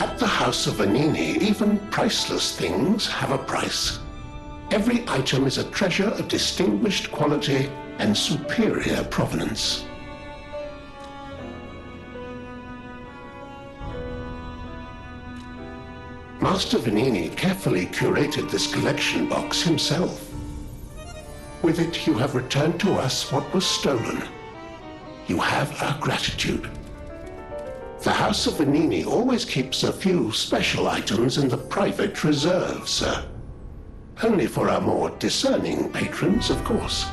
At the House of Vanini, even priceless things have a price. Every item is a treasure of distinguished quality and superior provenance. Master Vanini carefully curated this collection box himself. With it, you have returned to us what was stolen. You have our gratitude. The House of Vanini always keeps a few special items in the private reserve, sir. Only for our more discerning patrons, of course.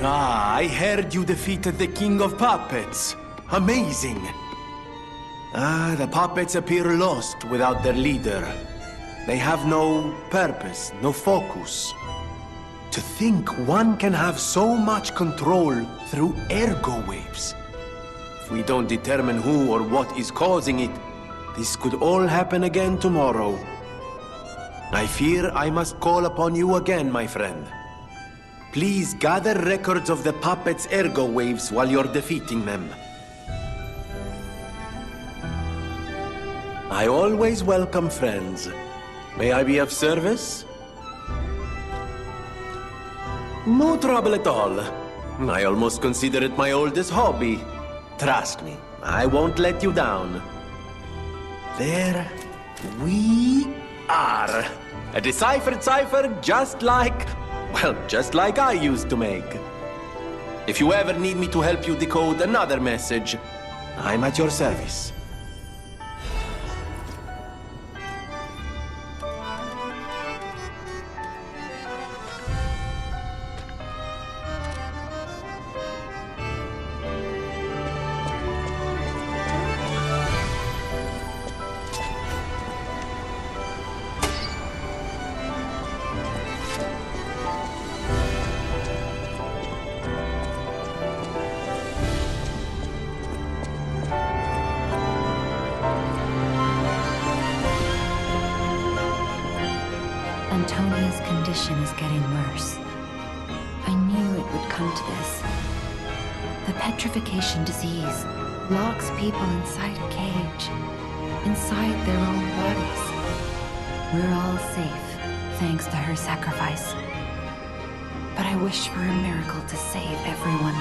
Ah, I heard you defeated the King of Puppets. Amazing. Ah, the puppets appear lost without their leader. They have no purpose, no focus. To think one can have so much control through ergo waves. If we don't determine who or what is causing it, this could all happen again tomorrow. I fear I must call upon you again, my friend. Please gather records of the puppets' ergo waves while you're defeating them. I always welcome friends. May I be of service? No trouble at all. I almost consider it my oldest hobby. Trust me, I won't let you down. There we are. A deciphered cipher just like I used to make. If you ever need me to help you decode another message, I'm at your service. Antonia's condition is getting worse. I knew it would come to this. The petrification disease locks people inside a cage, inside their own bodies. We're all safe, thanks to her sacrifice. But I wish for a miracle to save everyone.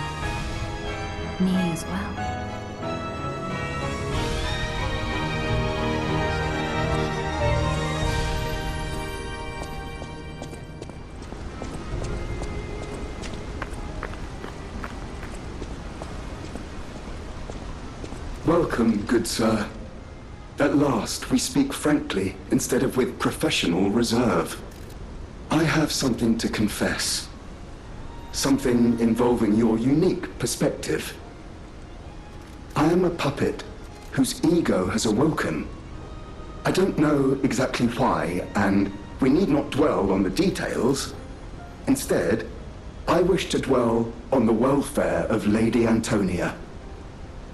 Me as well. Welcome, good sir. At last, we speak frankly instead of with professional reserve. I have something to confess. Something involving your unique perspective. I am a puppet whose ego has awoken. I don't know exactly why, and we need not dwell on the details. Instead, I wish to dwell on the welfare of Lady Antonia.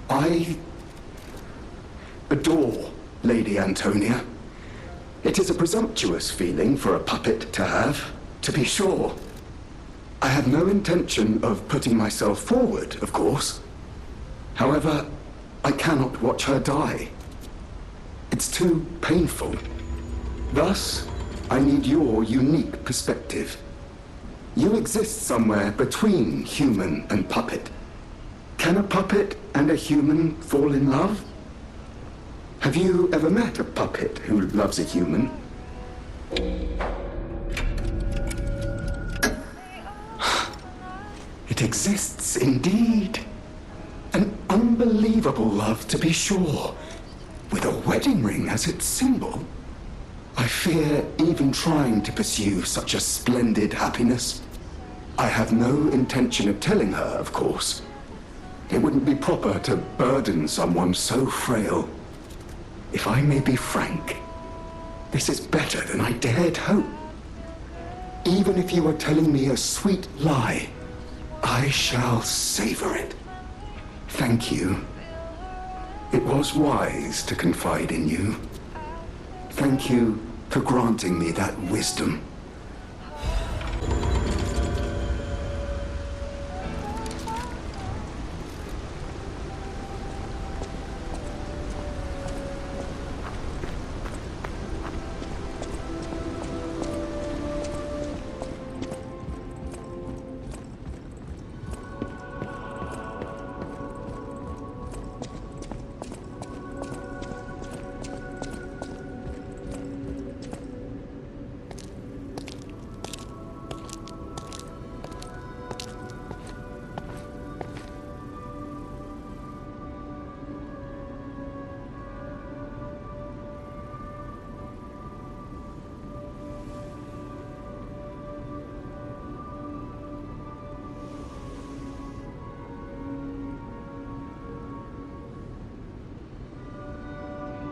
I adore Lady Antonia. It is a presumptuous feeling for a puppet to have, to be sure. I have no intention of putting myself forward, of course. However, I cannot watch her die. It's too painful. Thus, I need your unique perspective. You exist somewhere between human and puppet. Can a puppet and a human fall in love? Have you ever met a puppet who loves a human? It exists indeed. An unbelievable love, to be sure, with a wedding ring as its symbol. I fear even trying to pursue such a splendid happiness. I have no intention of telling her, of course. It wouldn't be proper to burden someone so frail. If I may be frank, This is better than I dared hope. Even if you are telling me a sweet lie, I shall savor it. Thank you. It was wise to confide in you. Thank you for granting me that wisdom.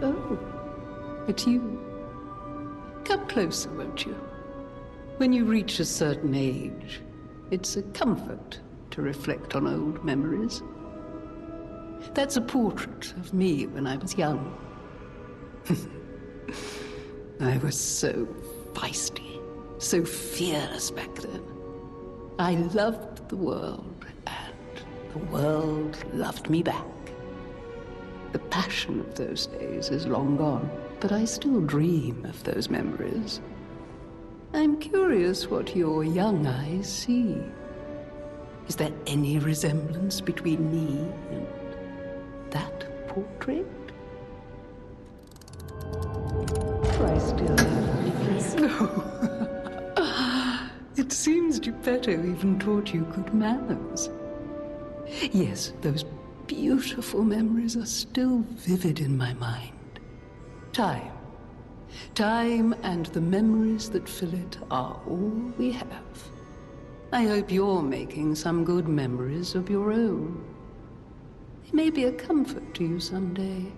Oh, it's you. Come closer, won't you? When you reach a certain age, it's a comfort to reflect on old memories. That's a portrait of me when I was young. I was so feisty, so fearless back then. I loved the world, and the world loved me back. The passion of those days is long gone, but I still dream of those memories. I'm curious what your young eyes see. Is there any resemblance between me and that portrait? Do I still have No. It seems Geppetto even taught you good manners. Yes, those beautiful memories are still vivid in my mind. Time and the memories that fill it are all we have. I hope you're making some good memories of your own. They may be a comfort to you someday.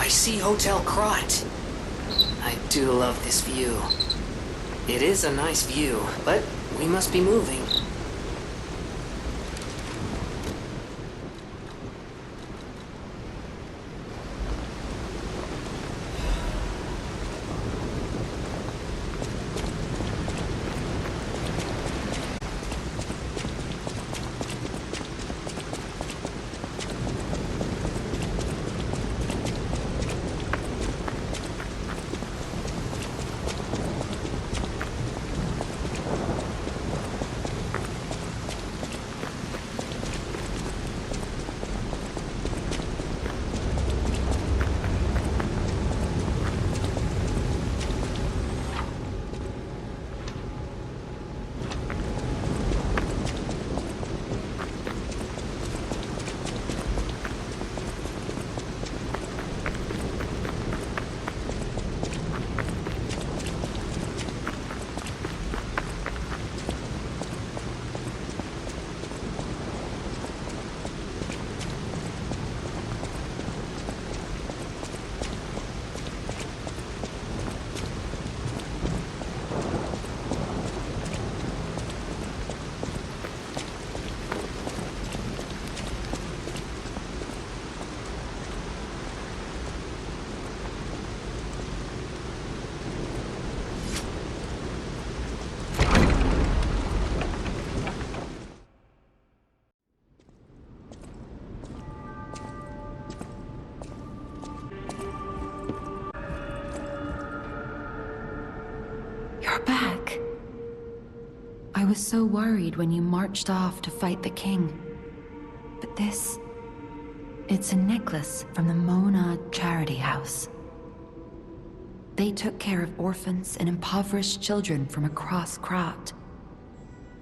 I see Hotel Krat. I do love this view. It is a nice view, but we must be moving. You're back. I was so worried when you marched off to fight the king. But this... it's a necklace from the Mona Charity House. They took care of orphans and impoverished children from across Krat.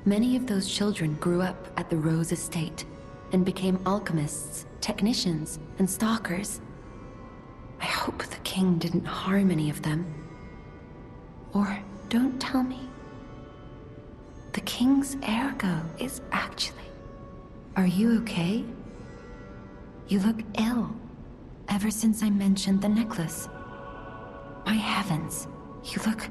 Many of those children grew up at the Rose Estate and became alchemists, technicians, and stalkers. I hope the king didn't harm any of them. Or don't tell me. The king's ergo is actually... Are you okay? You look ill, ever since I mentioned the necklace. My heavens, you look...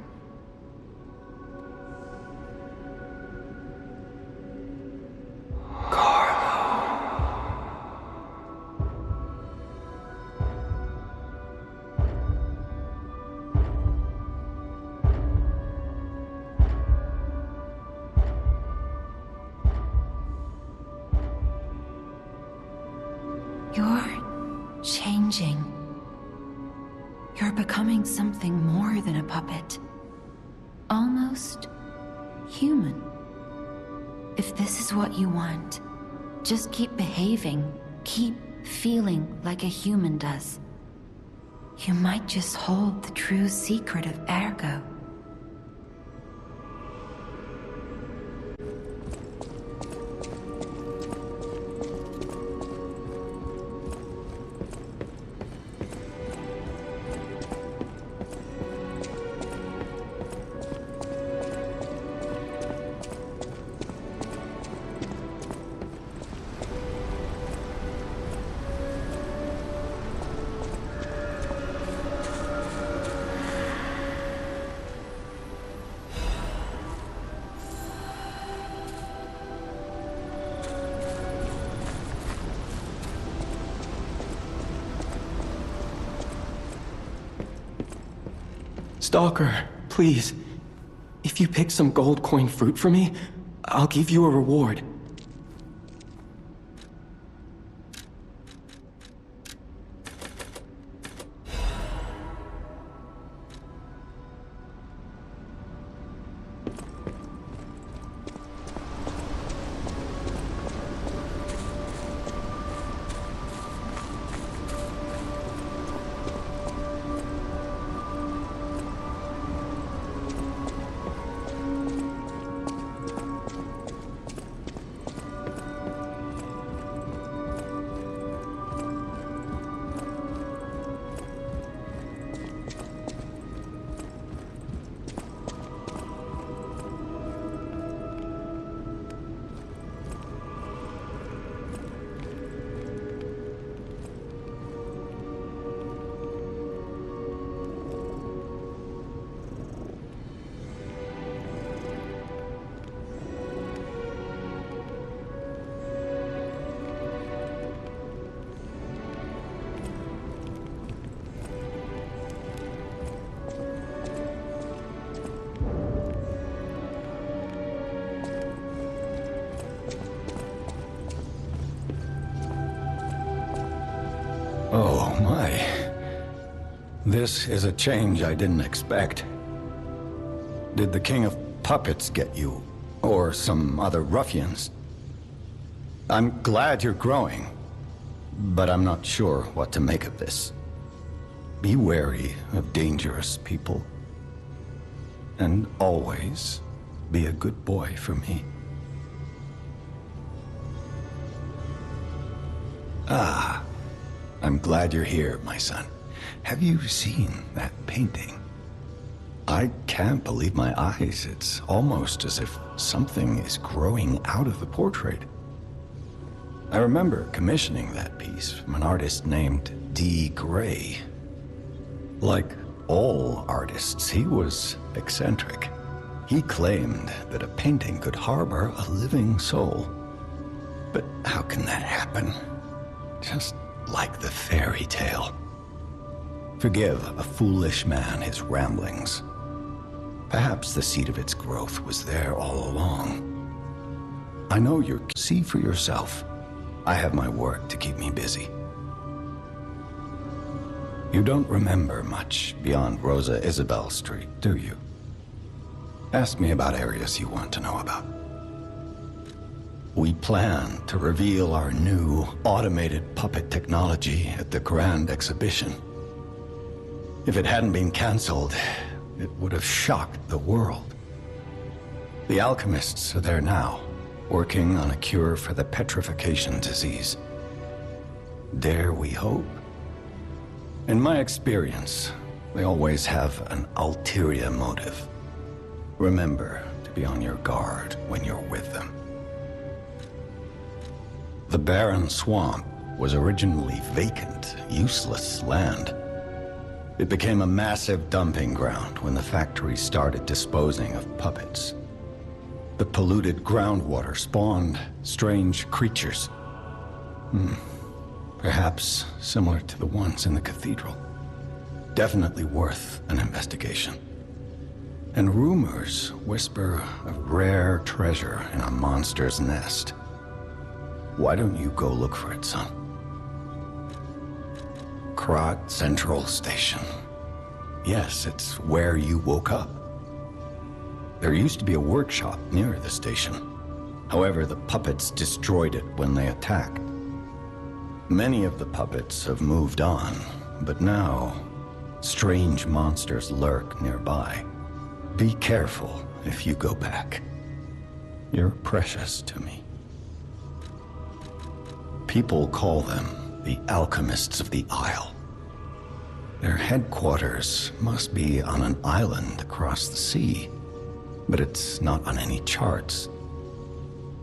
You're changing. You're becoming something more than a puppet. Almost human. If this is what you want, just keep behaving, keep feeling like a human does. You might just hold the true secret of ergo. Stalker, please. If you pick some gold coin fruit for me, I'll give you a reward. Oh, my. This is a change I didn't expect. Did the King of Puppets get you? Or some other ruffians? I'm glad you're growing, but I'm not sure what to make of this. Be wary of dangerous people. And always be a good boy for me. Ah, I'm glad you're here, my son. Have you seen that painting? I can't believe my eyes. It's almost as if something is growing out of the portrait. I remember commissioning that piece from an artist named D. Gray. Like all artists, he was eccentric. He claimed that a painting could harbor a living soul. But how can that happen? Just like the fairy tale. Forgive a foolish man his ramblings. Perhaps the seed of its growth was there all along. I know you're... See for yourself. I have my work to keep me busy. You don't remember much beyond Rosa Isabel Street, do you? Ask me about areas you want to know about. We plan to reveal our new automated puppet technology at the Grand Exhibition. If it hadn't been cancelled, it would have shocked the world. The alchemists are there now, working on a cure for the petrification disease. Dare we hope? In my experience, they always have an ulterior motive. Remember to be on your guard when you're with them. The barren swamp was originally vacant, useless land. It became a massive dumping ground when the factory started disposing of puppets. The polluted groundwater spawned strange creatures. Perhaps similar to the ones in the cathedral. Definitely worth an investigation. And rumors whisper of rare treasure in a monster's nest. Why don't you go look for it, son? Krat Central Station. Yes, it's where you woke up. There used to be a workshop near the station. However, the puppets destroyed it when they attacked. Many of the puppets have moved on, but now, strange monsters lurk nearby. Be careful if you go back. You're precious to me. People call them the Alchemists of the Isle. Their headquarters must be on an island across the sea, but it's not on any charts.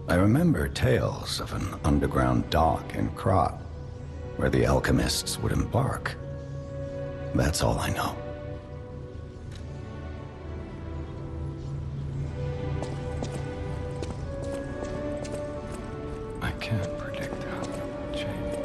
I remember tales of an underground dock in Krat, where the alchemists would embark. That's all I know. I can't predict how it will change.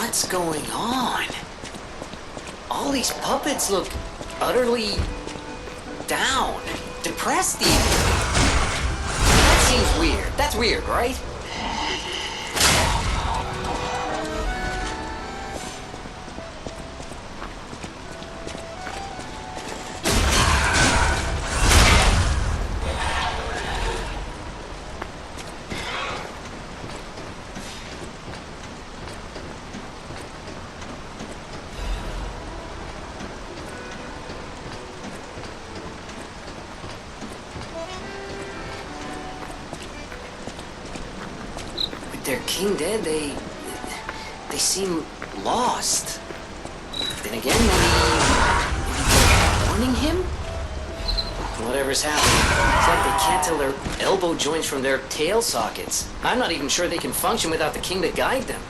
What's going on? All these puppets look utterly down, depressed even. That seems weird. That's weird, right? Their king dead, they seem lost. Then again, maybe they're warning him? Whatever's happening, it's like they can't tell their elbow joints from their tail sockets. I'm not even sure they can function without the king to guide them.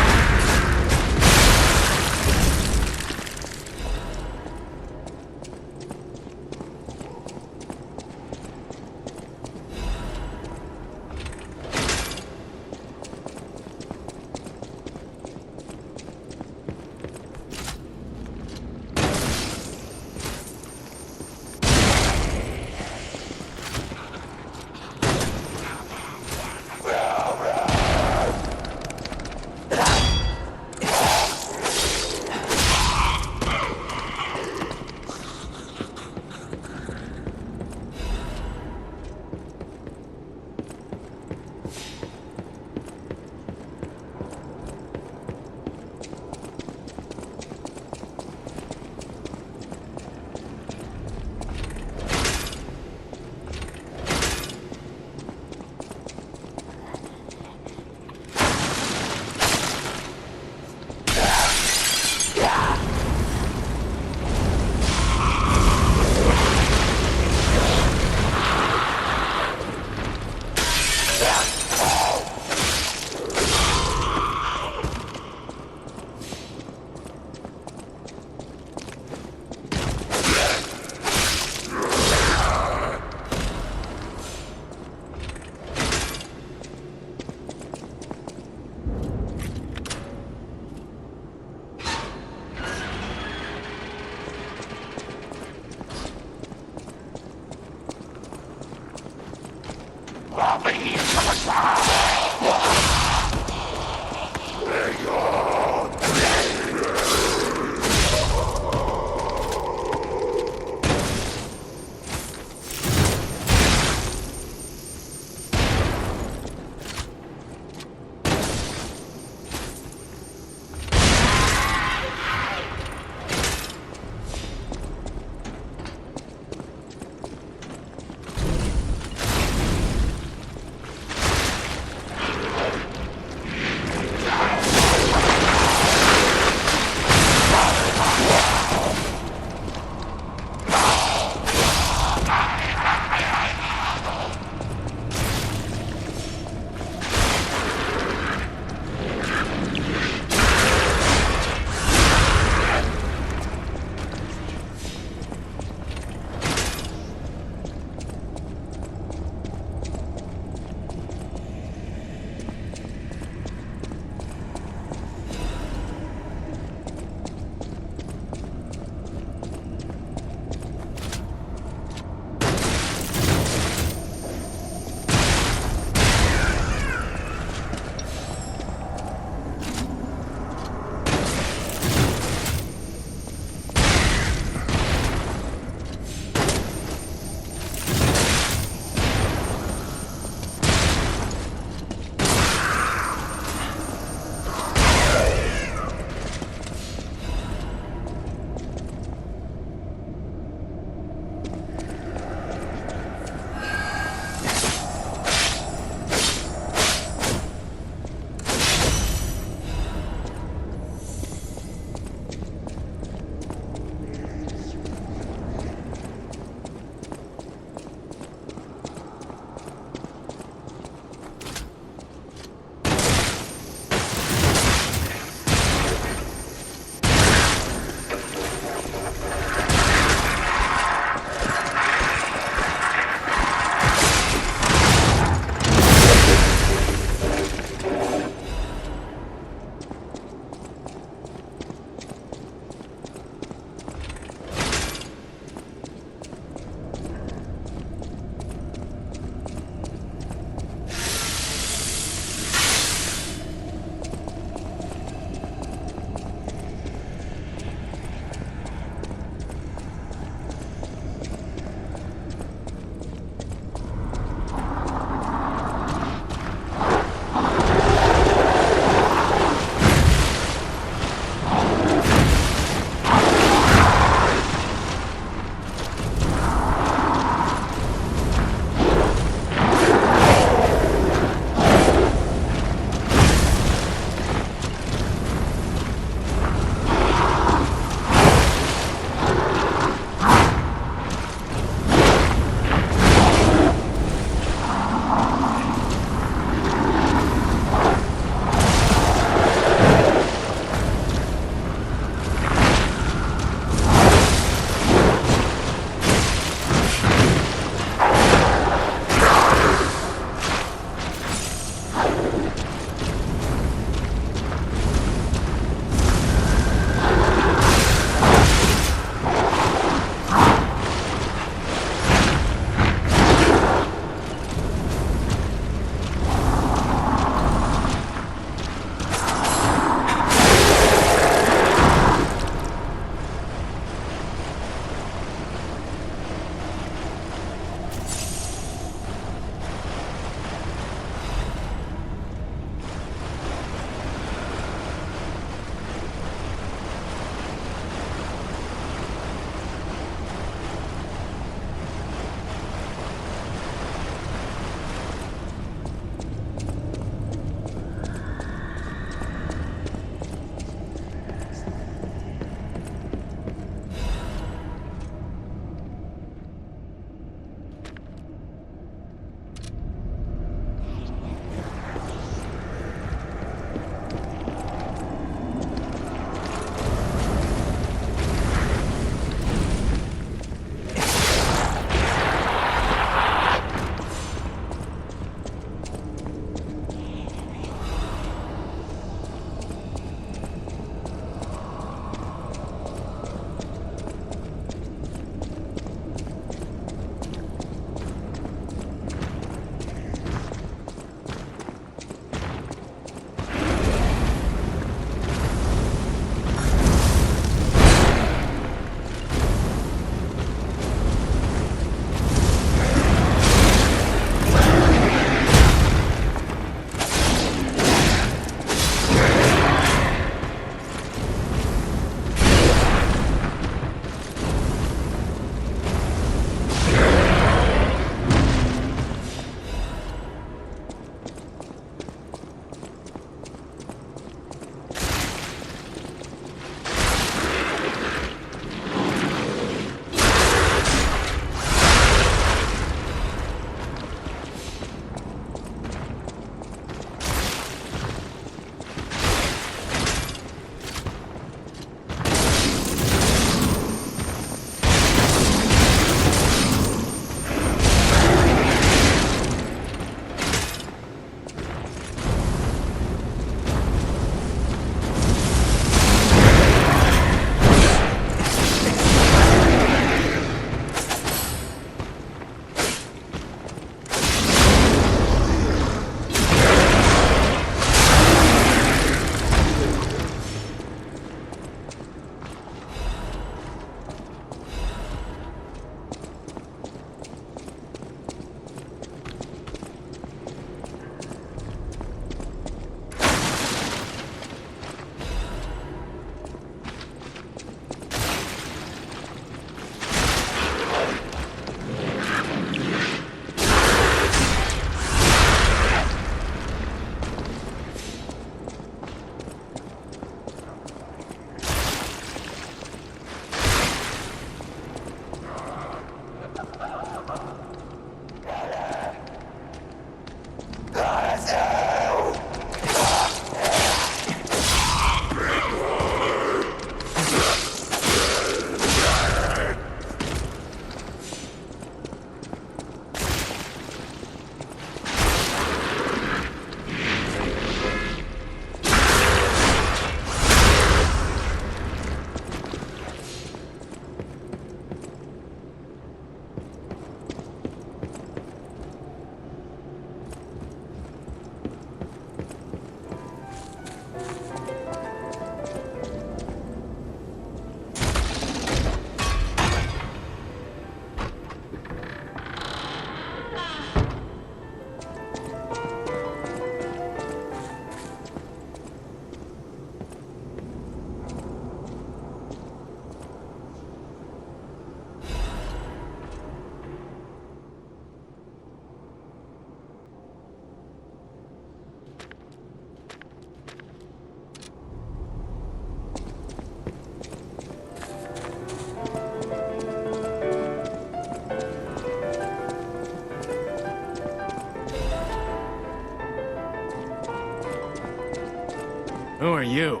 Who are you?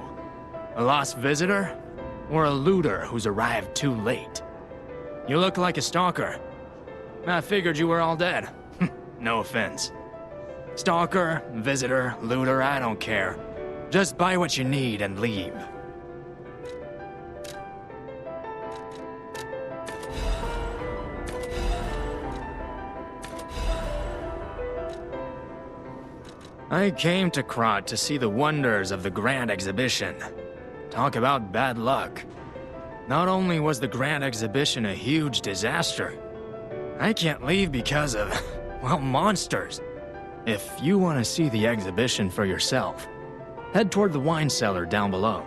A lost visitor? Or a looter who's arrived too late? You look like a stalker. I figured you were all dead. No offense. Stalker, visitor, looter, I don't care. Just buy what you need and leave. I came to Krat to see the wonders of the Grand Exhibition. Talk about bad luck. Not only was the Grand Exhibition a huge disaster, I can't leave because of, well, monsters. If you want to see the exhibition for yourself, head toward the wine cellar down below.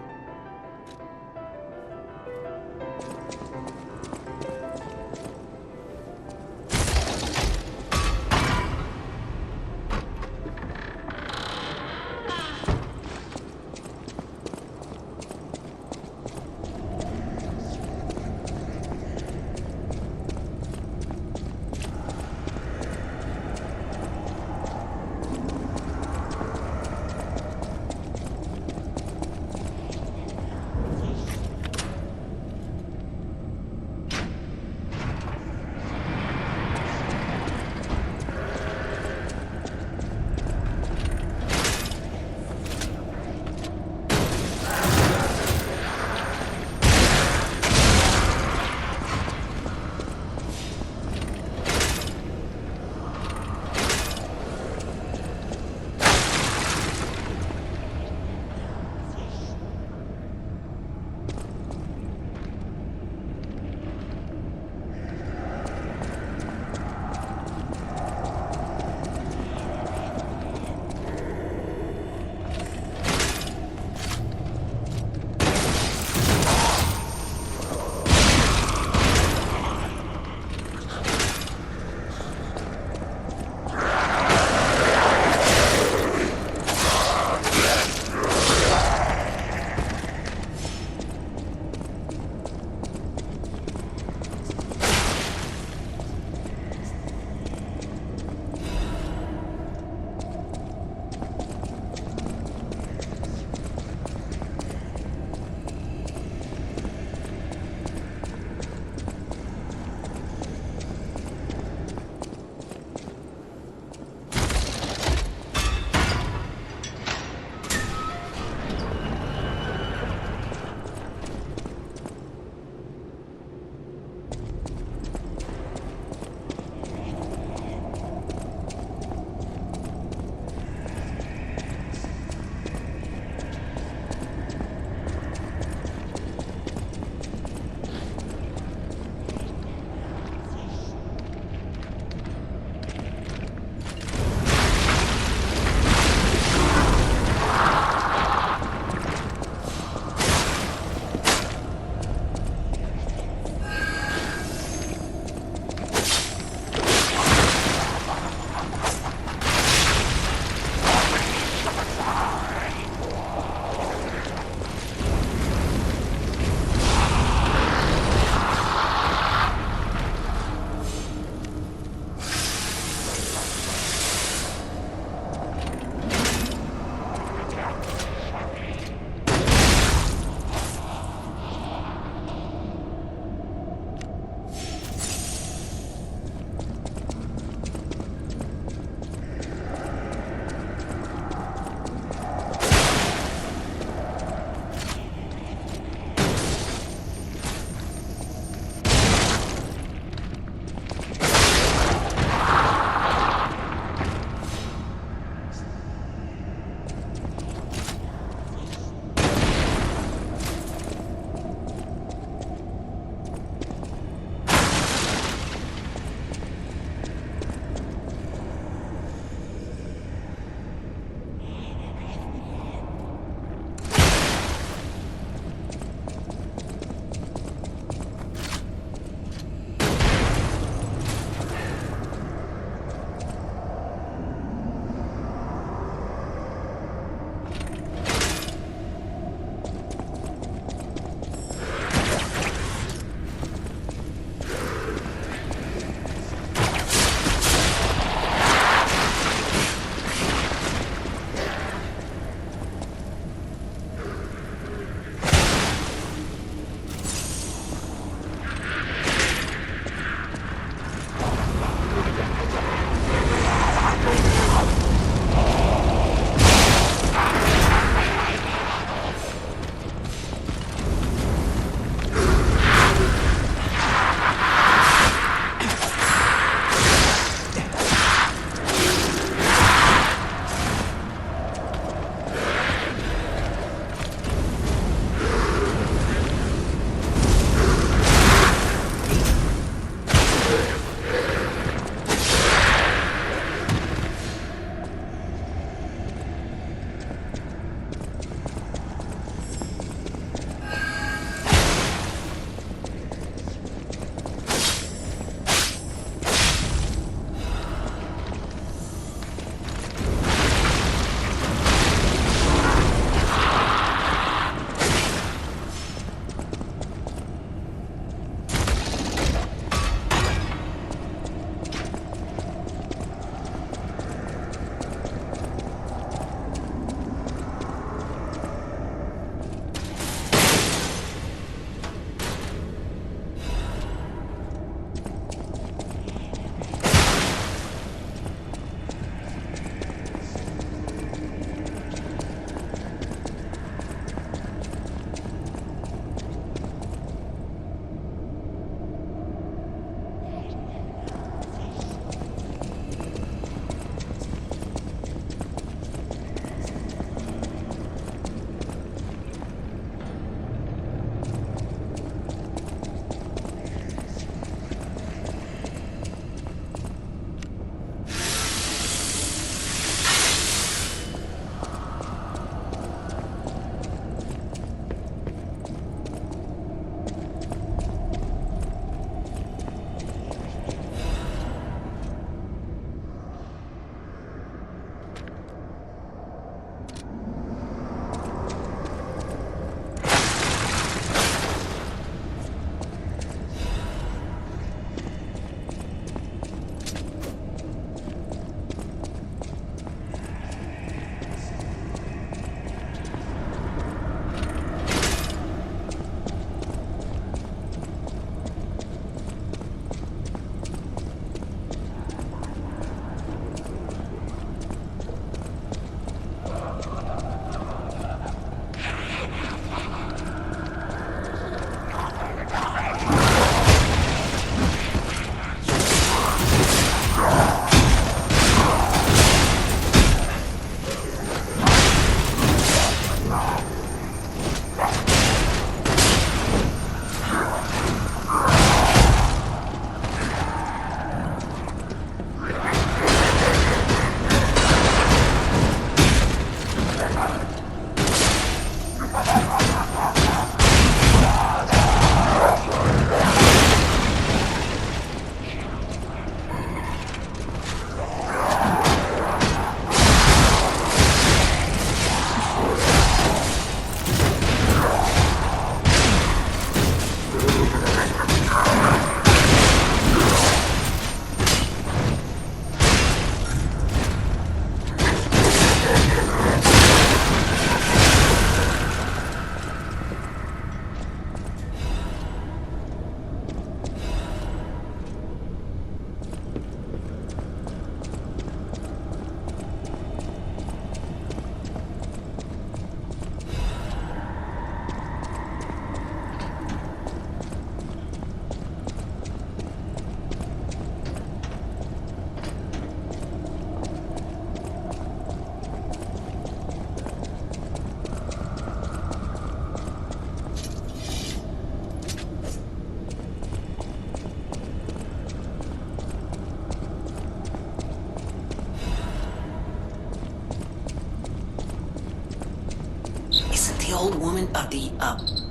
old woman, the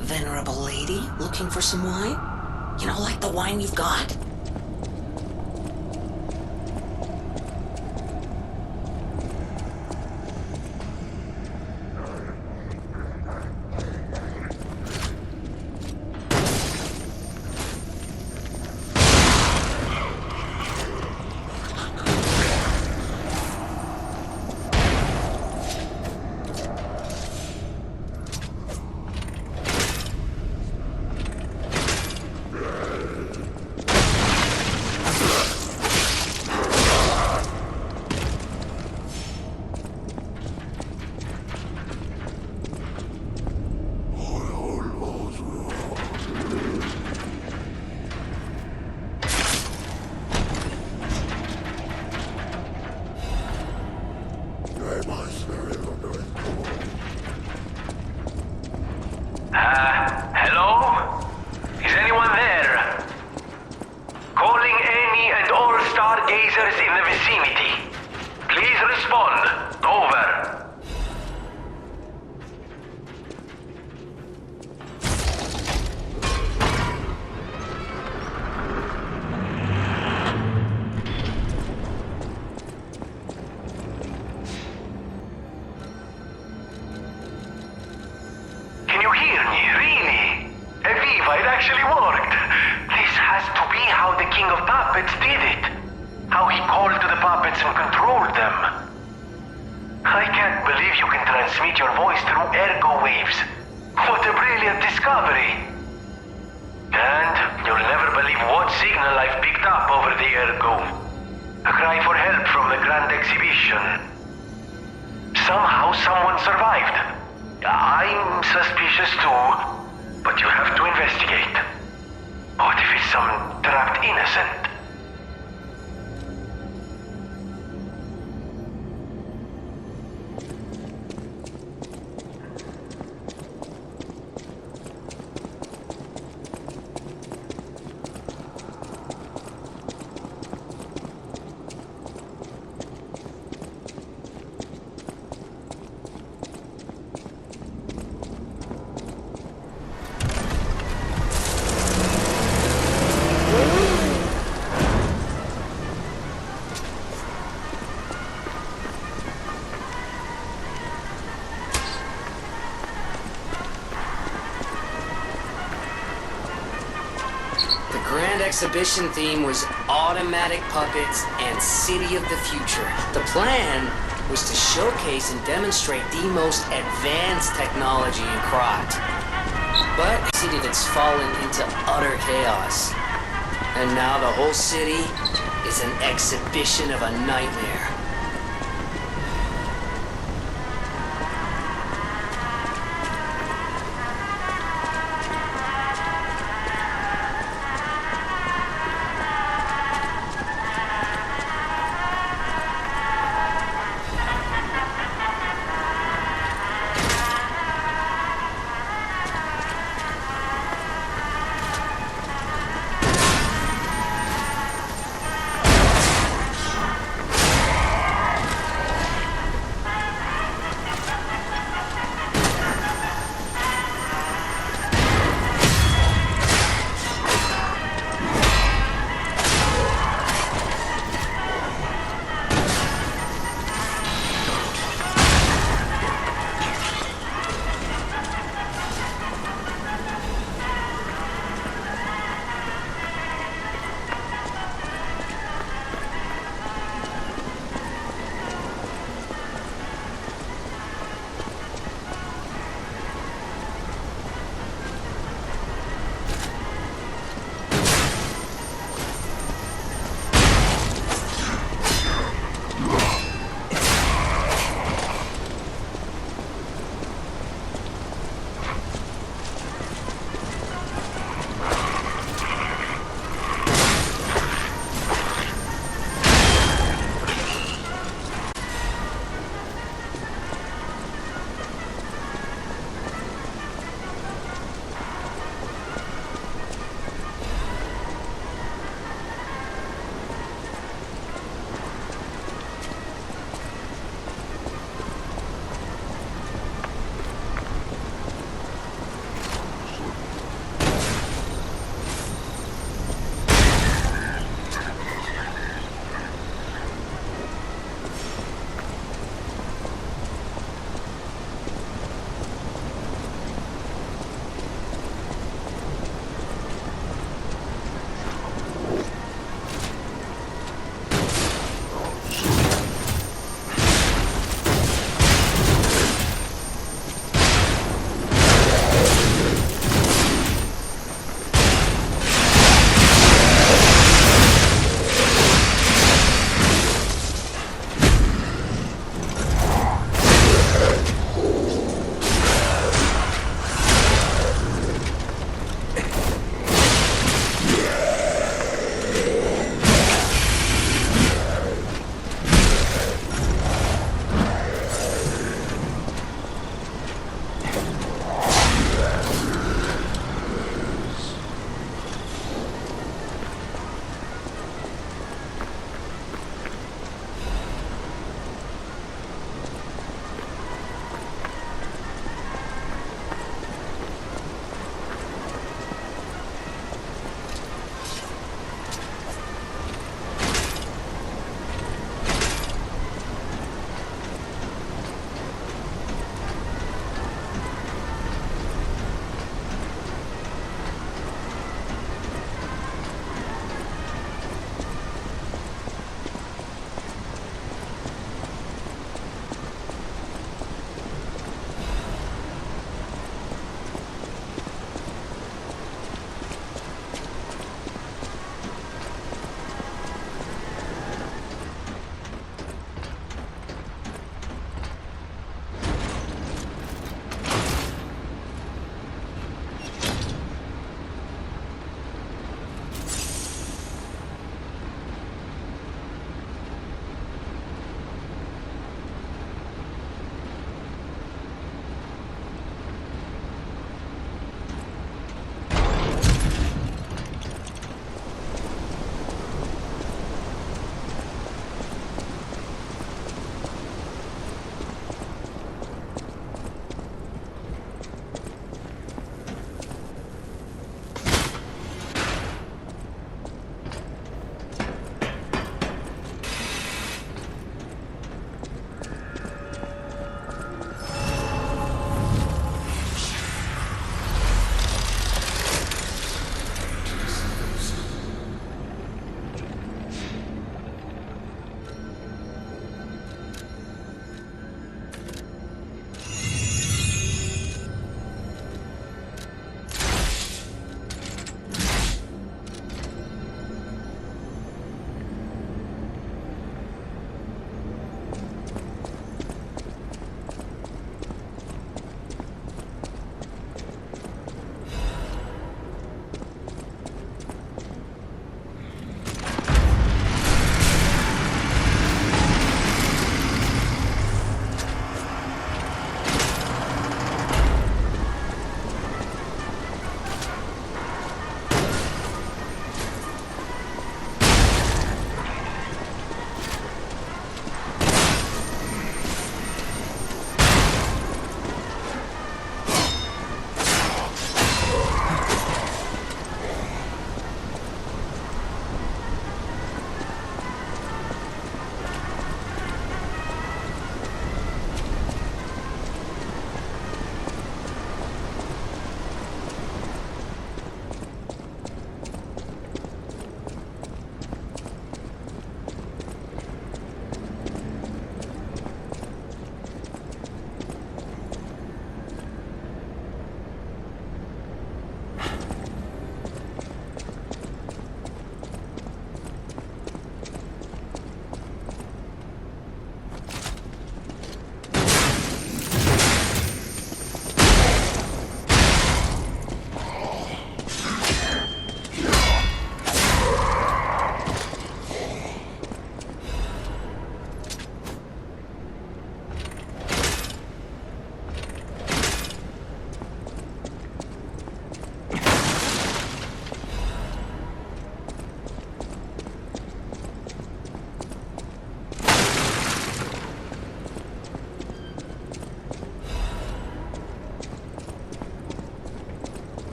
venerable lady looking for some wine? You know, like the wine you've got? Hello? Is anyone there? Calling any and all stargazers in the vicinity. Please respond. Over. Can you hear me? Really? Eviva, it actually worked. This has to be how the King of Puppets did it. How he called to the puppets and controlled them. I can't believe you can transmit your voice through ergo waves. What a brilliant discovery. And you'll never believe what signal I've picked up over the ergo. A cry for help from the Grand Exhibition. Somehow someone survived. I'm suspicious too, but you have to investigate. What if it's some trapped innocent? Exhibition theme was automatic puppets and City of the Future. The plan was to showcase and demonstrate the most advanced technology in Krot. But the city that's fallen into utter chaos. And now the whole city is an exhibition of a nightmare.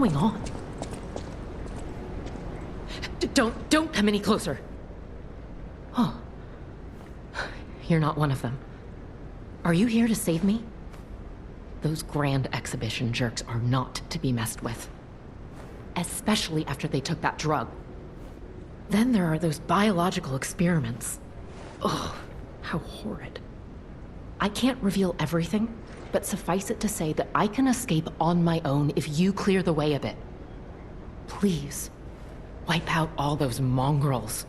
going on? Don't come any closer. Oh. You're not one of them. Are you here to save me? Those grand exhibition jerks are not to be messed with. Especially after they took that drug. Then there are those biological experiments. Ugh, how horrid. I can't reveal everything, but suffice it to say that I can escape on my own if you clear the way a bit. Please, wipe out all those mongrels.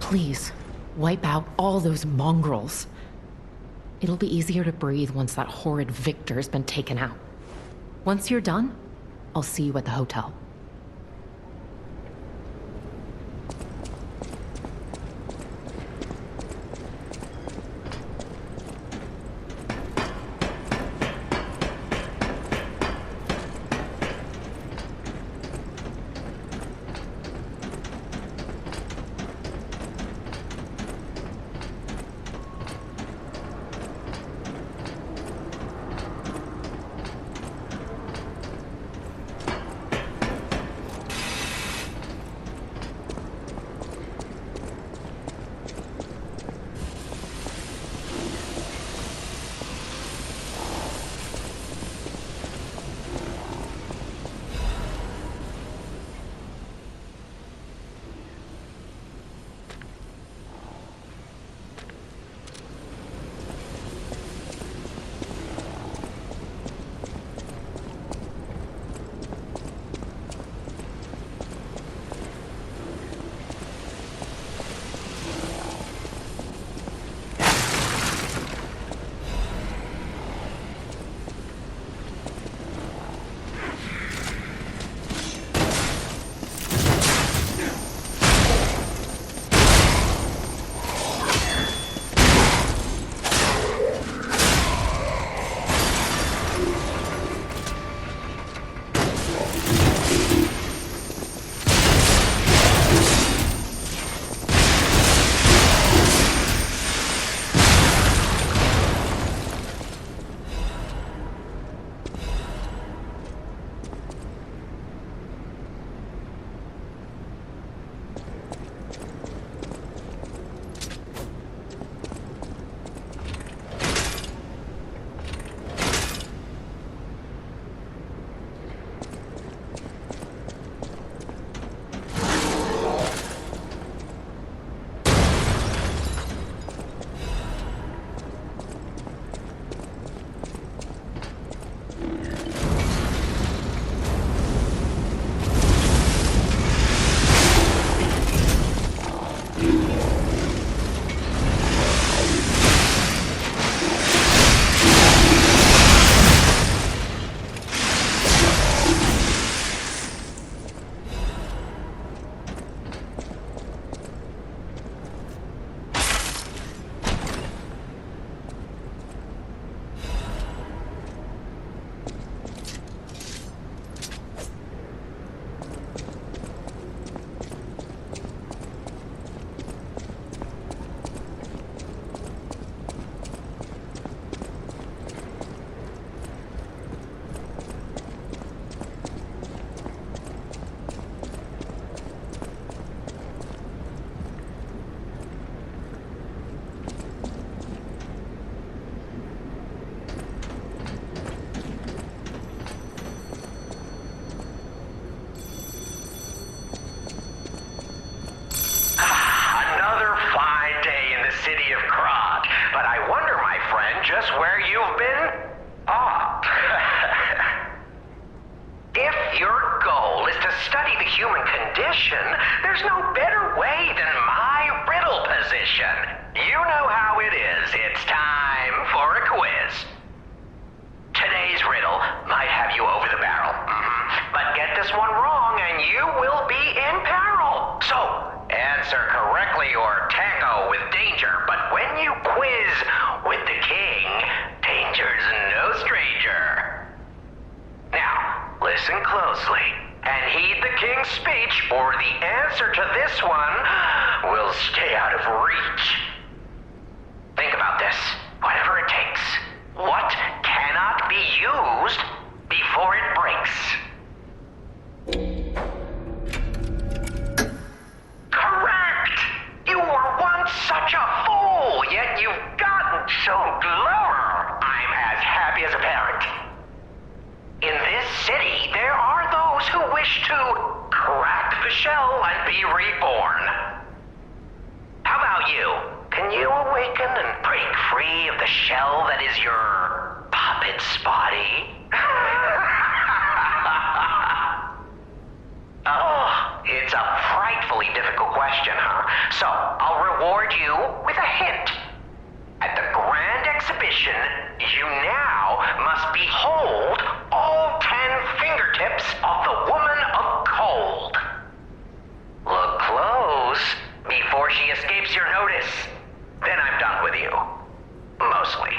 Please, wipe out all those mongrels. It'll be easier to breathe once that horrid Victor's been taken out. Once you're done, I'll see you at the hotel. just where you've been? Ah. If your goal is to study the human condition, there's no better way than my riddle position. You know how it is. It's time for a quiz. Today's riddle might have you over the barrel. But get this one wrong and you will be in peril. So, answer correctly or tango with danger. But when you quiz with the king, danger's no stranger. Now, listen closely and heed the king's speech, or the answer to this one will stay out of reach. Think about this. Whatever it takes. What cannot be used before it breaks. Correct! You were once such a fool, yet you've gotten so clever. I'm as happy as a parent. In this city, there are those who wish to crack the shell and be reborn. How about you? Can you awaken and break free of the shell that is your puppet's body? Oh, it's a frightfully difficult question, huh? So, I'll reward you with a hint. At the Grand Exhibition, you now must behold all 10 fingertips of the Woman of Cold. Look close before she escapes your notice. Then I'm done with you. Mostly.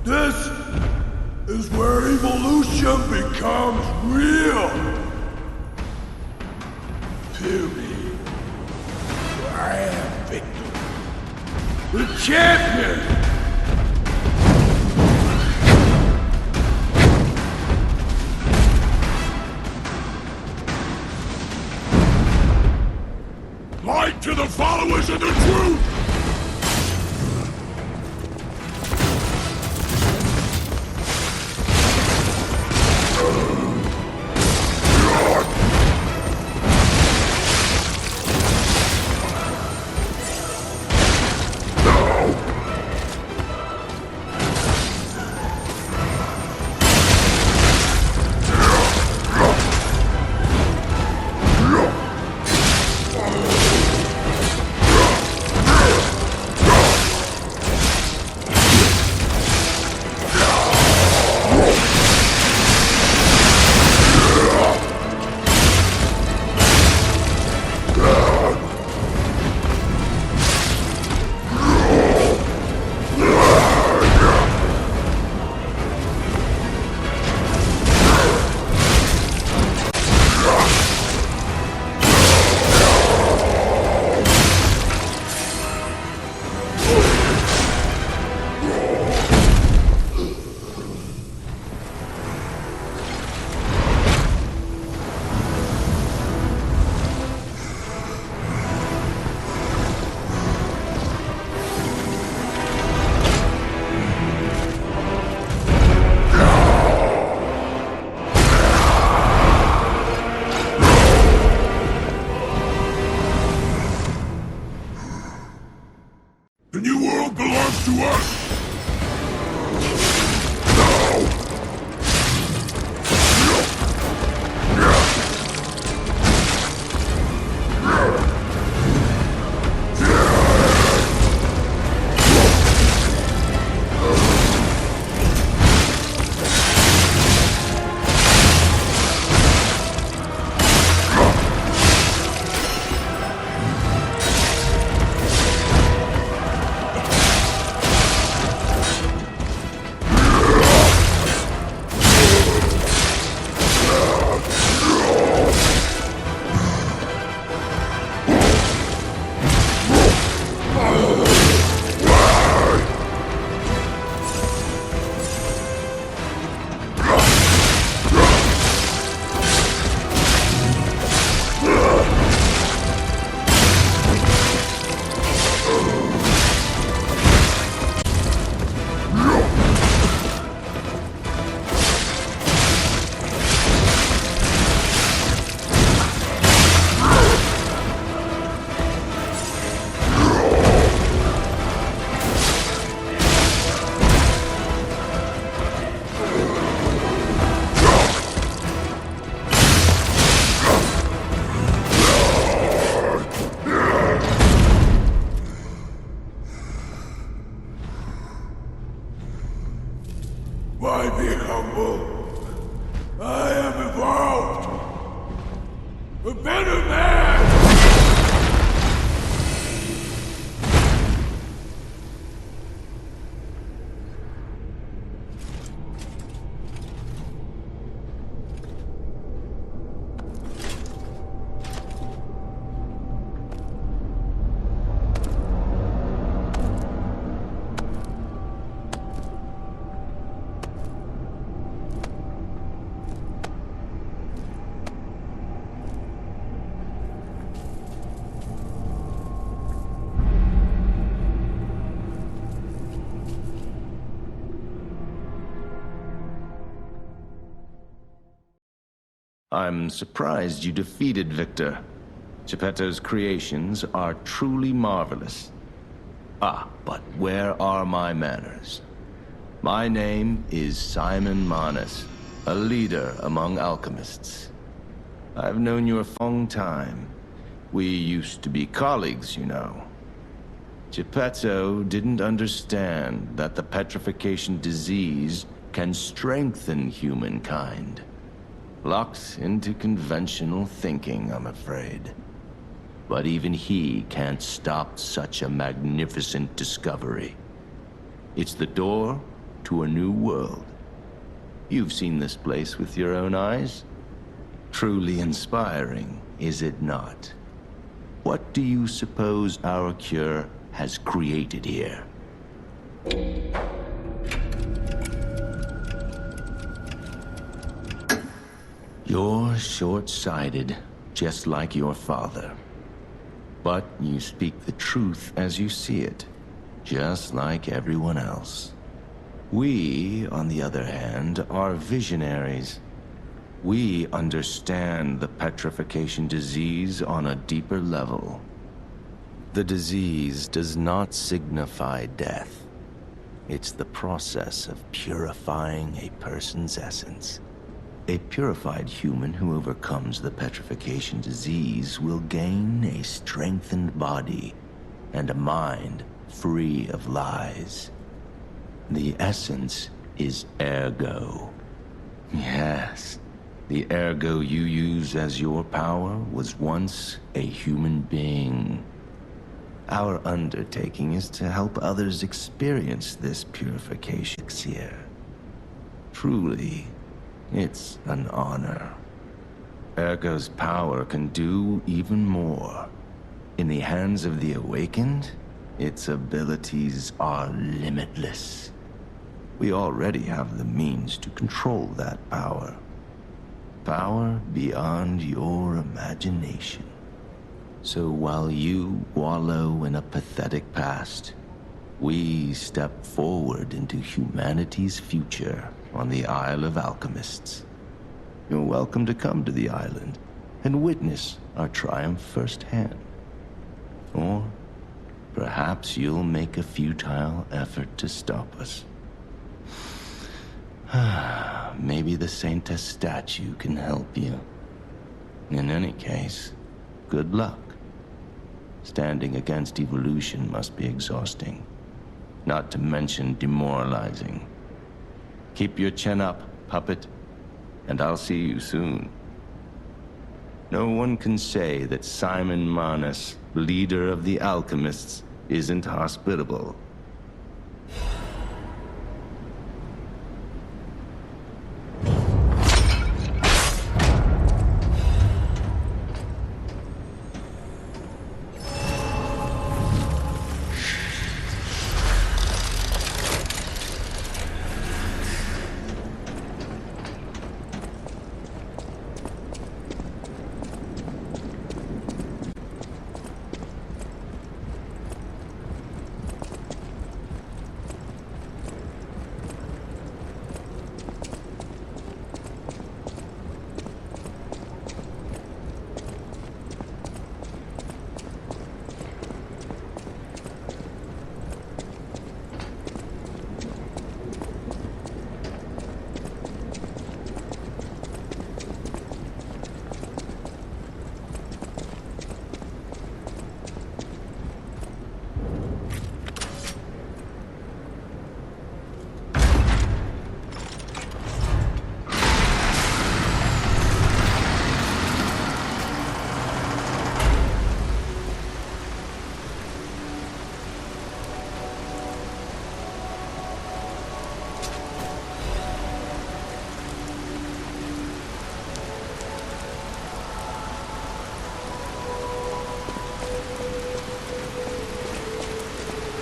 This is where evolution becomes real. Period. I am Victor, the champion. Light to the followers of the truth! The new world belongs to us! Why be humble? I am evolved! A better man! I'm surprised you defeated Victor. Geppetto's creations are truly marvelous. Ah, but where are my manners? My name is Simon Manus, a leader among alchemists. I've known you a long time. We used to be colleagues, you know. Geppetto didn't understand that the petrification disease can strengthen humankind. Locked into conventional thinking, I'm afraid. But even he can't stop such a magnificent discovery. It's the door to a new world. You've seen this place with your own eyes. Truly inspiring, is it not? What do you suppose our cure has created here? You're short-sighted, just like your father. But you speak the truth as you see it, just like everyone else. We, on the other hand, are visionaries. We understand the petrification disease on a deeper level. The disease does not signify death. It's the process of purifying a person's essence. A purified human who overcomes the petrification disease will gain a strengthened body and a mind free of lies. The essence is ergo. Yes, the ergo you use as your power was once a human being. Our undertaking is to help others experience this purification elixir. Truly, it's an honor. Ergo's power can do even more. In the hands of the awakened, its abilities are limitless. We already have the means to control that power. Power beyond your imagination. So while you wallow in a pathetic past, we step forward into humanity's future on the Isle of Alchemists. You're welcome to come to the island and witness our triumph firsthand. Or perhaps you'll make a futile effort to stop us. Maybe the Saintess statue can help you. In any case, good luck. Standing against evolution must be exhausting, not to mention demoralizing. Keep your chin up, puppet, and I'll see you soon. No one can say that Simon Manus, leader of the alchemists, isn't hospitable.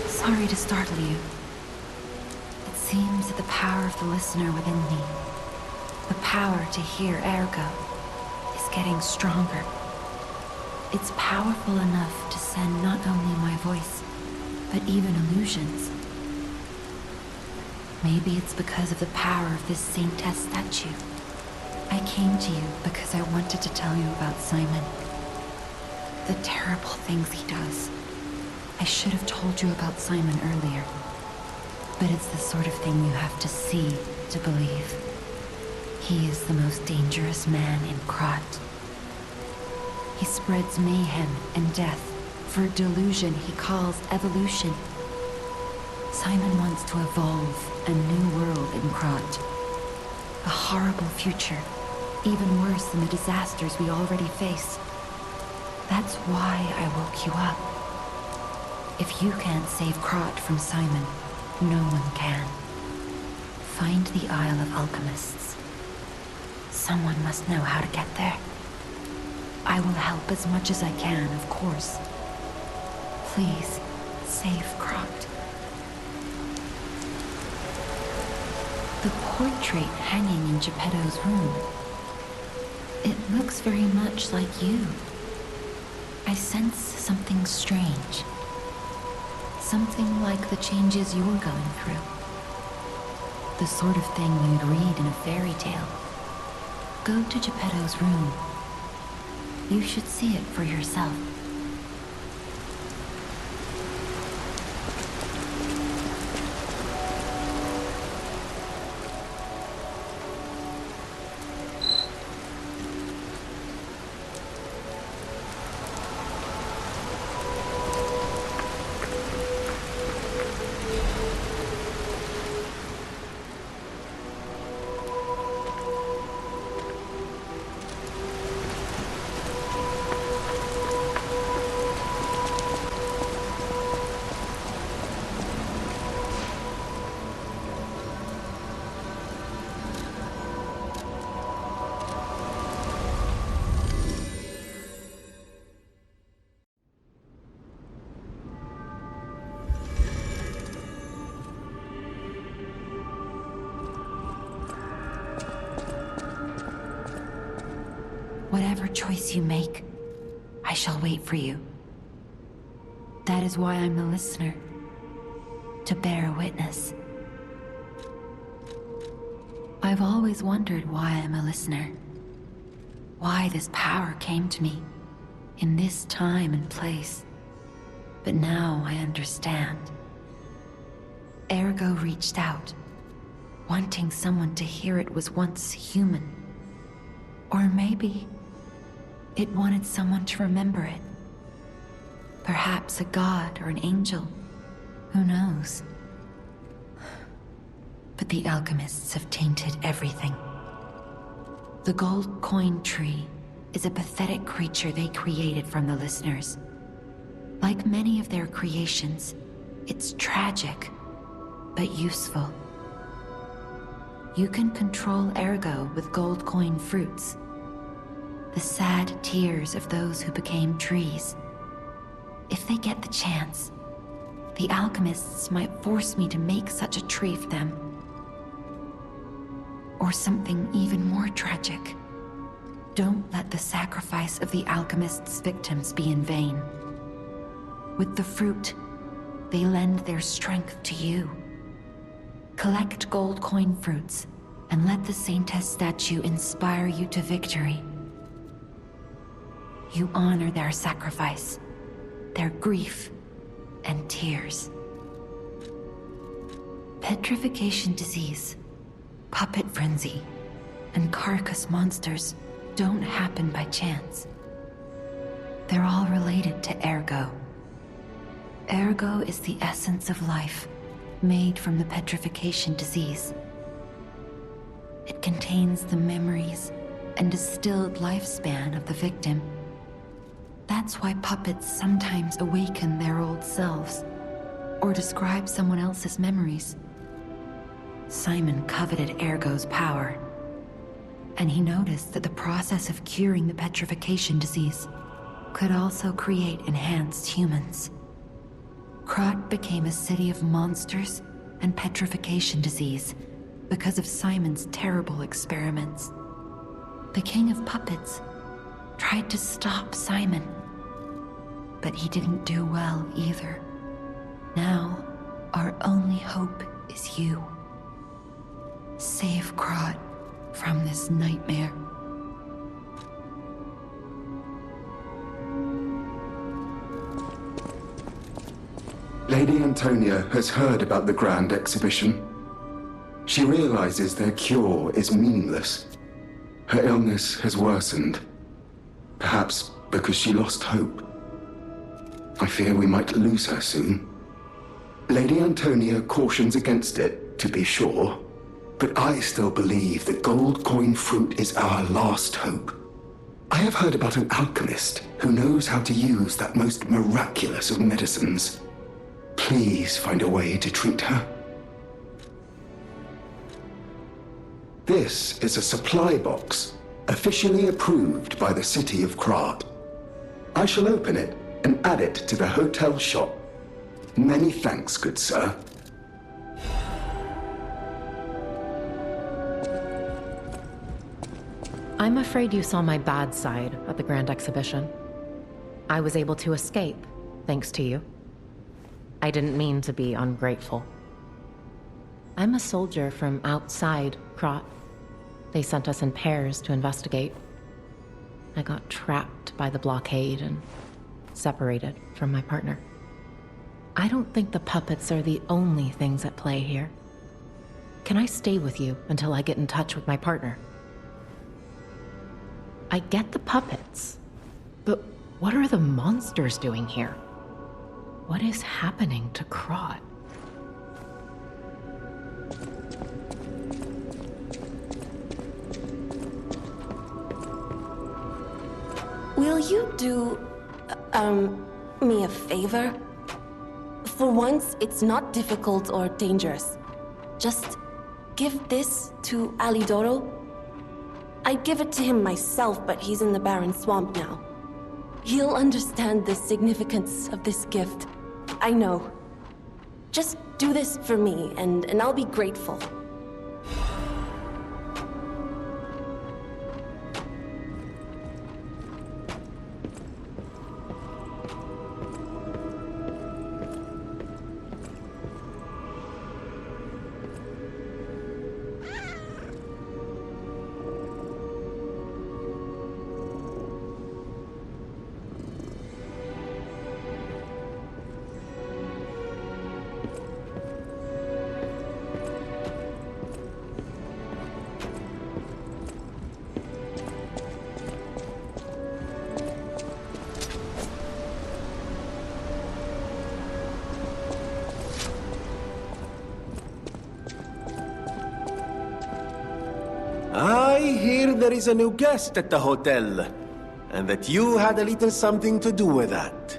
Sorry to startle you. It seems that the power of the listener within me, the power to hear ergo, is getting stronger. It's powerful enough to send not only my voice, but even illusions. Maybe it's because of the power of this Saintess statue. I came to you because I wanted to tell you about Simon. The terrible things he does. I should have told you about Simon earlier. But it's the sort of thing you have to see to believe. He is the most dangerous man in Krat. He spreads mayhem and death for a delusion he calls evolution. Simon wants to evolve a new world in Krat. A horrible future, even worse than the disasters we already face. That's why I woke you up. If you can't save Krat from Simon, no one can. Find the Isle of Alchemists. Someone must know how to get there. I will help as much as I can, of course. Please, save Croft. The portrait hanging in Geppetto's room. It looks very much like you. I sense something strange. Something like the changes you're going through. The sort of thing you'd read in a fairy tale. Go to Geppetto's room. You should see it for yourself. Whatever choice you make, I shall wait for you. That is why I'm the listener. To bear witness. I've always wondered why I'm a listener. Why this power came to me, in this time and place. But now I understand. Ergo reached out, wanting someone to hear it was once human. Or maybe it wanted someone to remember it. Perhaps a god or an angel. Who knows? But the alchemists have tainted everything. The gold coin tree is a pathetic creature they created from the listeners. Like many of their creations, it's tragic, but useful. You can control Ergo with gold coin fruits. The sad tears of those who became trees. If they get the chance, the alchemists might force me to make such a tree for them. Or something even more tragic. Don't let the sacrifice of the alchemists' victims be in vain. With the fruit, they lend their strength to you. Collect gold coin fruits, and let the Saintess statue inspire you to victory. You honor their sacrifice, their grief, and tears. Petrification disease, puppet frenzy, and carcass monsters don't happen by chance. They're all related to Ergo. Ergo is the essence of life, made from the petrification disease. It contains the memories and distilled lifespan of the victim. That's why puppets sometimes awaken their old selves, or describe someone else's memories. Simon coveted Ergo's power, and he noticed that the process of curing the petrification disease could also create enhanced humans. Krat became a city of monsters and petrification disease because of Simon's terrible experiments. The King of Puppets tried to stop Simon, but he didn't do well either. Now, our only hope is you. Save Krat from this nightmare. Lady Antonia has heard about the Grand Exhibition. She realizes their cure is meaningless. Her illness has worsened. Perhaps because she lost hope. I fear we might lose her soon. Lady Antonia cautions against it, to be sure. But I still believe that gold coin fruit is our last hope. I have heard about an alchemist who knows how to use that most miraculous of medicines. Please find a way to treat her. This is a supply box, officially approved by the city of Krat. I shall open it and add it to the hotel shop. Many thanks, good sir. I'm afraid you saw my bad side at the Grand Exhibition. I was able to escape, thanks to you. I didn't mean to be ungrateful. I'm a soldier from outside Krat. They sent us in pairs to investigate. I got trapped by the blockade and separated from my partner. I don't think the puppets are the only things at play here. Can I stay with you until I get in touch with my partner? I get the puppets, but what are the monsters doing here? What is happening to Krat? Will you do, me a favor? For once, it's not difficult or dangerous. Just give this to Alidoro. I'd give it to him myself, but he's in the Barren Swamp now. He'll understand the significance of this gift. I know. Just do this for me, and I'll be grateful. I hear there is a new guest at the hotel, and that you had a little something to do with that.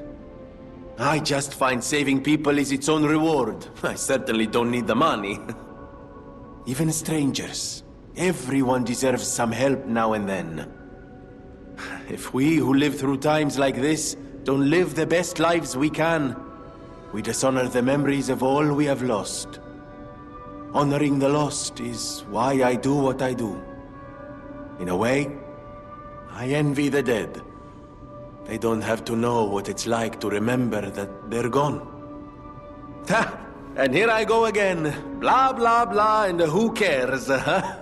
I just find saving people is its own reward. I certainly don't need the money. Even strangers. Everyone deserves some help now and then. If we who live through times like this don't live the best lives we can, we dishonor the memories of all we have lost. Honoring the lost is why I do what I do. In a way, I envy the dead. They don't have to know what it's like to remember that they're gone. Ha! And here I go again. Blah, blah, blah, and who cares, huh?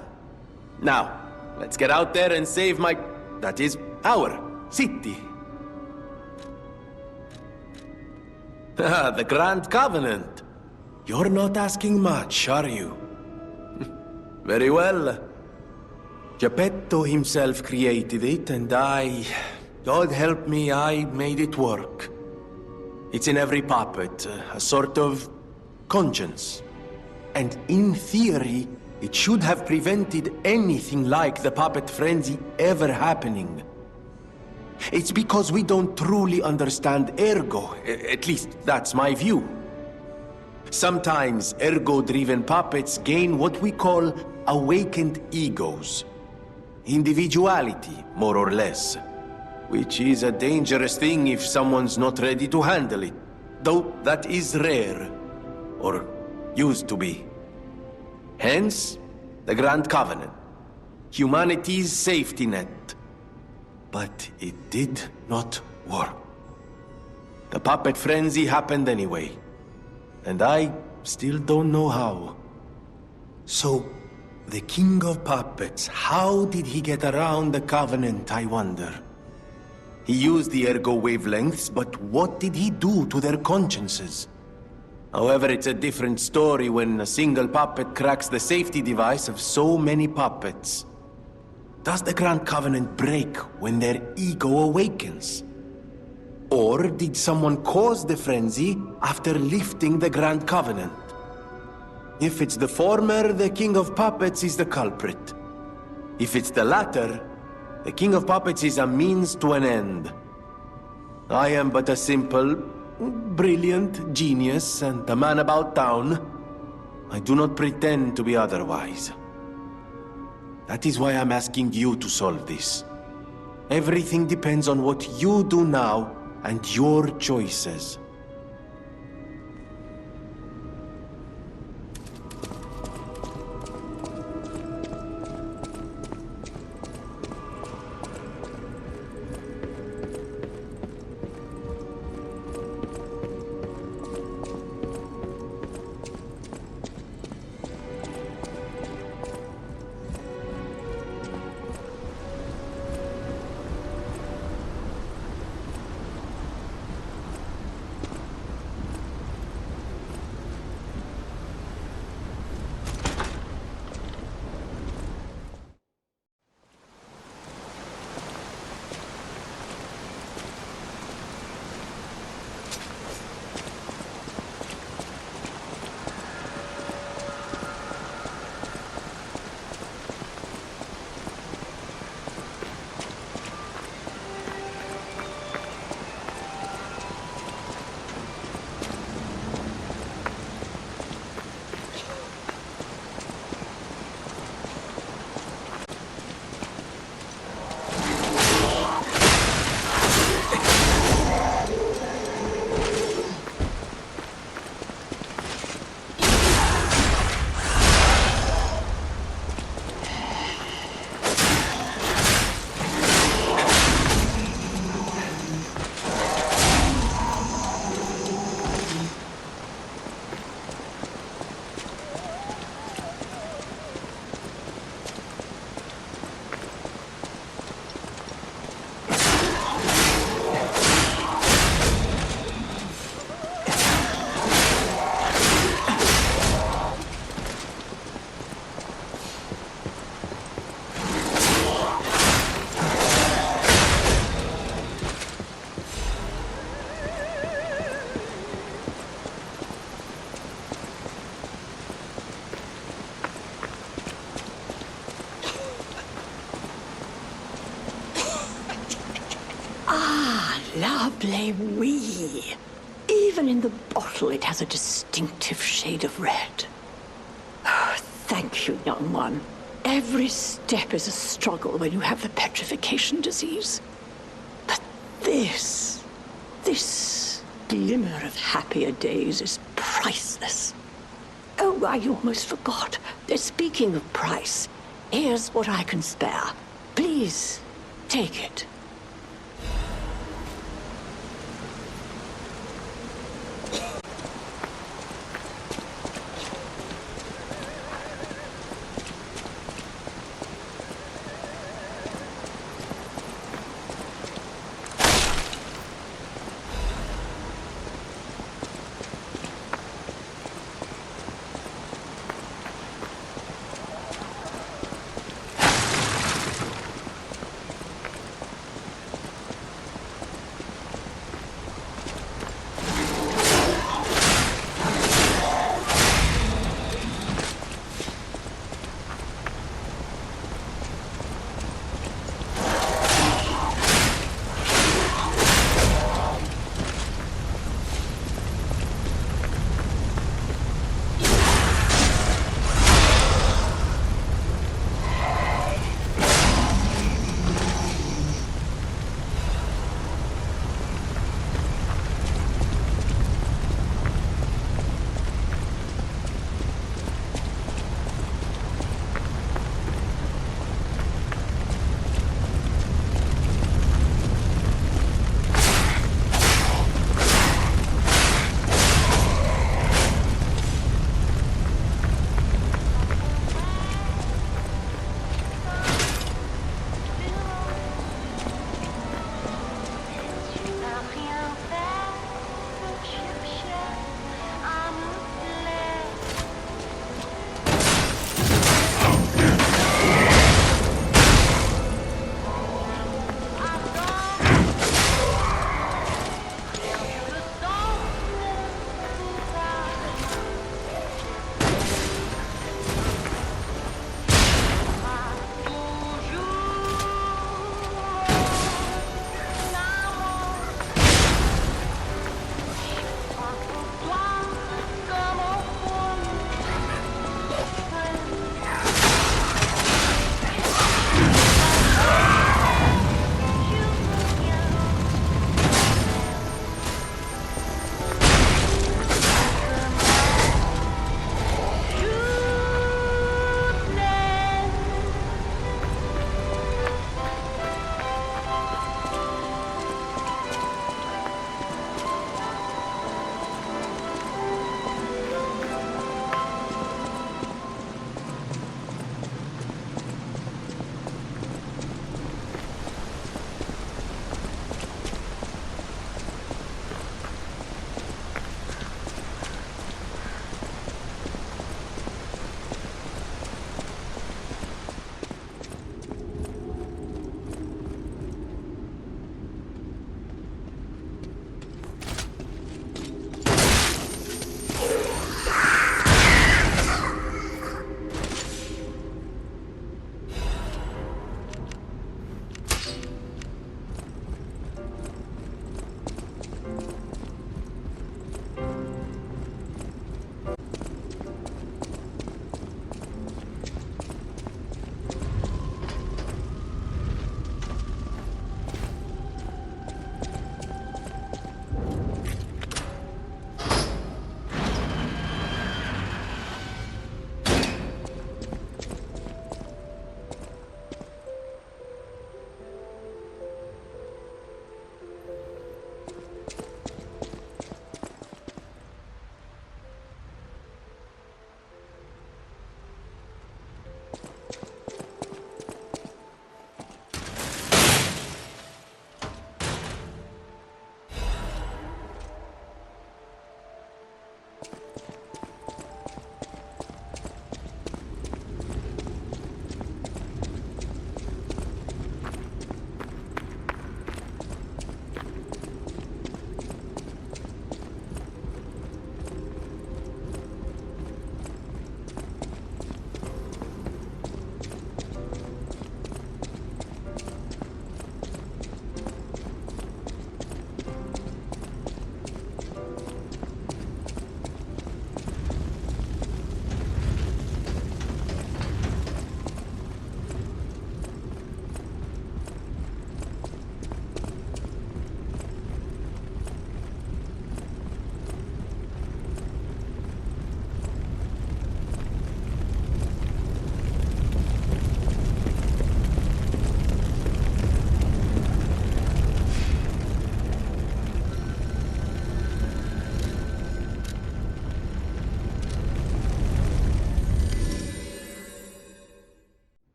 Now, let's get out there and save my... that is, our city. The Grand Covenant. You're not asking much, are you? Very well. Geppetto himself created it, and God help me, I made it work. It's in every puppet, a sort of conscience. And in theory, it should have prevented anything like the puppet frenzy ever happening. It's because we don't truly understand Ergo, at least that's my view. Sometimes ergo-driven puppets gain what we call awakened egos. Individuality, more or less. Which is a dangerous thing if someone's not ready to handle it. Though that is rare. Or used to be. Hence, the Grand Covenant. Humanity's safety net. But it did not work. The puppet frenzy happened anyway. And I still don't know how. So, the King of Puppets, how did he get around the Covenant, I wonder? He used the ergo wavelengths, but what did he do to their consciences? However, it's a different story when a single puppet cracks the safety device of so many puppets. Does the Grand Covenant break when their ego awakens? Or did someone cause the frenzy after lifting the Grand Covenant? If it's the former, the King of Puppets is the culprit. If it's the latter, the King of Puppets is a means to an end. I am but a simple, brilliant genius and a man about town. I do not pretend to be otherwise. That is why I'm asking you to solve this. Everything depends on what you do now and your choices. Lovely wee. Even in the bottle, it has a distinctive shade of red. Oh, thank you, young one. Every step is a struggle when you have the petrification disease. But this glimmer of happier days is priceless. Oh, I almost forgot. Speaking of price, here's what I can spare. Please, take it.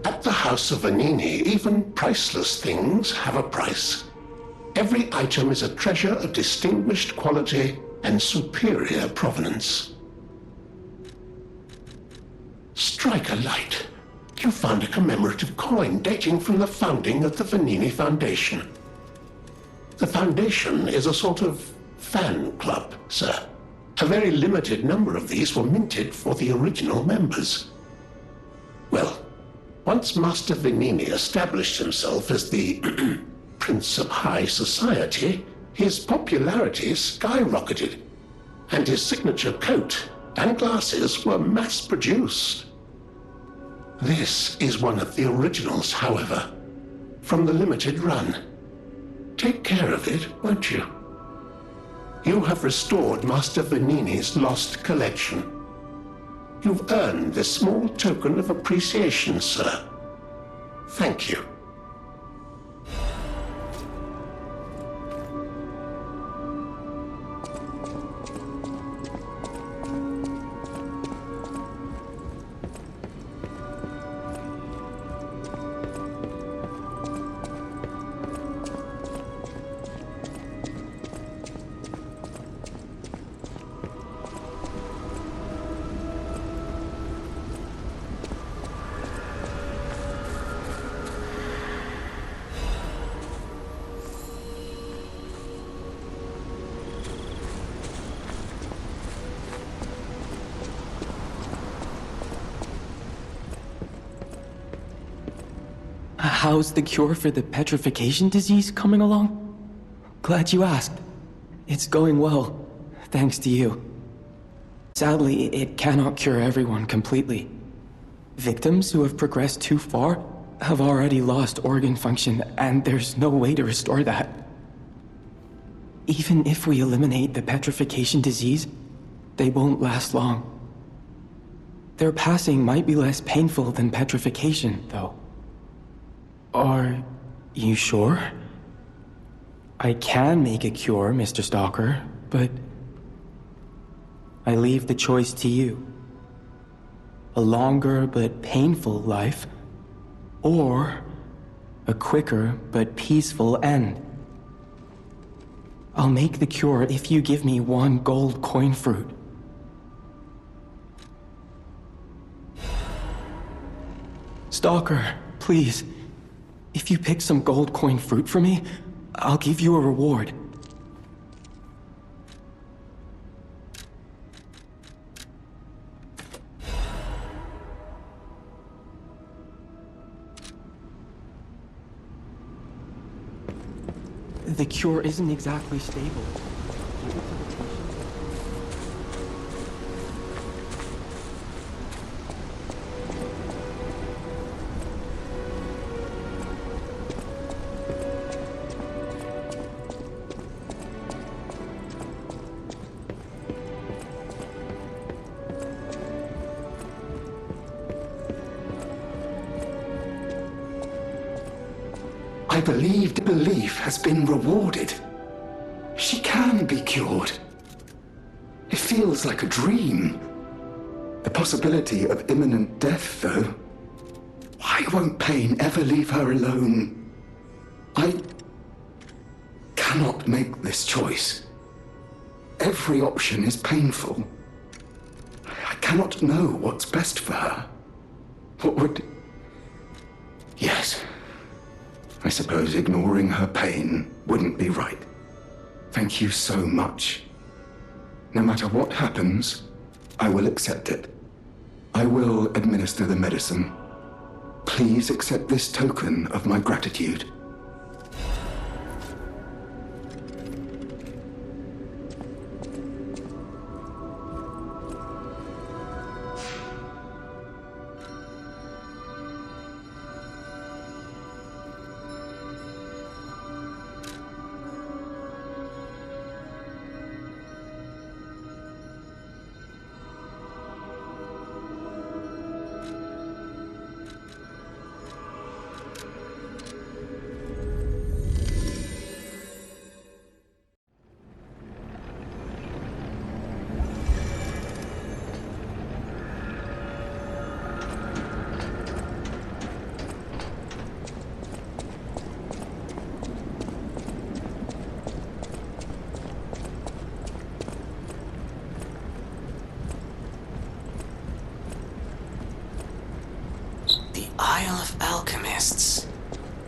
At the House of Vanini, even priceless things have a price. Every item is a treasure of distinguished quality and superior provenance. Strike a light. You found a commemorative coin dating from the founding of the Vanini Foundation. The Foundation is a sort of fan club, sir. A very limited number of these were minted for the original members. Well, once Master Vanini established himself as the Prince of High Society, his popularity skyrocketed, and his signature coat and glasses were mass-produced. This is one of the originals, however, from the limited run. Take care of it, won't you? You have restored Master Vanini's lost collection. You've earned this small token of appreciation, sir. Thank you. How's the cure for the petrification disease coming along? Glad you asked. It's going well, thanks to you. Sadly, it cannot cure everyone completely. Victims who have progressed too far have already lost organ function, and there's no way to restore that. Even if we eliminate the petrification disease, they won't last long. Their passing might be less painful than petrification, though. Are you sure? I can make a cure, Mr. Stalker, but I leave the choice to you. A longer but painful life, or a quicker but peaceful end. I'll make the cure if you give me 1 gold coin fruit. Stalker, please. If you pick some gold coin fruit for me, I'll give you a reward. The cure isn't exactly stable. I believe the belief has been rewarded. She can be cured. It feels like a dream. The possibility of imminent death, though. Why won't pain ever leave her alone? I cannot make this choice. Every option is painful. I cannot know what's best for her. What would... Yes. I suppose ignoring her pain wouldn't be right. Thank you so much. No matter what happens, I will accept it. I will administer the medicine. Please accept this token of my gratitude. of alchemists.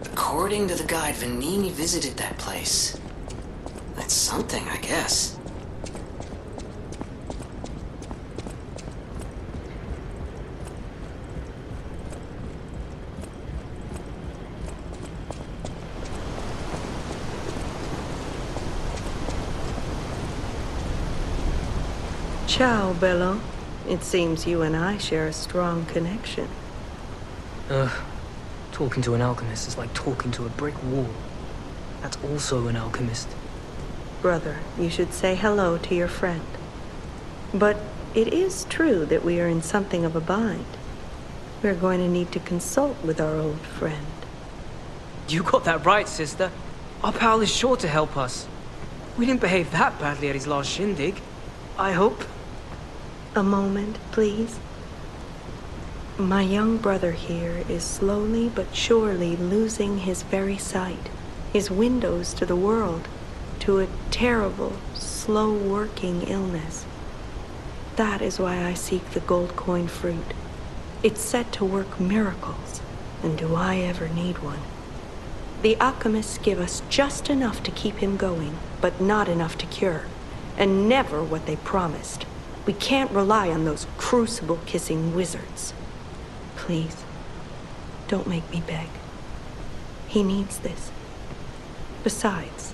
According to the guide, Venini visited that place. That's something, I guess. Ciao, Bello. It seems you and I share a strong connection. Talking to an alchemist is like talking to a brick wall. That's also an alchemist. Brother, you should say hello to your friend. But it is true that we are in something of a bind. We're going to need to consult with our old friend. You got that right, sister. Our pal is sure to help us. We didn't behave that badly at his last shindig. I hope. A moment, please. My young brother here is slowly but surely losing his very sight, his windows to the world, to a terrible, slow-working illness. That is why I seek the gold coin fruit. It's said to work miracles, and do I ever need one? The alchemists give us just enough to keep him going, but not enough to cure, and never what they promised. We can't rely on those crucible-kissing wizards. Please, don't make me beg. He needs this. Besides,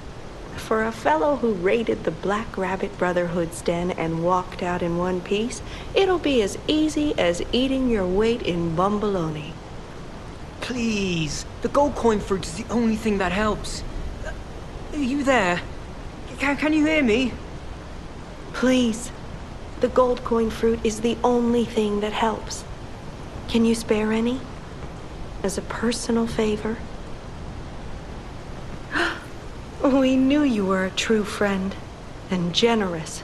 for a fellow who raided the Black Rabbit Brotherhood's den and walked out in one piece, it'll be as easy as eating your weight in bumbaloni. Please, the gold coin fruit is the only thing that helps. Are you there? Can you hear me? Please. The gold coin fruit is the only thing that helps. Can you spare any? As a personal favor? We knew you were a true friend, and generous.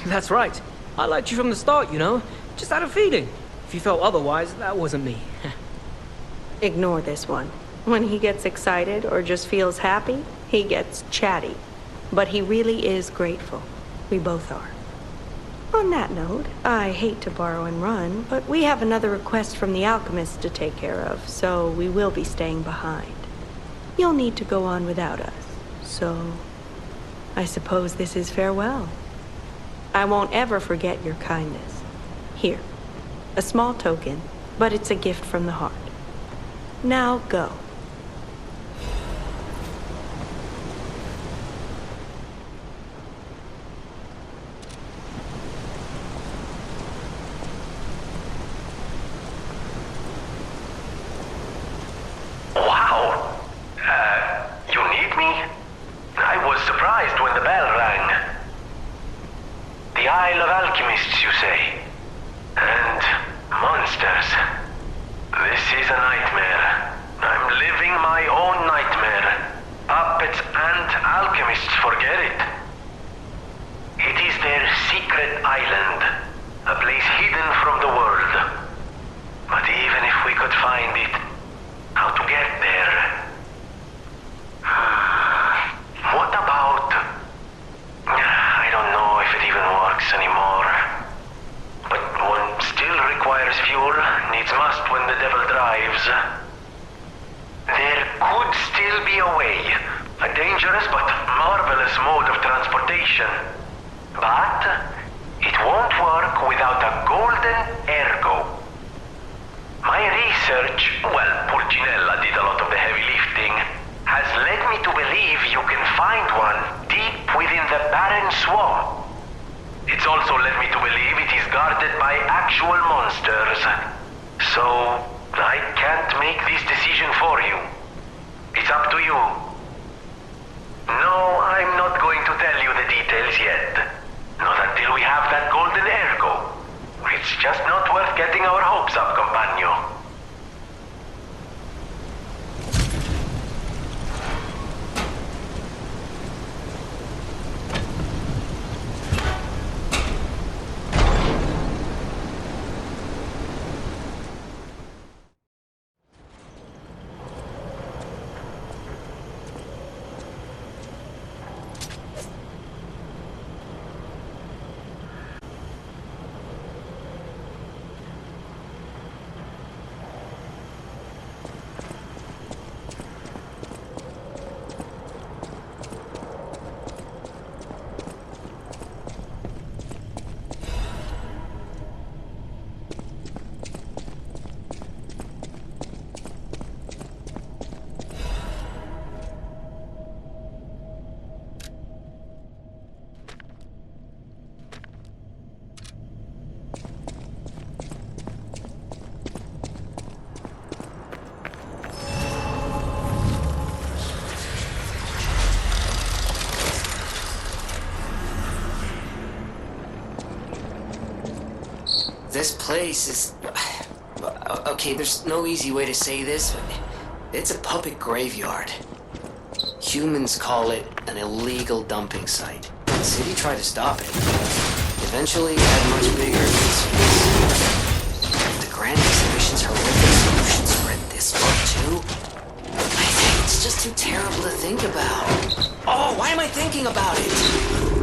That's right. I liked you from the start, you know. Just had a feeling. If you felt otherwise, that wasn't me. Ignore this one. When he gets excited or just feels happy, he gets chatty. But he really is grateful. We both are. On that note, I hate to borrow and run, but we have another request from the alchemist to take care of, so we will be staying behind. You'll need to go on without us, so I suppose this is farewell. I won't ever forget your kindness. Here, a small token, but it's a gift from the heart. Now go. This place is... Okay, there's no easy way to say this, but it's a puppet graveyard. Humans call it an illegal dumping site. The city tried to stop it. Eventually, it had much bigger concerns. The Grand Exhibition's horrific solution spread this far, too? I think it's just too terrible to think about. Oh, why am I thinking about it?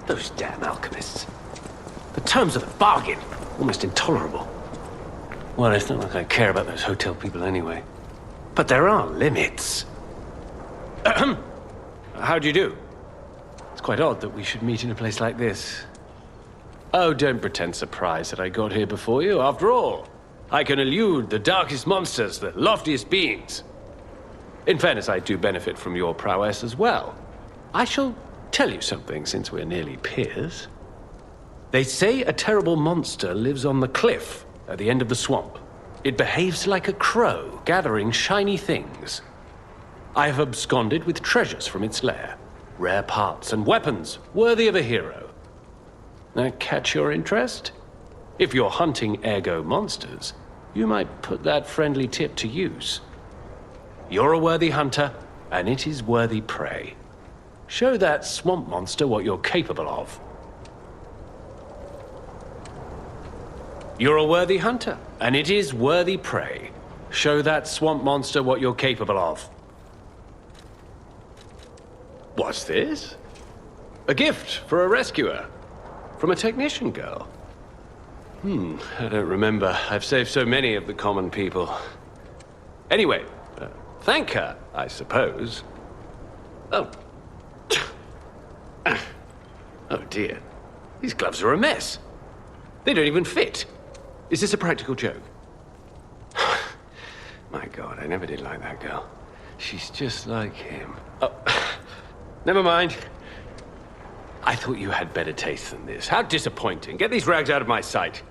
Those damn alchemists. The terms of the bargain, almost intolerable. Well, it's not like I care about those hotel people anyway. But there are limits. How do you do? It's quite odd that we should meet in a place like this. Oh, don't pretend surprised that I got here before you. After all, I can elude the darkest monsters, the loftiest beings. In fairness, I do benefit from your prowess as well. I shall tell you something, since we're nearly peers. They say a terrible monster lives on the cliff at the end of the swamp. It behaves like a crow, gathering shiny things. I have absconded with treasures from its lair. Rare parts and weapons, worthy of a hero. That catch your interest? If you're hunting ergo monsters, you might put that friendly tip to use. You're a worthy hunter, and it is worthy prey. Show that swamp monster what you're capable of. You're a worthy hunter, and it is worthy prey. Show that swamp monster what you're capable of. What's this? A gift for a rescuer. From a technician girl. I don't remember. I've saved so many of the common people. Anyway, thank her, I suppose. Oh. Oh dear. These gloves are a mess. They don't even fit. Is this a practical joke? My God, I never did like that girl. She's just like him. Oh, never mind. I thought you had better taste than this. How disappointing. Get these rags out of my sight.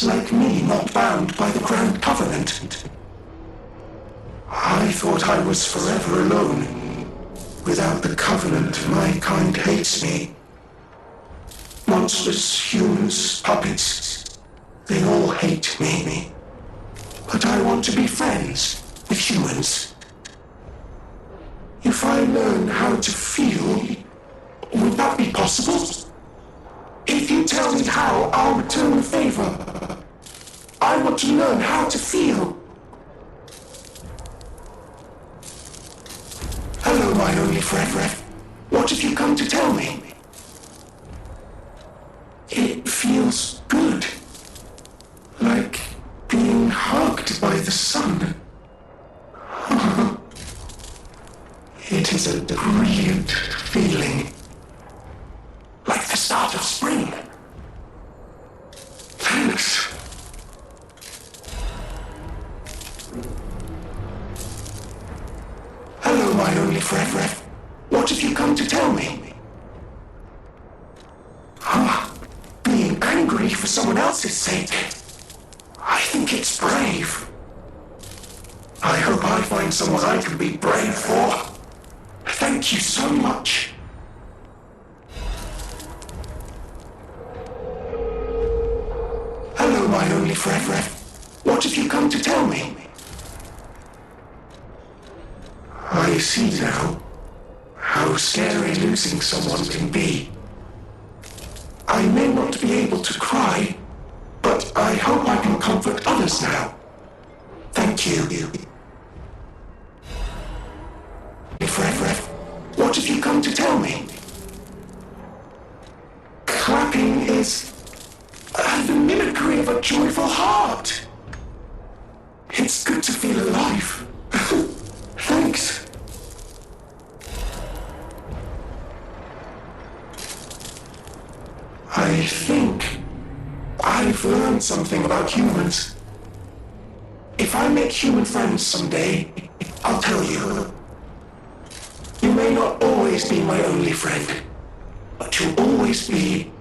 puppets like me not bound by the Grand Covenant. I thought I was forever alone. Without the Covenant, my kind hates me. Monsters, humans, puppets, they all hate me. But I want to be friends with humans. If I learn how to feel, would that be possible? If you tell me how, I'll return the favor. I want to learn how to feel. Hello, my only friend. What have you come to tell me? It feels good. Like being hugged by the sun. It is a brilliant feeling. Like the start of spring. Thanks. Hello, my only friend. What have you come to tell me? Being angry for someone else's sake. I think it's brave. I hope I find someone I can be brave for. Thank you so much. Hello, my only friend. What have you come to tell me? I see now how scary losing someone can be. I may not be able to cry, but I hope I can comfort others now. Thank you. Friend, what have you come to tell me? Clapping is the mimicry of a joyful heart. It's good to feel alive. Thanks. I think I've learned something about humans. If I make human friends someday, I'll tell you. You may not always be my only friend, but you'll always be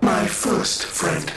my first friend.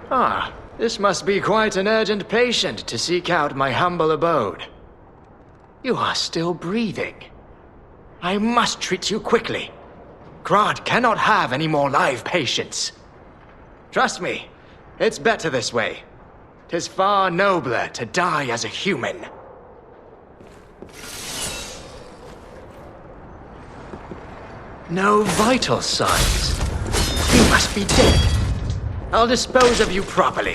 Ah, this must be quite an urgent patient to seek out my humble abode. You are still breathing. I must treat you quickly. Grodd cannot have any more live patients. Trust me, it's better this way. 'Tis far nobler to die as a human. No vital signs. You must be dead. I'll dispose of you properly.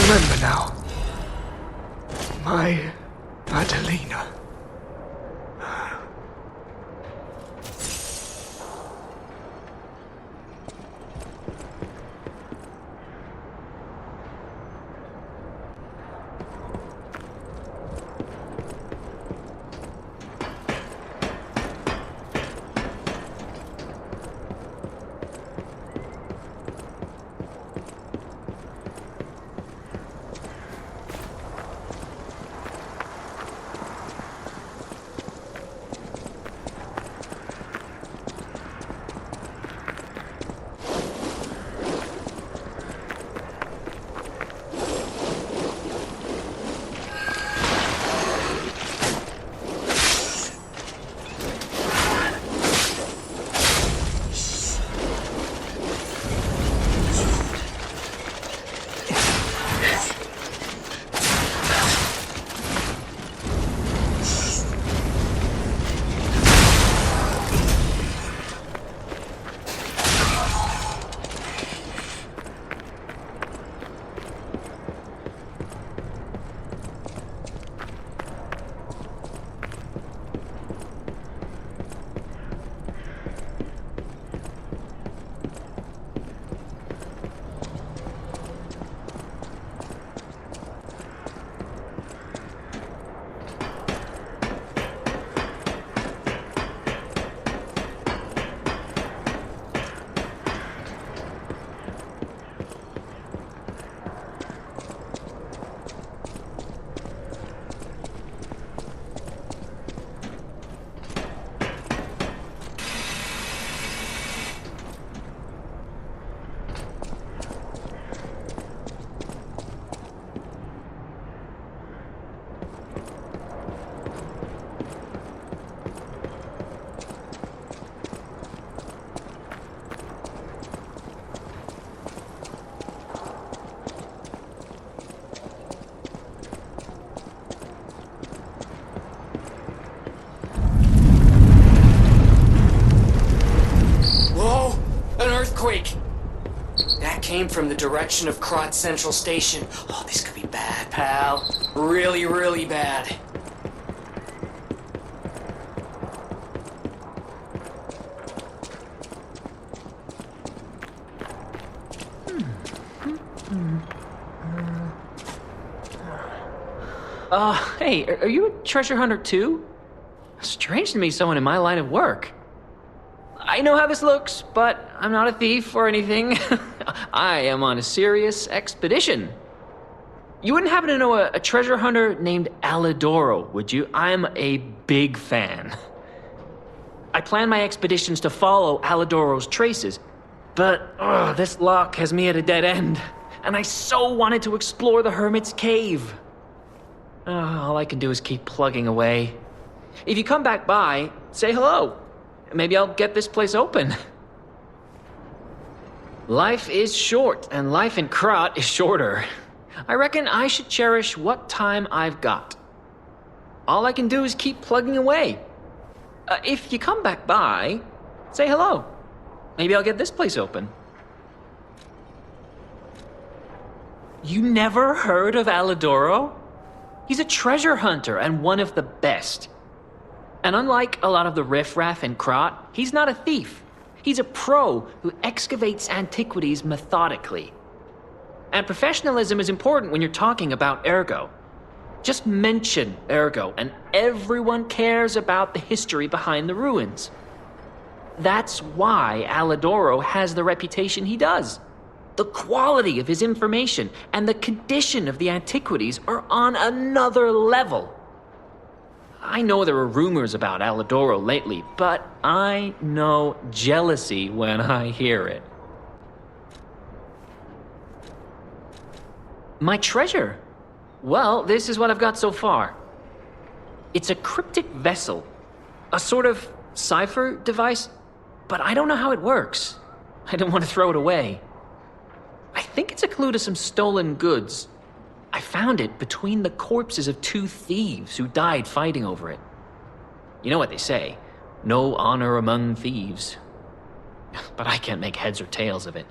Remember now. My Adelina. Came from the direction of Krot Central Station. Oh, this could be bad, pal. Really, really bad. Hey, are you a treasure hunter too? Strange to me, someone in my line of work. I know how this looks, but I'm not a thief or anything. I am on a serious expedition. You wouldn't happen to know a treasure hunter named Alidoro, would you? I'm a big fan. I plan my expeditions to follow Alidoro's traces, but this lock has me at a dead end, and I so wanted to explore the Hermit's Cave. All I can do is keep plugging away. If you come back by, say hello. Maybe I'll get this place open. Life is short, and life in Krat is shorter. I reckon I should cherish what time I've got. All I can do is keep plugging away. If you come back by, say hello. Maybe I'll get this place open. You never heard of Alidoro? He's a treasure hunter and one of the best. And unlike a lot of the riffraff in Krat, he's not a thief. He's a pro who excavates antiquities methodically. And professionalism is important when you're talking about Ergo. Just mention Ergo, and everyone cares about the history behind the ruins. That's why Alidoro has the reputation he does. The quality of his information and the condition of the antiquities are on another level. I know there are rumors about Alidoro lately, but I know jealousy when I hear it. My treasure? Well, this is what I've got so far. It's a cryptic vessel, a sort of cipher device, but I don't know how it works. I don't want to throw it away. I think it's a clue to some stolen goods. I found it between the corpses of 2 thieves who died fighting over it. You know what they say, no honor among thieves. But I can't make heads or tails of it.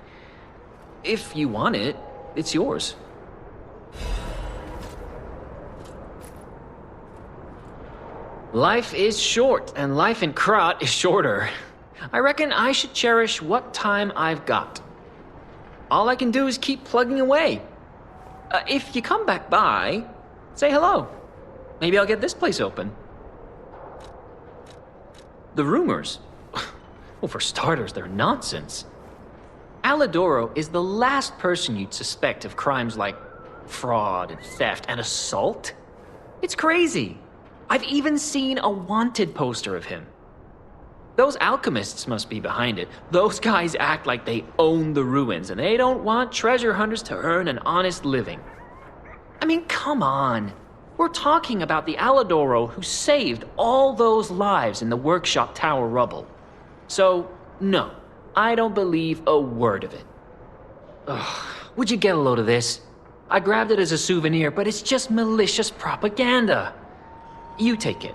If you want it, it's yours. Life is short, and life in Krat is shorter. I reckon I should cherish what time I've got. All I can do is keep plugging away. If you come back by, say hello. Maybe I'll get this place open. The rumors. Well, for starters, they're nonsense. Alidoro is the last person you'd suspect of crimes like fraud and theft and assault. It's crazy. I've even seen a wanted poster of him. Those alchemists must be behind it. Those guys act like they own the ruins, and they don't want treasure hunters to earn an honest living. I mean, come on. We're talking about the Alidoro who saved all those lives in the workshop tower rubble. So, no, I don't believe a word of it. Ugh, would you get a load of this? I grabbed it as a souvenir, but it's just malicious propaganda. You take it.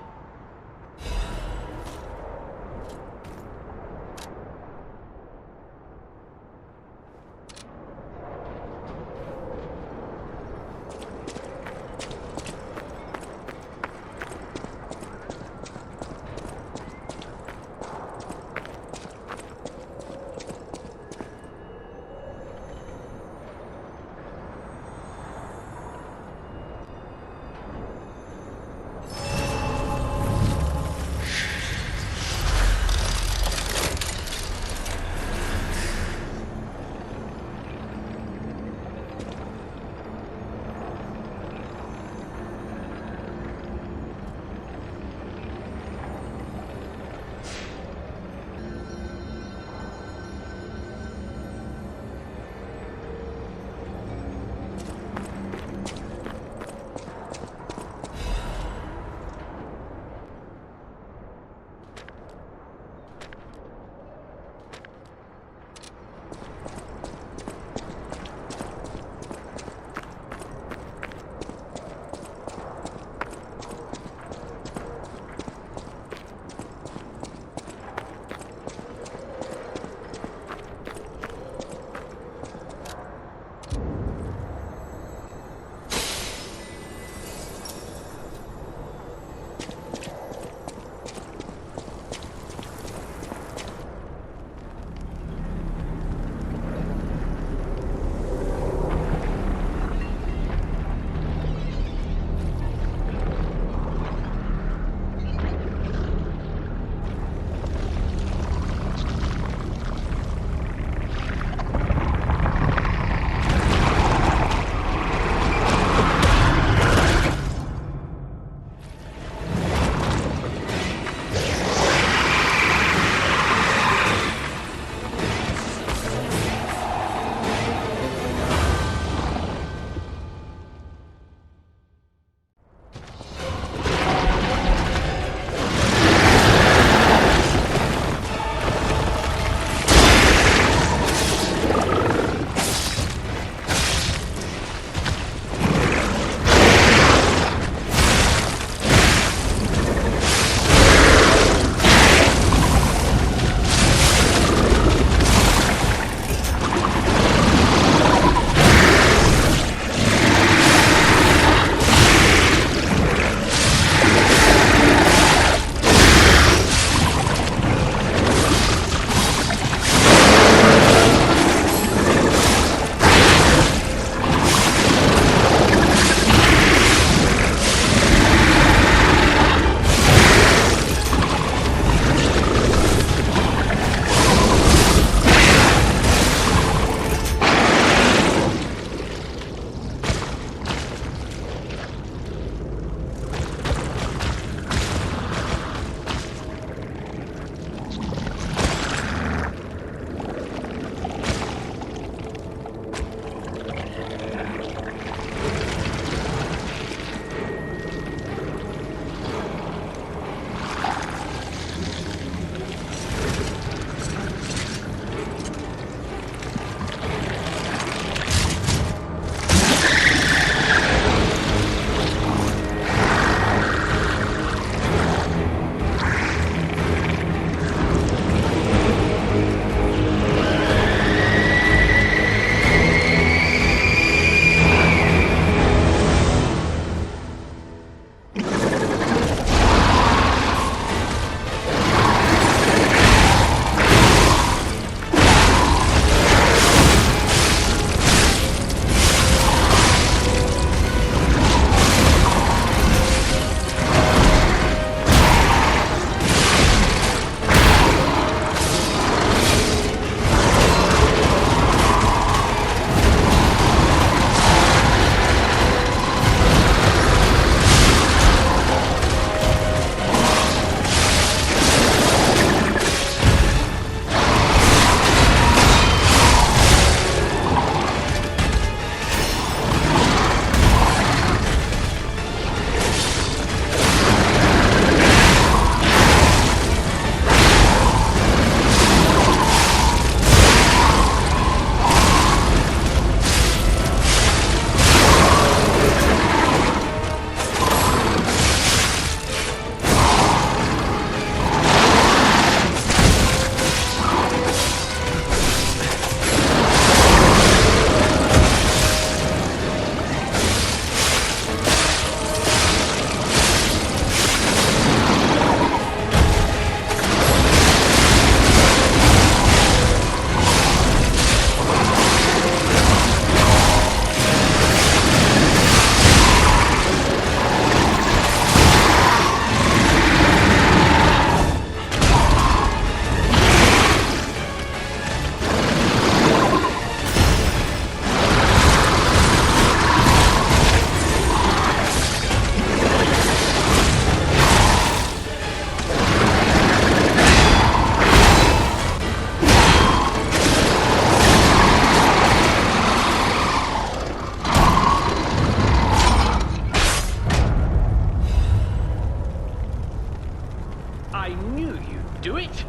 I knew you'd do it.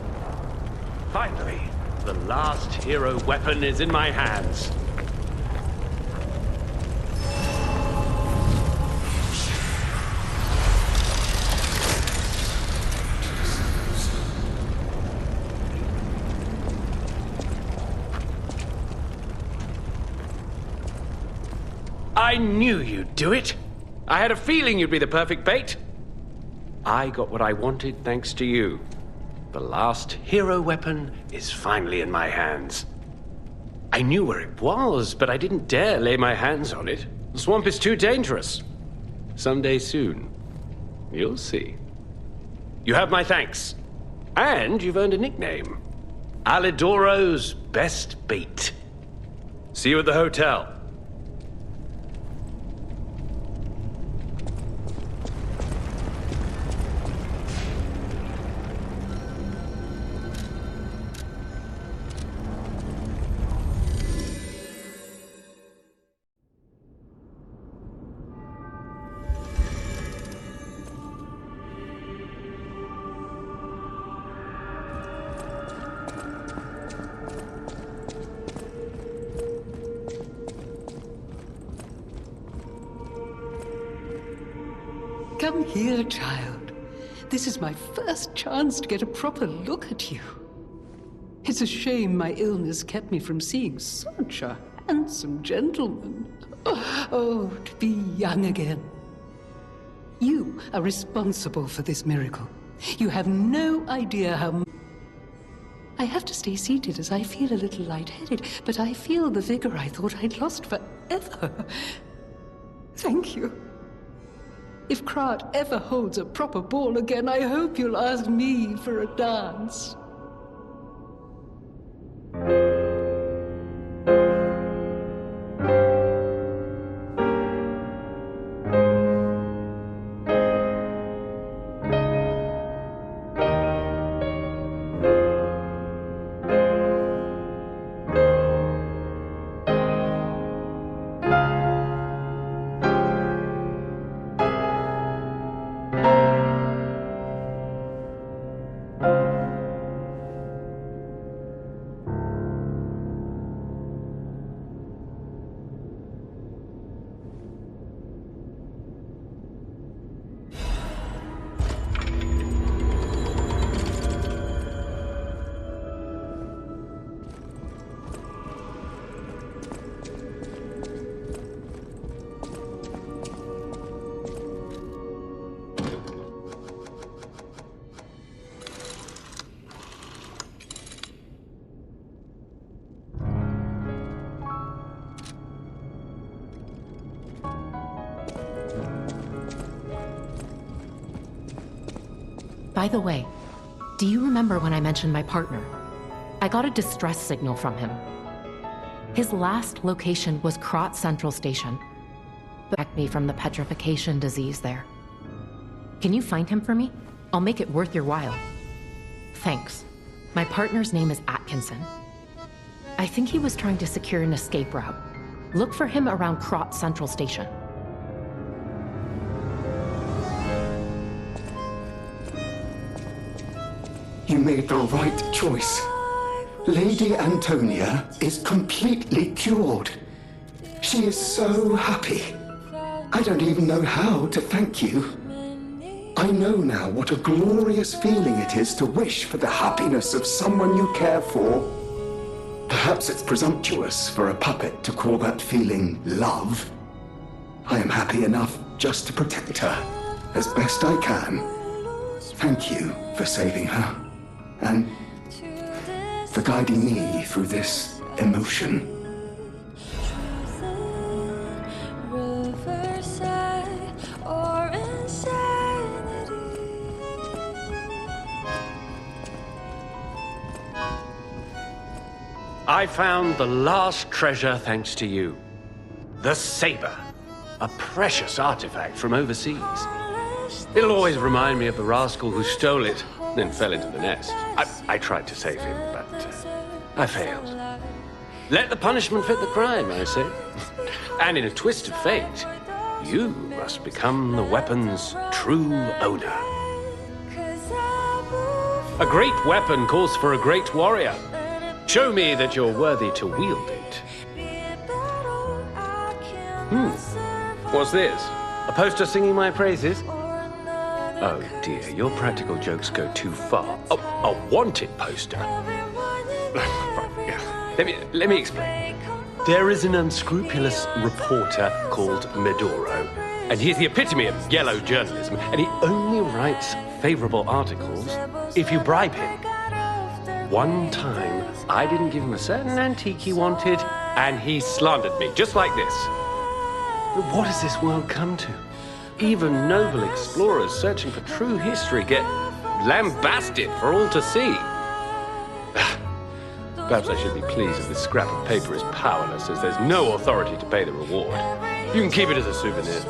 Finally, the last hero weapon is in my hands. I knew you'd do it. I had a feeling you'd be the perfect bait. I got what I wanted thanks to you. The last hero weapon is finally in my hands. I knew where it was, but I didn't dare lay my hands on it. The swamp is too dangerous. Someday soon, you'll see. You have my thanks. And you've earned a nickname. Alidoro's best bait. See you at the hotel. Come here, child. This is my first chance to get a proper look at you. It's a shame my illness kept me from seeing such a handsome gentleman. Oh, to be young again. You are responsible for this miracle. You have no idea how... I have to stay seated as I feel a little lightheaded, but I feel the vigor I thought I'd lost forever. Thank you. If Krat ever holds a proper ball again, I hope you'll ask me for a dance. By the way, do you remember when I mentioned my partner? I got a distress signal from him. His last location was Krat Central Station. Protect me from the petrification disease there. Can you find him for me? I'll make it worth your while. Thanks. My partner's name is Atkinson. I think he was trying to secure an escape route. Look for him around Krat Central Station. You made the right choice. Lady Antonia is completely cured. She is so happy. I don't even know how to thank you. I know now what a glorious feeling it is to wish for the happiness of someone you care for. Perhaps it's presumptuous for a puppet to call that feeling love. I am happy enough just to protect her as best I can. Thank you for saving her. And for guiding me through this emotion. I found the last treasure thanks to you. The saber. A precious artifact from overseas. It'll always remind me of the rascal who stole it, then fell into the nest. I tried to save him, but I failed. Let the punishment fit the crime, I say. And in a twist of fate, you must become the weapon's true owner. A great weapon calls for a great warrior. Show me that you're worthy to wield it. What's this? A poster singing my praises? Oh dear, your practical jokes go too far. Oh, a wanted poster. Let me explain. There is an unscrupulous reporter called Medoro, and he's the epitome of yellow journalism, and he only writes favorable articles if you bribe him. One time, I didn't give him a certain antique he wanted, and he slandered me, just like this. What has this world come to? Even noble explorers searching for true history get lambasted for all to see. Perhaps I should be pleased that this scrap of paper is powerless, as there's no authority to pay the reward. You can keep it as a souvenir.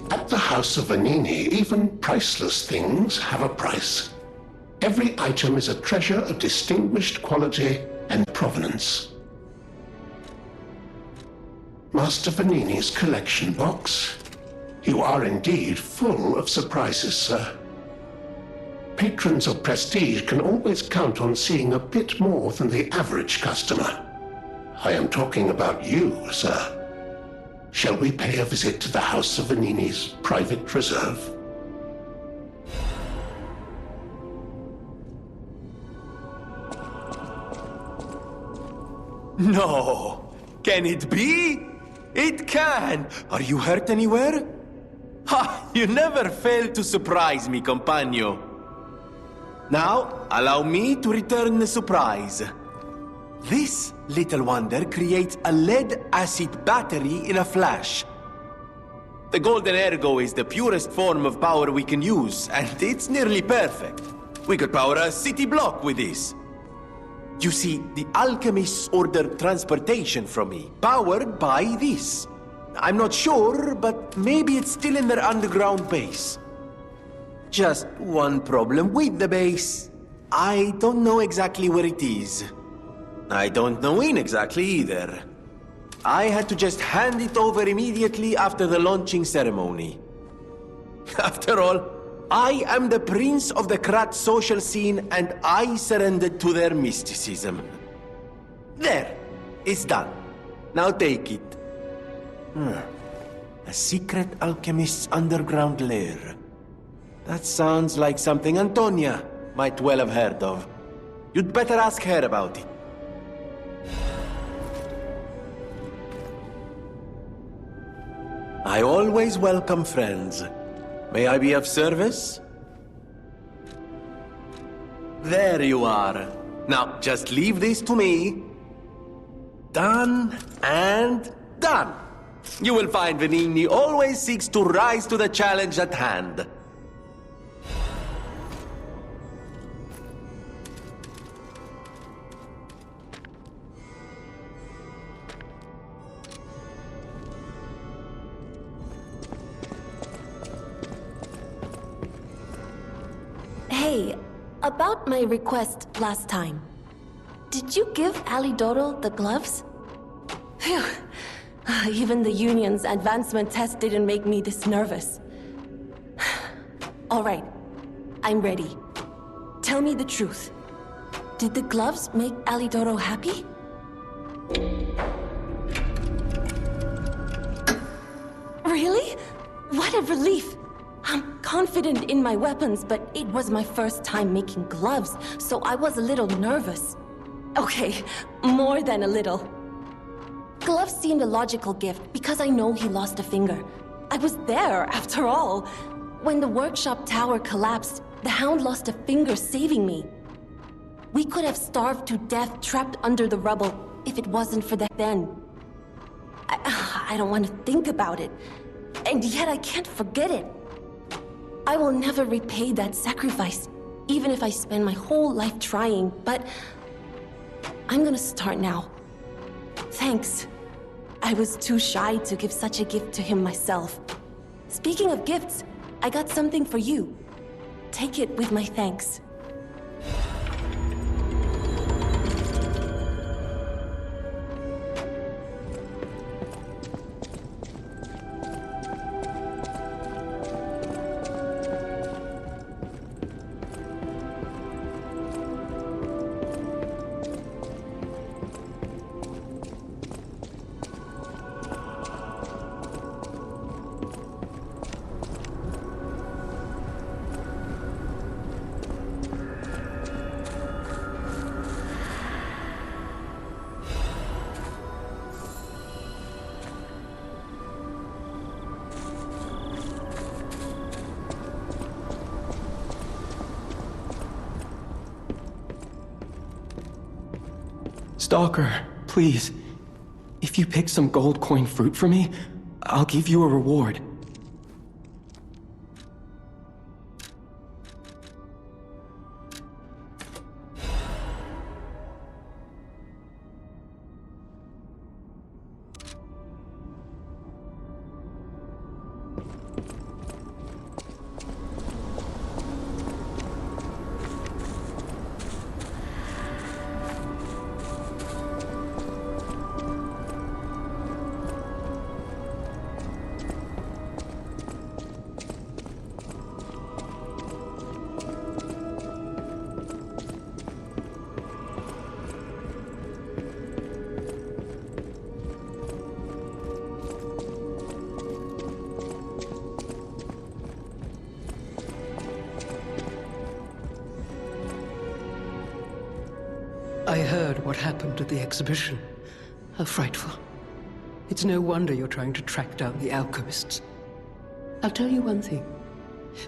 At the House of Vanini, even priceless things have a price. Every item is a treasure of distinguished quality and provenance. Master Vanini's collection box. You are indeed full of surprises, sir. Patrons of prestige can always count on seeing a bit more than the average customer. I am talking about you, sir. Shall we pay a visit to the House of Vanini's private reserve? No! Can it be? It can! Are you hurt anywhere? Ha! You never fail to surprise me, compagno. Now, allow me to return the surprise. This little wonder creates a lead-acid battery in a flash. The golden ergo is the purest form of power we can use, and it's nearly perfect. We could power a city block with this. You see, the alchemists ordered transportation from me, powered by this. I'm not sure, but maybe it's still in their underground base. Just one problem with the base. I don't know exactly where it is. I don't know when exactly either. I had to just hand it over immediately after the launching ceremony. After all, I am the prince of the Krat social scene, and I surrendered to their mysticism. There, it's done. Now take it. A secret alchemist's underground lair. That sounds like something Antonia might well have heard of. You'd better ask her about it. I always welcome friends. May I be of service? There you are. Now, just leave this to me. Done and done. You will find Vanini always seeks to rise to the challenge at hand. Hey, about my request last time. Did you give Alidoro the gloves? Phew. Even the Union's advancement test didn't make me this nervous. All right, I'm ready. Tell me the truth. Did the gloves make Alidoro happy? Really? What a relief! I'm confident in my weapons, but it was my first time making gloves, so I was a little nervous. Okay, more than a little. Gloves seemed a logical gift because I know he lost a finger. I was there, after all. When the workshop tower collapsed, the Hound lost a finger saving me. We could have starved to death trapped under the rubble if it wasn't for that then. I don't want to think about it. And yet I can't forget it. I will never repay that sacrifice, even if I spend my whole life trying, but I'm gonna start now. Thanks. I was too shy to give such a gift to him myself. Speaking of gifts, I got something for you. Take it with my thanks. Stalker, please. If you pick some gold coin fruit for me, I'll give you a reward. I heard what happened at the exhibition. How frightful. It's no wonder you're trying to track down the alchemists. I'll tell you one thing.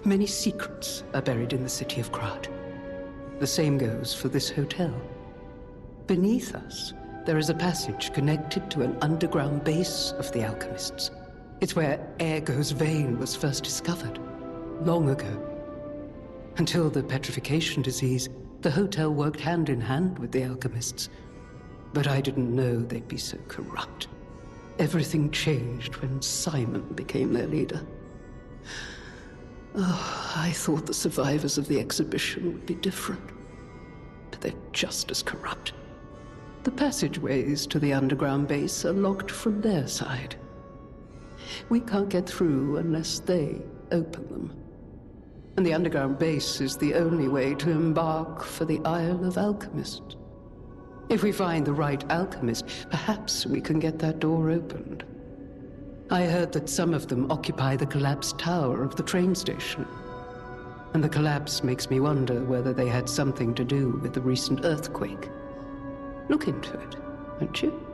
Many secrets are buried in the city of Krat. The same goes for this hotel. Beneath us, there is a passage connected to an underground base of the alchemists. It's where Ergo's vein was first discovered, long ago. Until the petrification disease, the hotel worked hand in hand with the alchemists. But I didn't know they'd be so corrupt. Everything changed when Simon became their leader. Oh, I thought the survivors of the exhibition would be different. But they're just as corrupt. The passageways to the underground base are locked from their side. We can't get through unless they open them. And the underground base is the only way to embark for the Isle of Alchemists. If we find the right alchemist, perhaps we can get that door opened. I heard that some of them occupy the collapsed tower of the train station. And the collapse makes me wonder whether they had something to do with the recent earthquake. Look into it, won't you?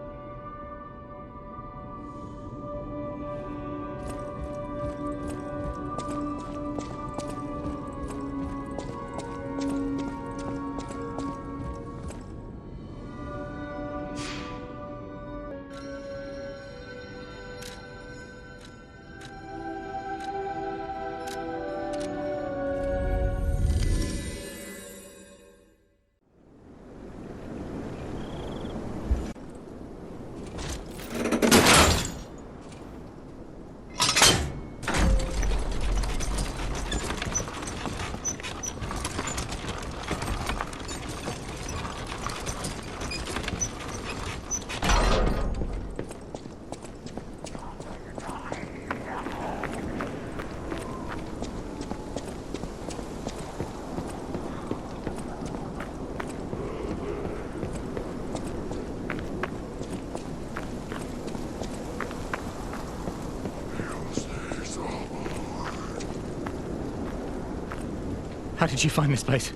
How did you find this place?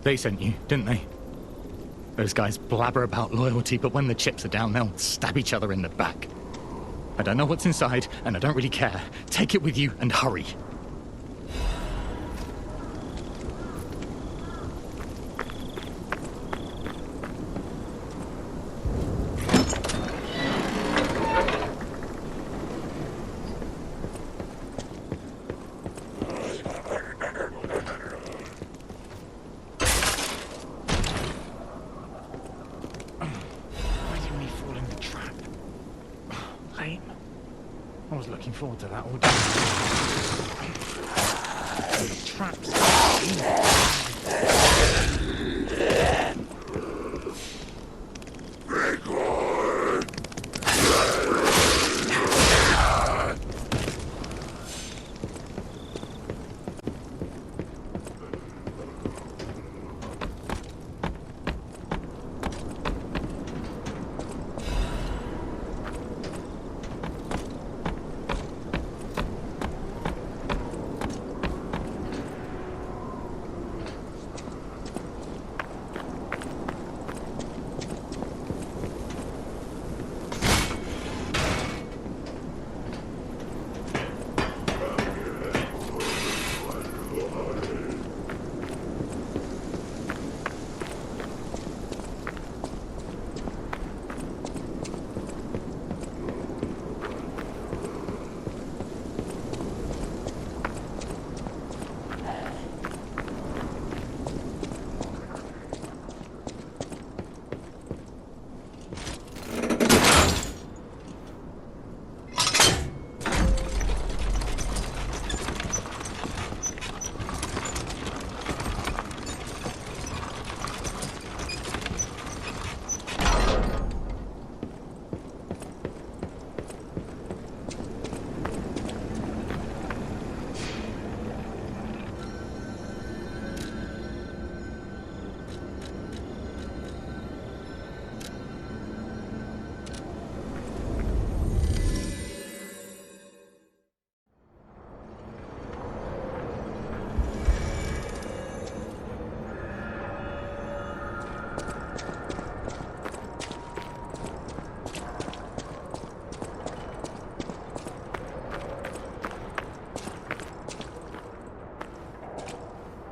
They sent you, didn't they? Those guys blabber about loyalty, but when the chips are down, they'll stab each other in the back. I don't know what's inside, and I don't really care. Take it with you and hurry. same. I was looking forward to that all day. Traps.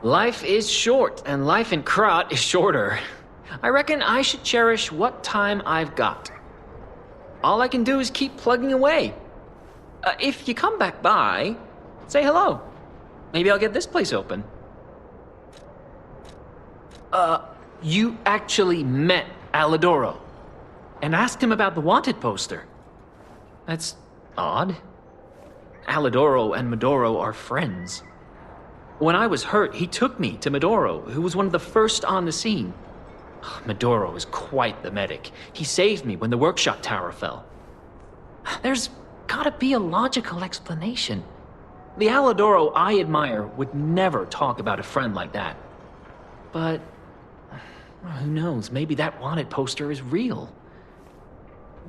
Life is short, and life in Krat is shorter. I reckon I should cherish what time I've got. All I can do is keep plugging away. If you come back by, say hello. Maybe I'll get this place open. You actually met Alidoro and asked him about the wanted poster. That's odd. Alidoro and Medoro are friends. When I was hurt, he took me to Medoro, who was one of the first on the scene. Medoro is quite the medic. He saved me when the workshop tower fell. There's gotta be a logical explanation. The Alidoro I admire would never talk about a friend like that. But who knows, maybe that wanted poster is real.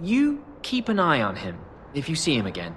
You keep an eye on him if you see him again.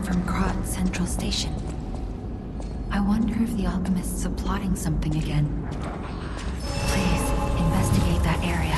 come from Krat Central Station. I wonder if the alchemists are plotting something again. Please, investigate that area.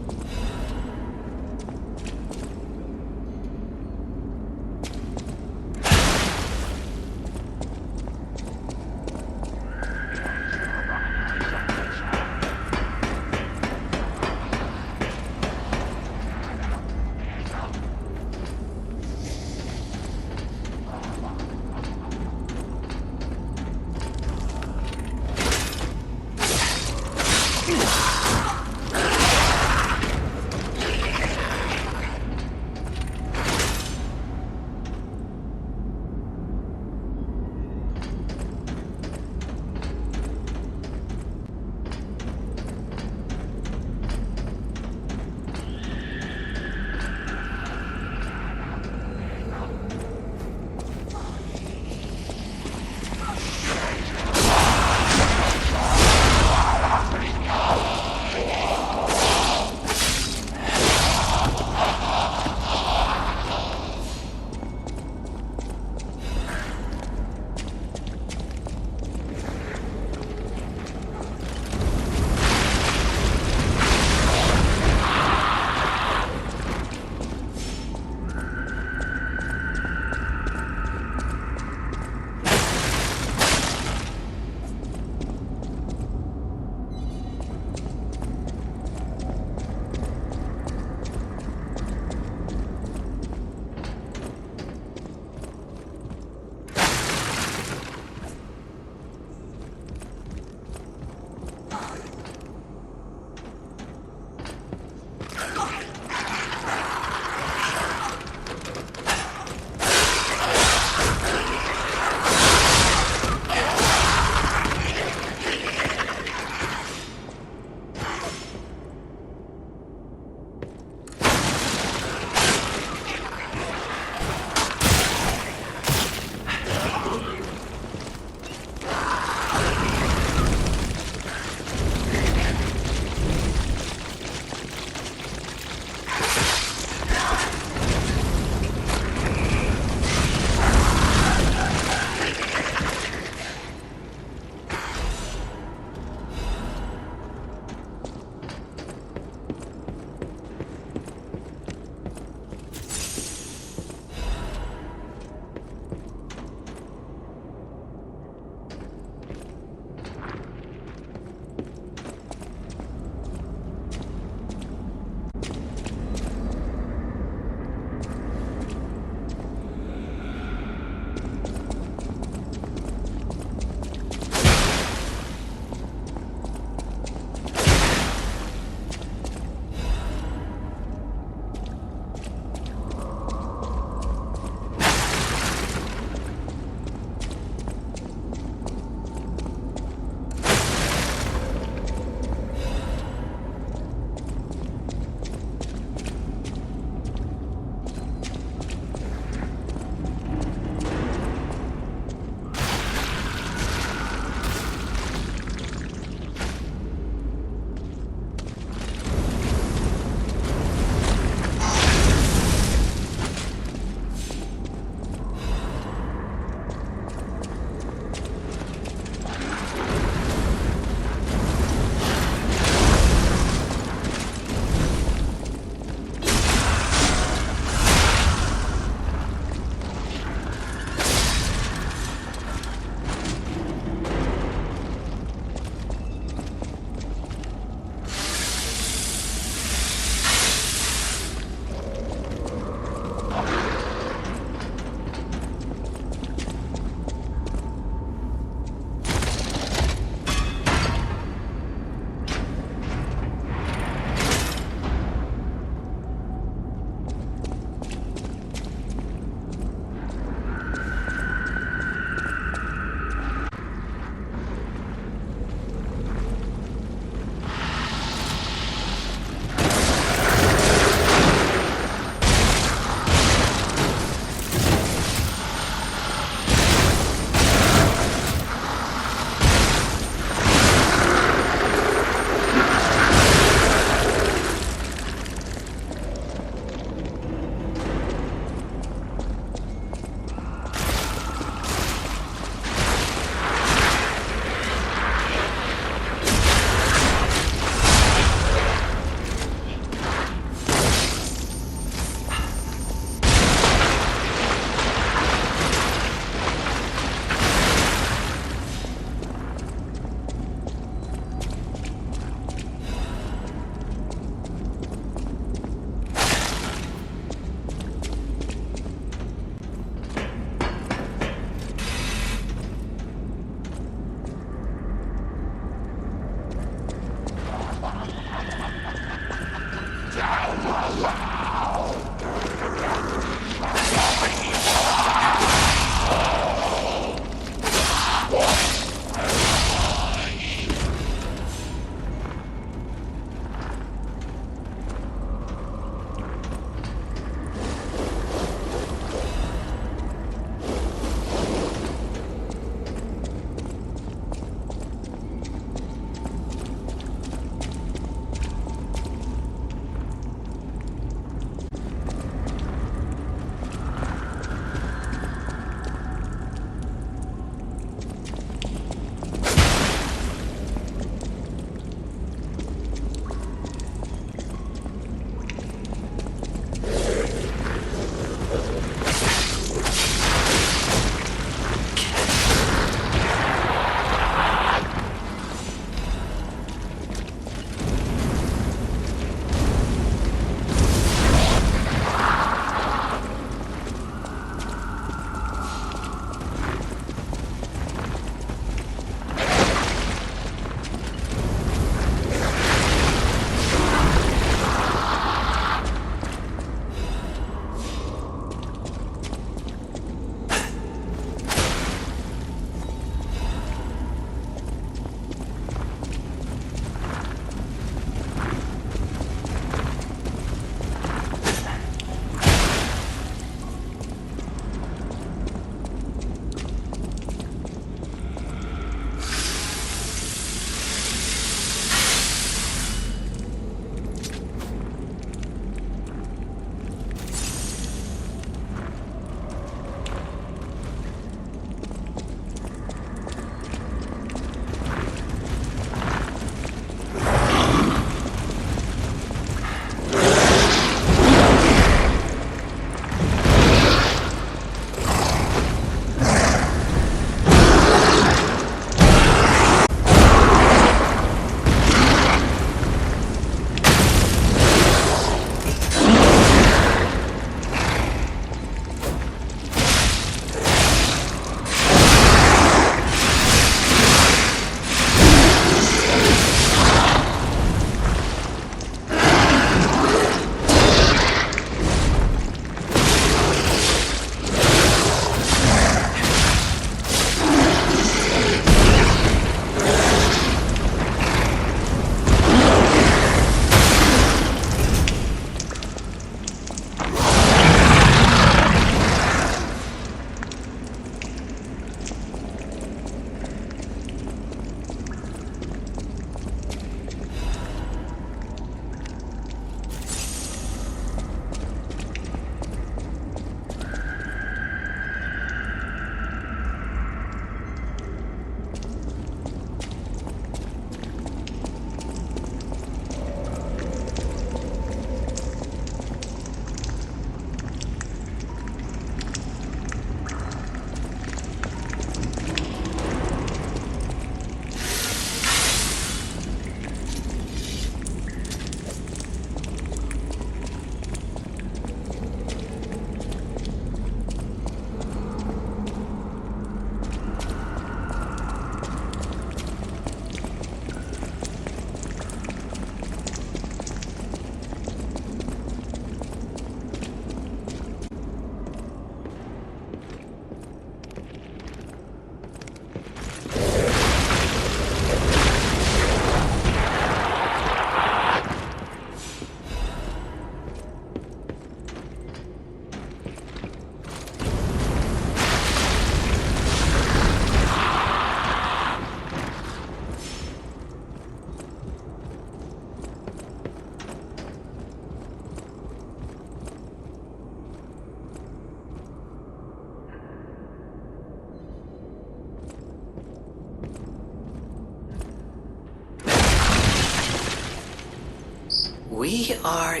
We are...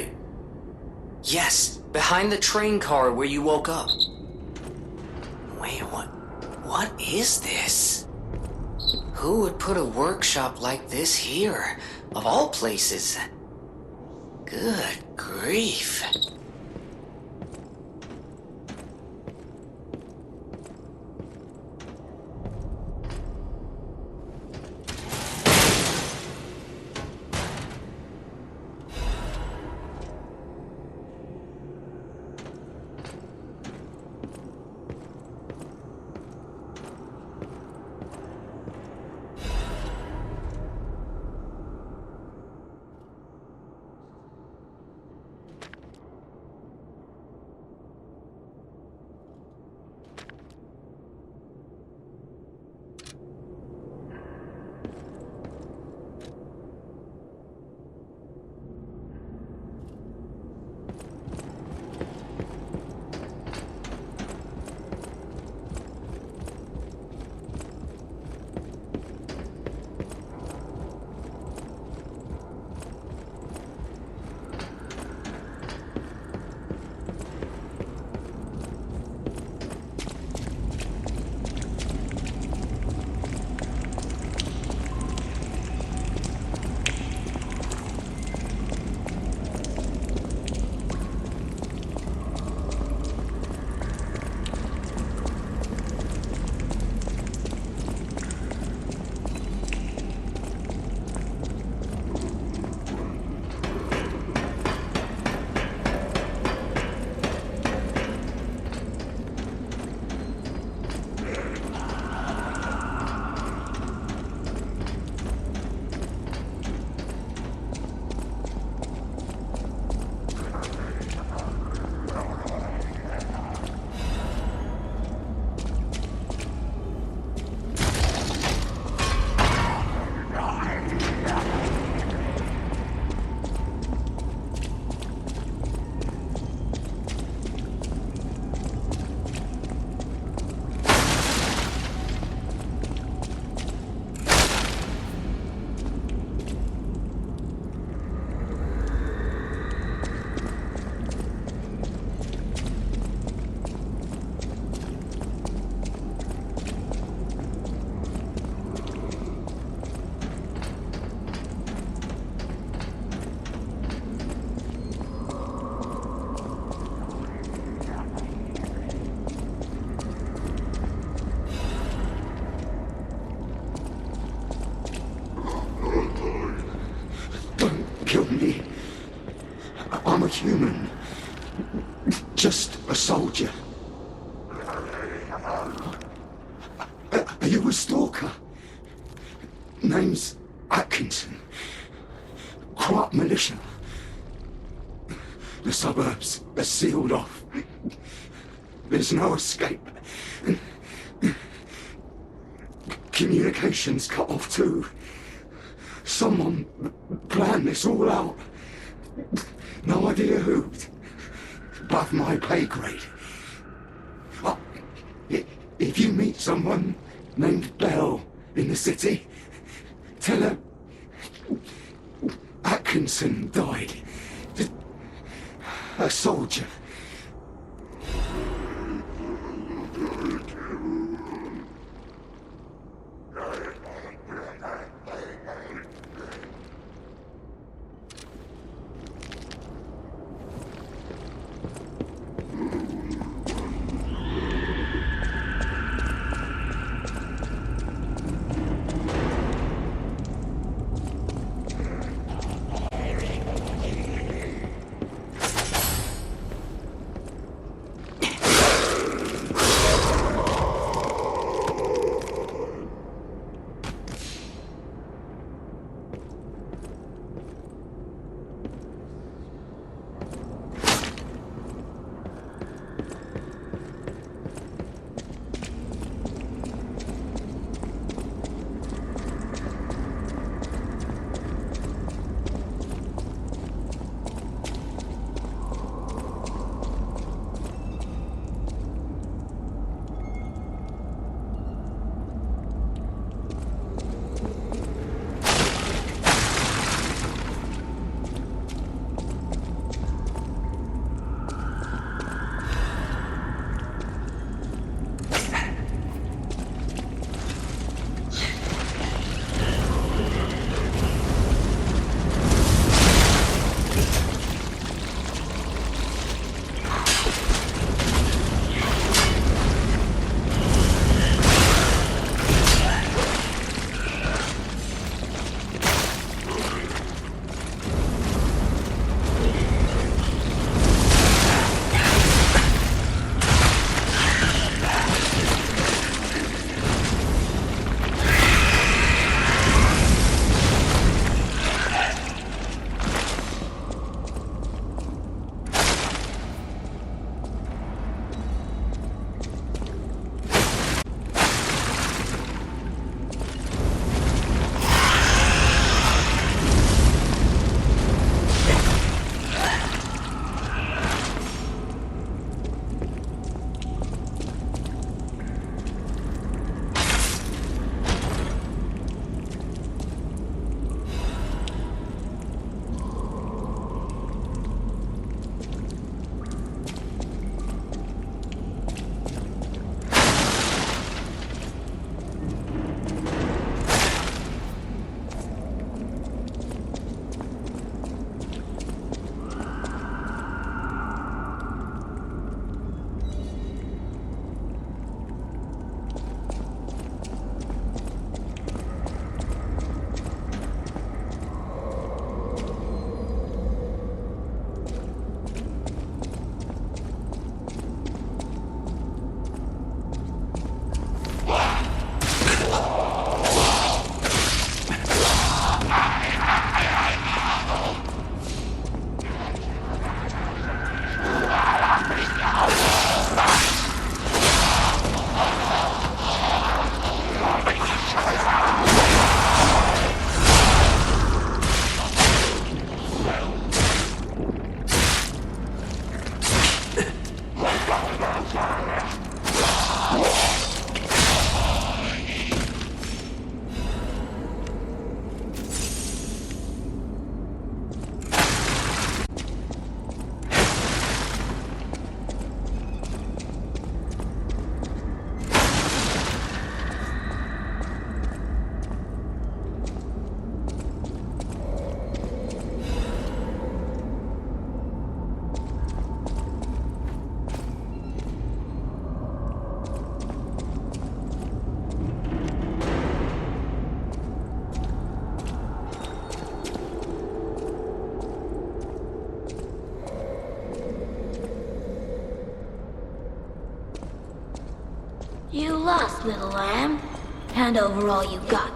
Yes, behind the train car where you woke up. Wait, what is this? Who would put a workshop like this here, of all places? Good grief. human. Just a soldier. Are you a stalker? Name's Atkinson. Crop militia. The suburbs are sealed off. There's no escape. Communications cut off too. Someone planned this all out. No idea who. Above my pay grade. If you meet someone named Bell in the city, tell her Atkinson died. A soldier. You lost, little lamb. Hand over all you got.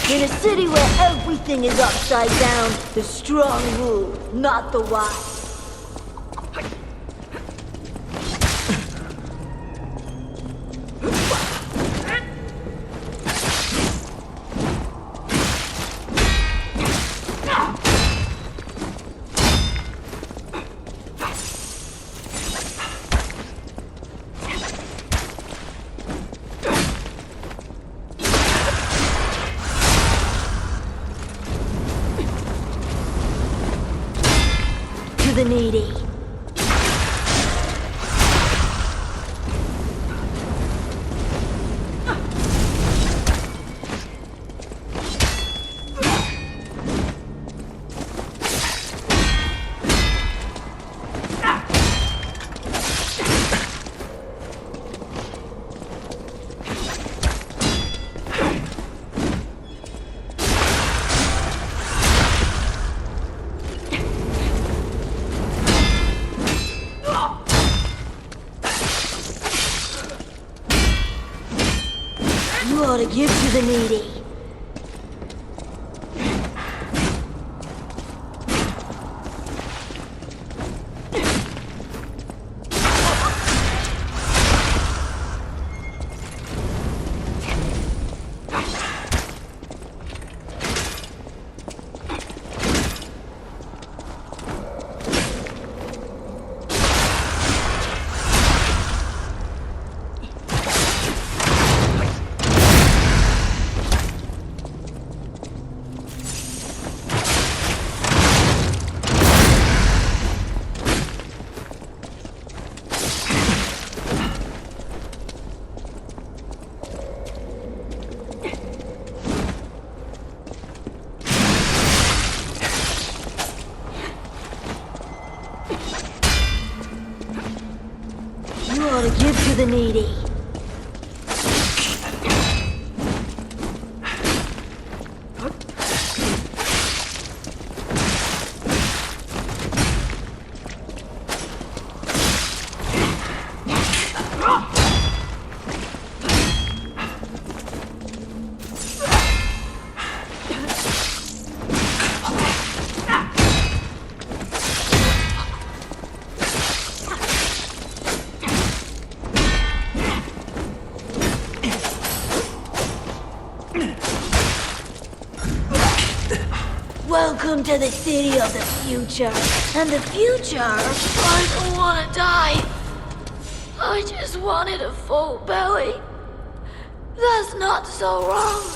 In a city where everything is upside down, the strong rule, not the wise. The needy. You ought to give to the needy. You ought to give to the needy. Welcome to the city of the future. And the future, I don't want to die. I just wanted a full belly. That's not so wrong.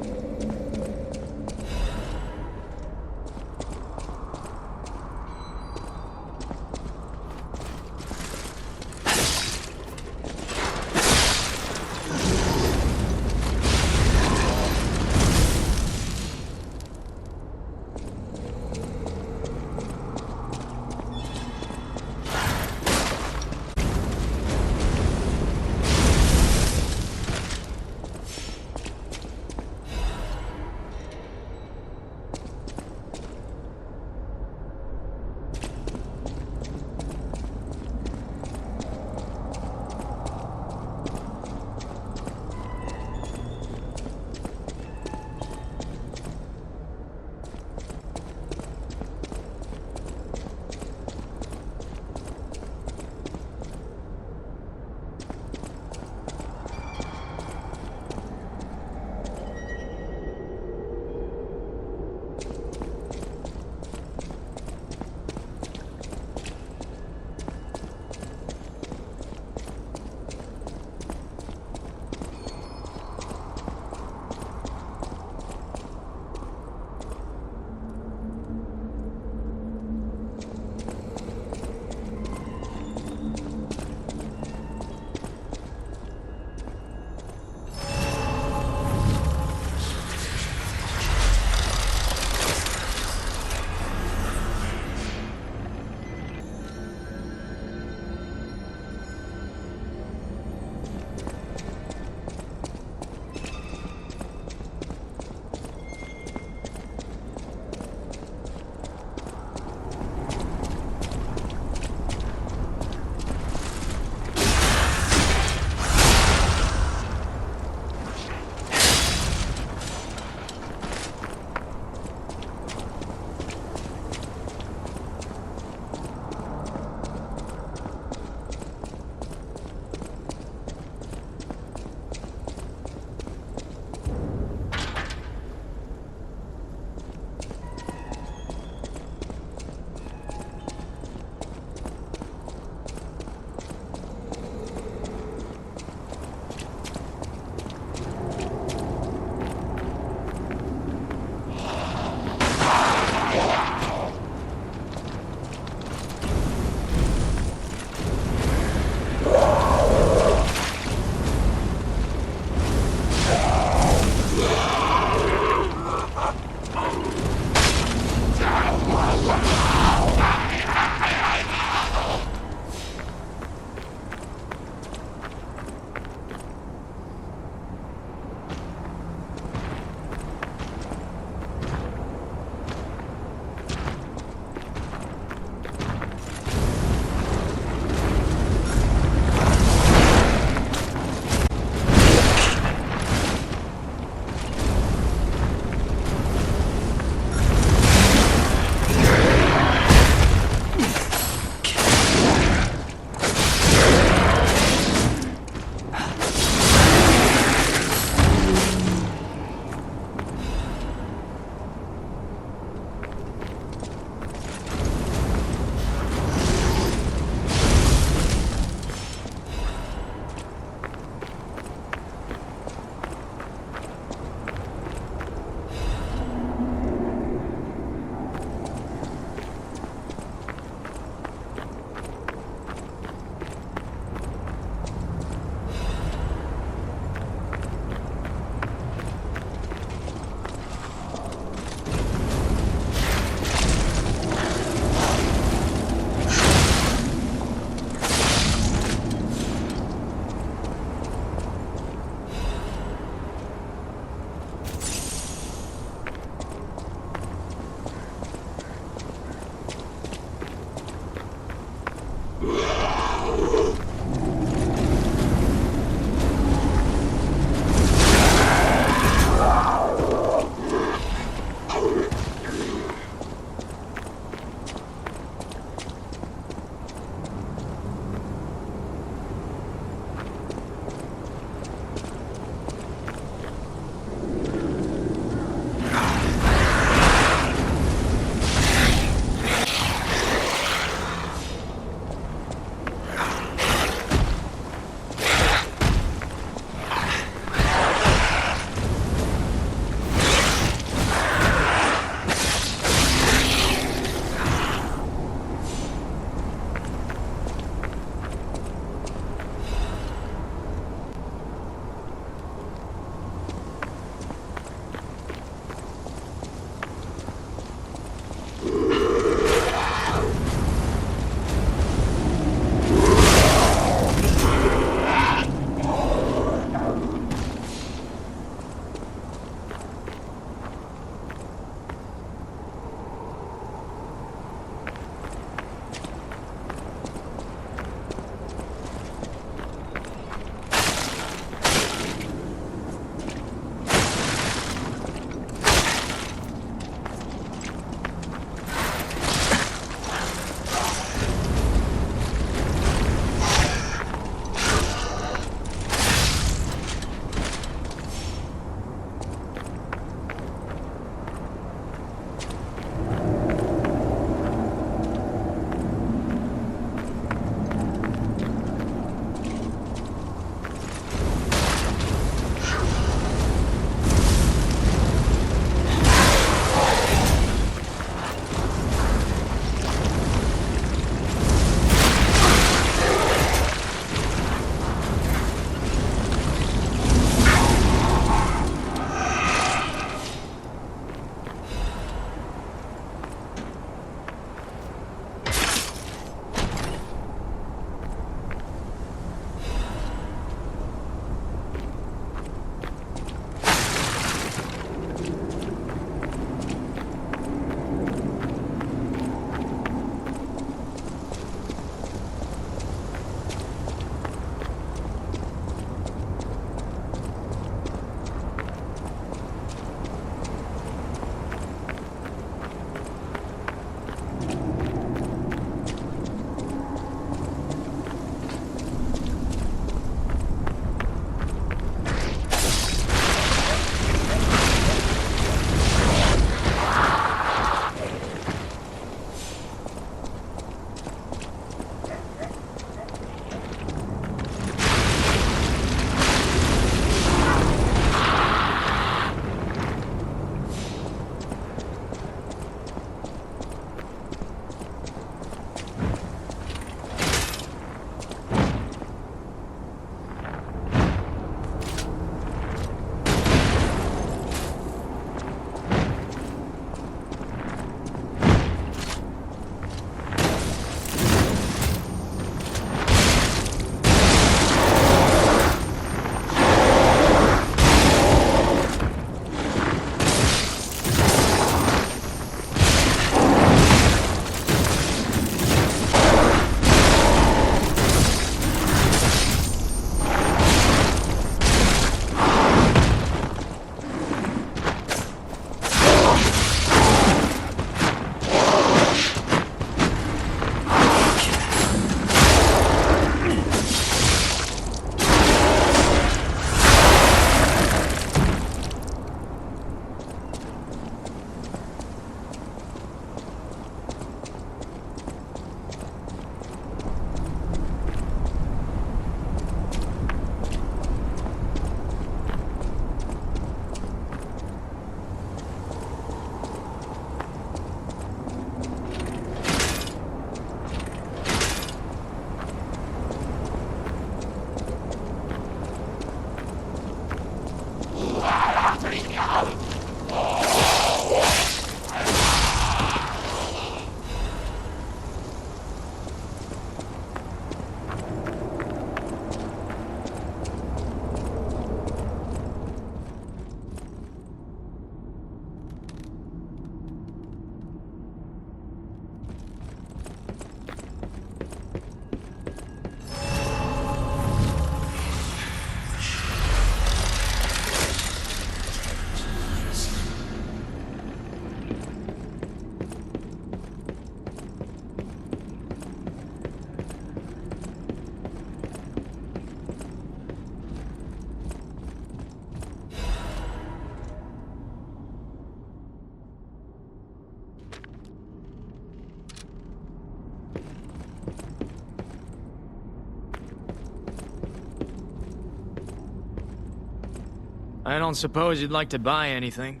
I don't suppose you'd like to buy anything?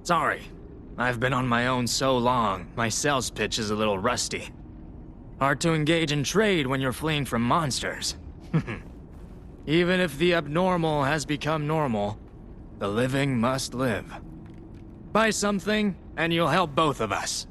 Sorry. I've been on my own so long, my sales pitch is a little rusty. Hard to engage in trade when you're fleeing from monsters. Even if the abnormal has become normal, the living must live. Buy something, and you'll help both of us.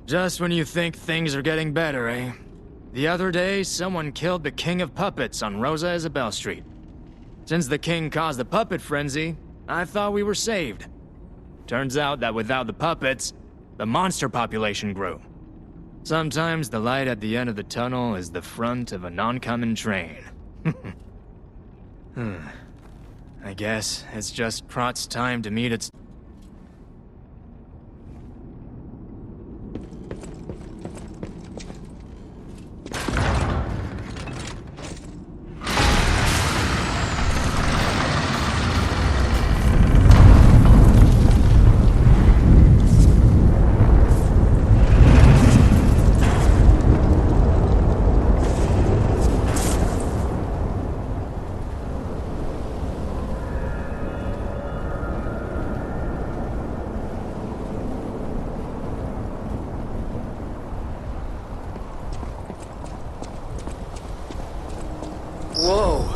Just when you think things are getting better, eh? The other day, someone killed the King of Puppets on Rosa Isabel Street. Since the king caused the puppet frenzy, I thought we were saved. Turns out that without the puppets, the monster population grew. Sometimes the light at the end of the tunnel is the front of an oncoming train. I guess it's just Krot's time to meet its... Whoa!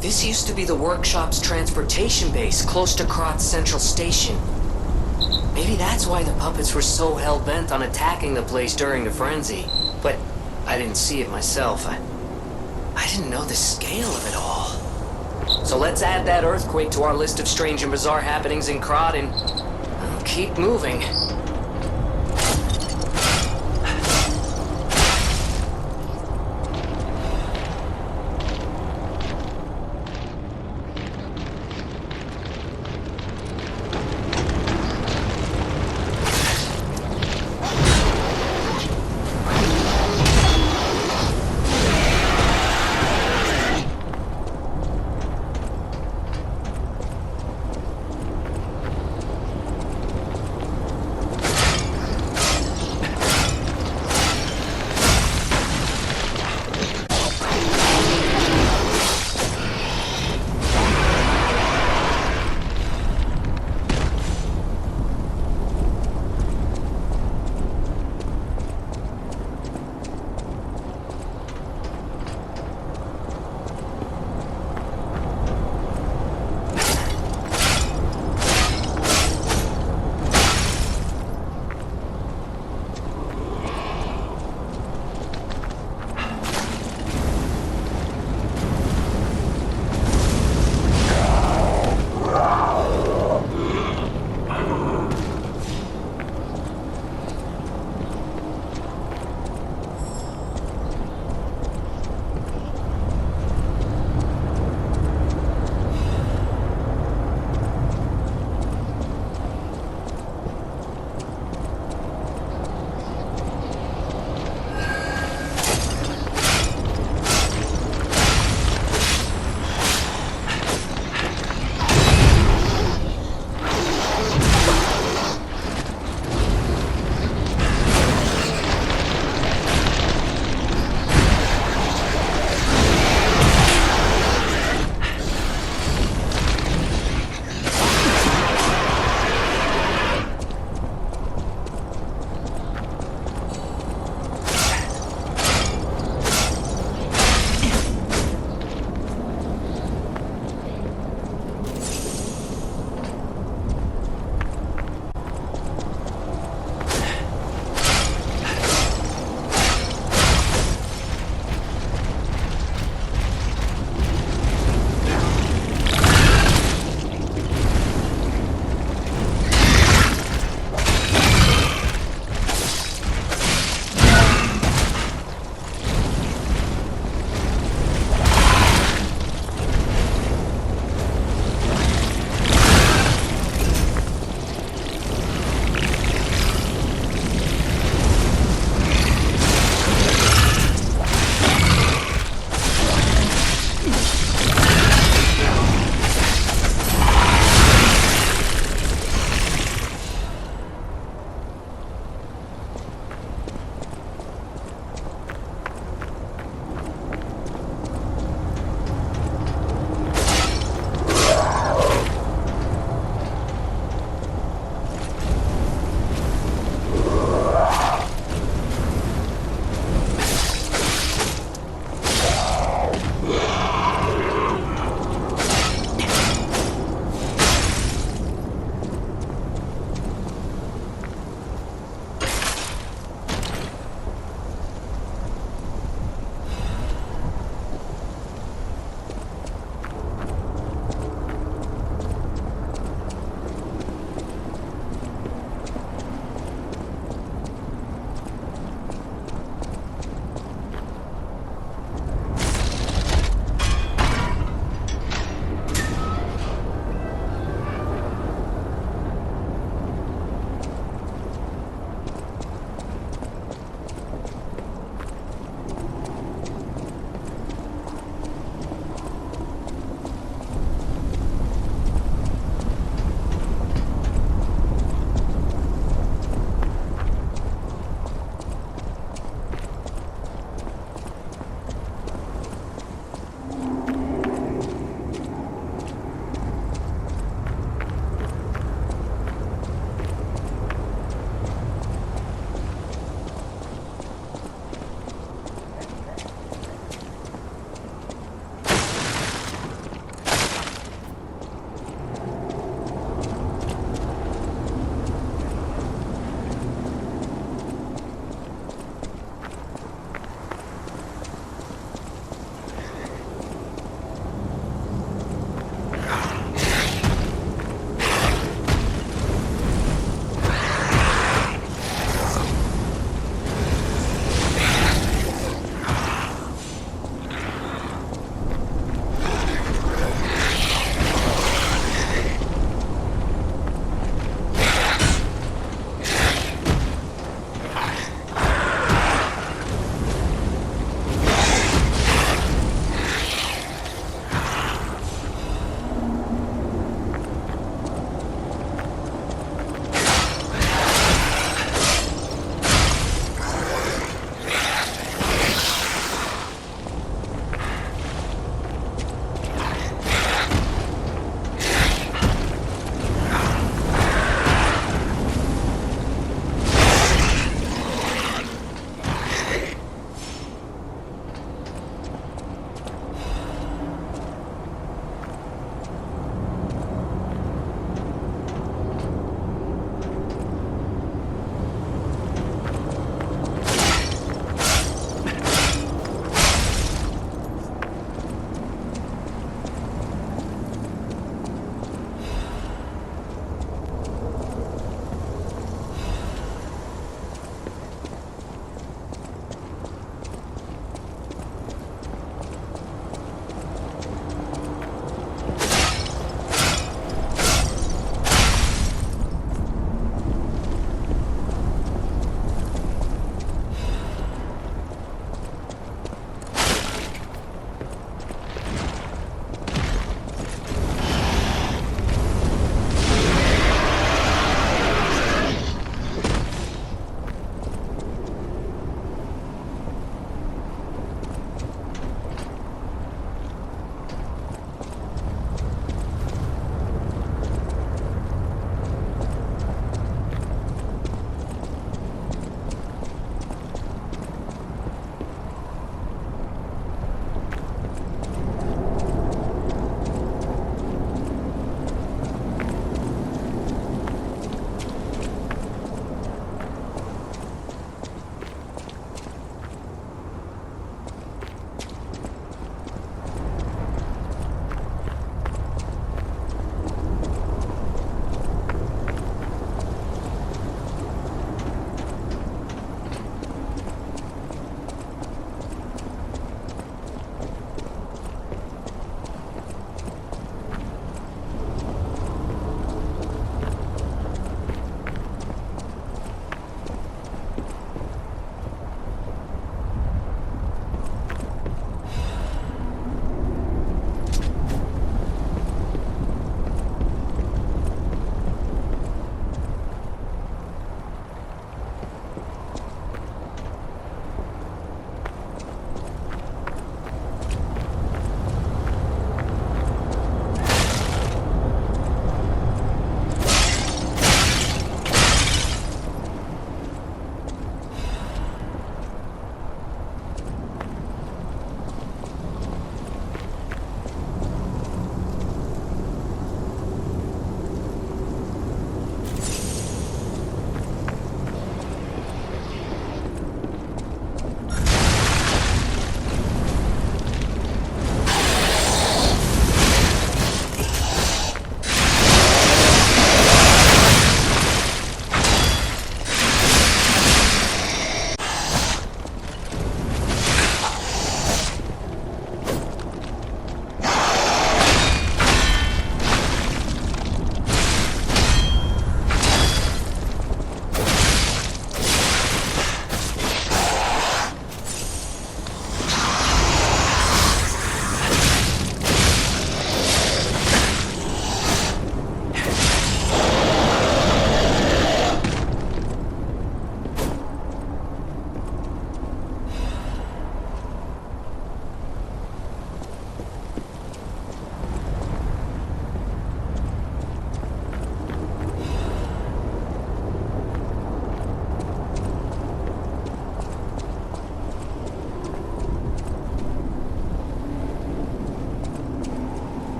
This used to be the workshop's transportation base, close to Krot's central station. Maybe that's why the puppets were so hell-bent on attacking the place during the frenzy. But I didn't see it myself. I didn't know the scale of it all. So let's add that earthquake to our list of strange and bizarre happenings in Krot and keep moving.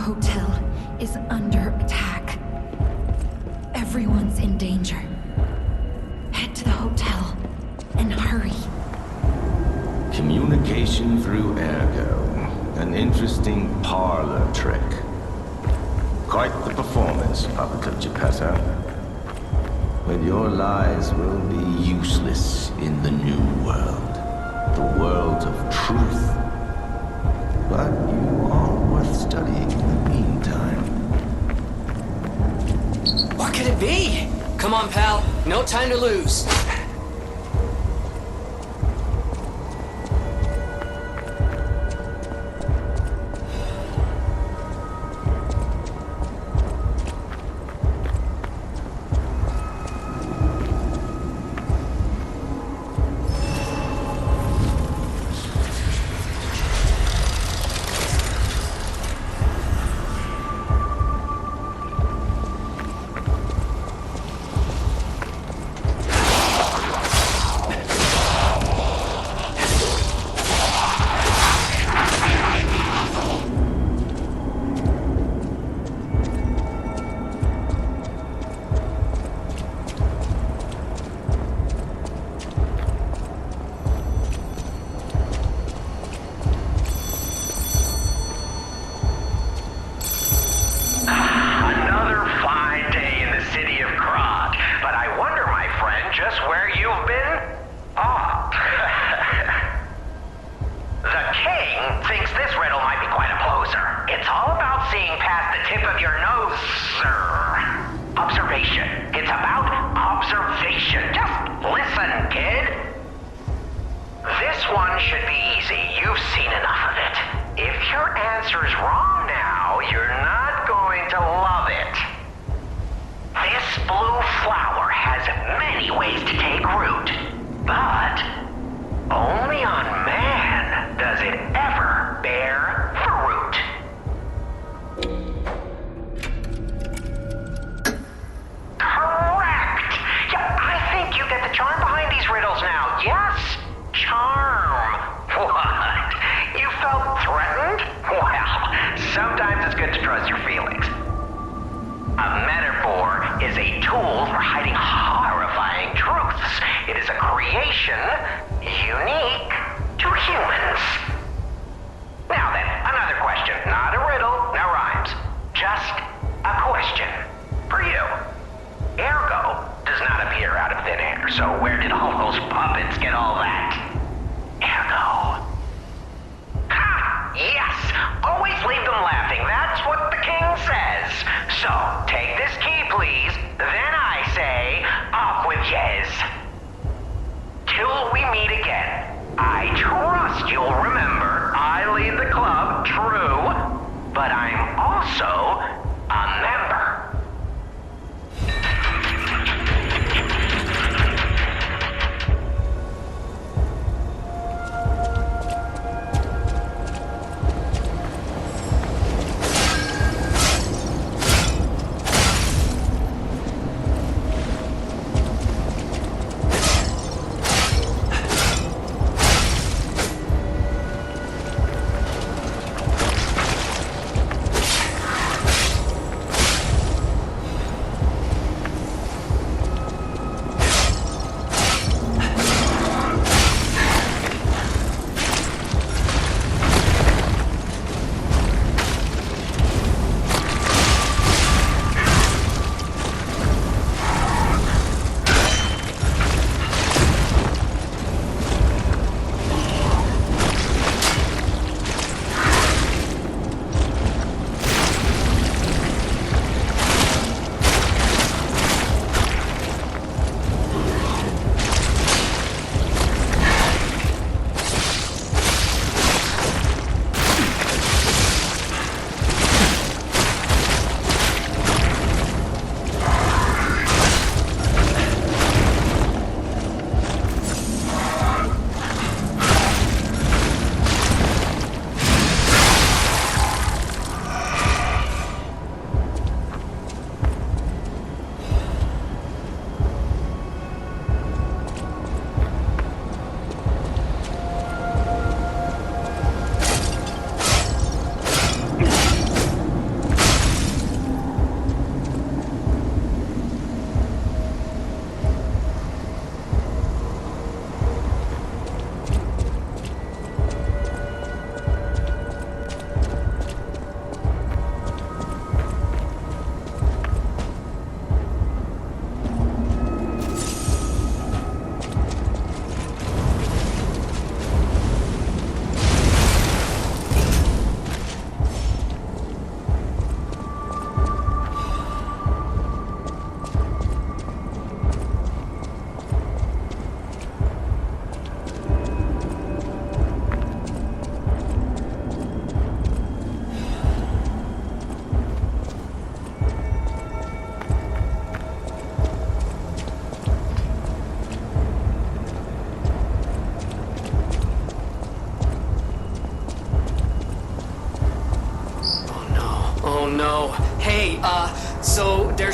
hotel is under attack. Everyone's in danger. Head to the hotel and hurry. Communication through ergo. An interesting parlor trick. Quite the performance, Puppet of Geppetto. But your lies will be useless in the new world. The world of truth. But you are worth studying in the meantime. What could it be? Come on, pal. No time to lose.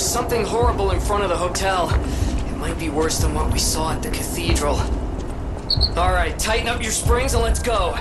There's something horrible in front of the hotel. It might be worse than what we saw at the cathedral. Alright, tighten up your springs and let's go.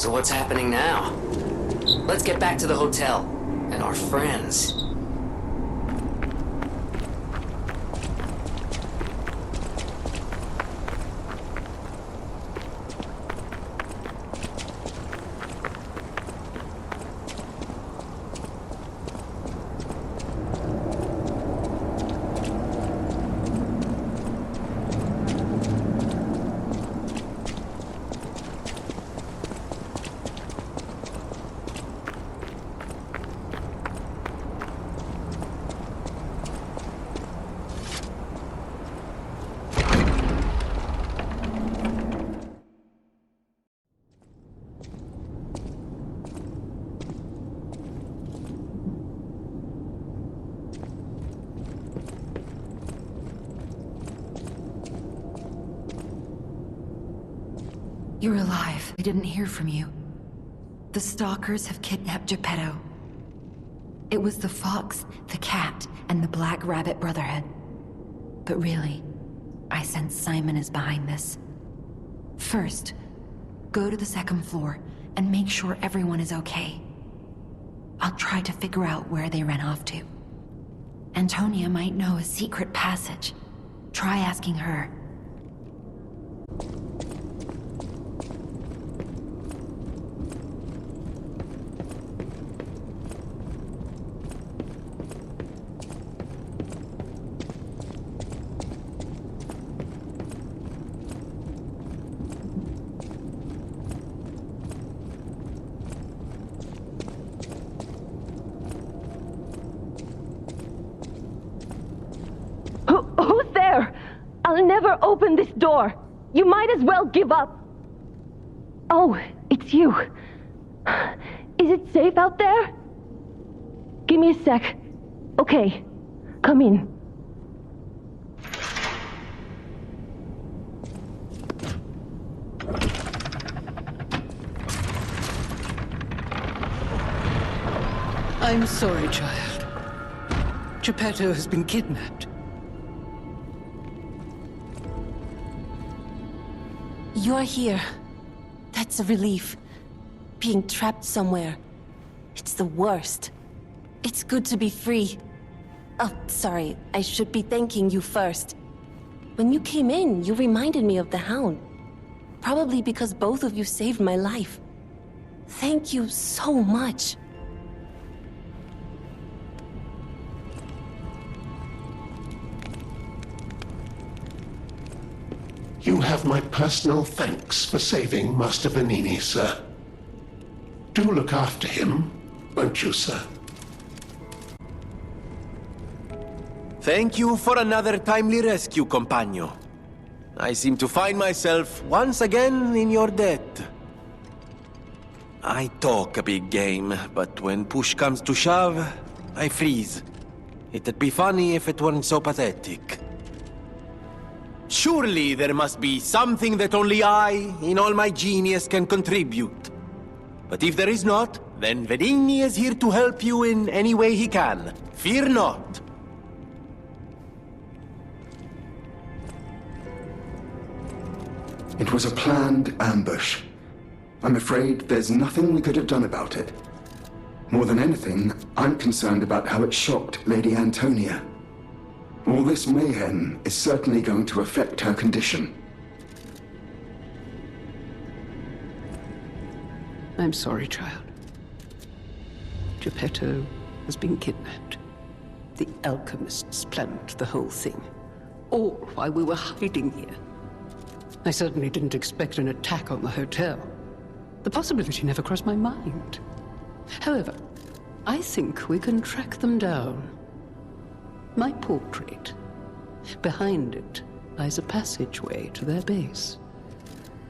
So what's happening now? Let's get back to the hotel and our friends. You're alive. I didn't hear from you. The stalkers have kidnapped Geppetto. It was the fox, the cat, and the Black Rabbit Brotherhood. But really, I sense Simon is behind this. First, go to the second floor and make sure everyone is okay. I'll try to figure out where they ran off to. Antonia might know a secret passage. Try asking her. Who's there? I'll never open this door. You might as well give up. Oh, it's you. Is it safe out there? Give me a sec. Okay, come in. I'm sorry, child. Geppetto has been kidnapped. You're here. That's a relief. Being trapped somewhere. It's the worst. It's good to be free. Oh, sorry. I should be thanking you first. When you came in, you reminded me of the Hound. Probably because both of you saved my life. Thank you so much. You have my personal thanks for saving Master Venini, sir. Do look after him, won't you, sir? Thank you for another timely rescue, compagno. I seem to find myself once again in your debt. I talk a big game, but when push comes to shove, I freeze. It'd be funny if it weren't so pathetic. Surely there must be something that only I, in all my genius, can contribute. But if there is not, then Venini is here to help you in any way he can. Fear not. It was a planned ambush. I'm afraid there's nothing we could have done about it. More than anything, I'm concerned about how it shocked Lady Antonia. All this mayhem is certainly going to affect her condition. I'm sorry, child. Geppetto has been kidnapped. The alchemists planned the whole thing. All while we were hiding here. I certainly didn't expect an attack on the hotel. The possibility never crossed my mind. However, I think we can track them down. My portrait. Behind it lies a passageway to their base.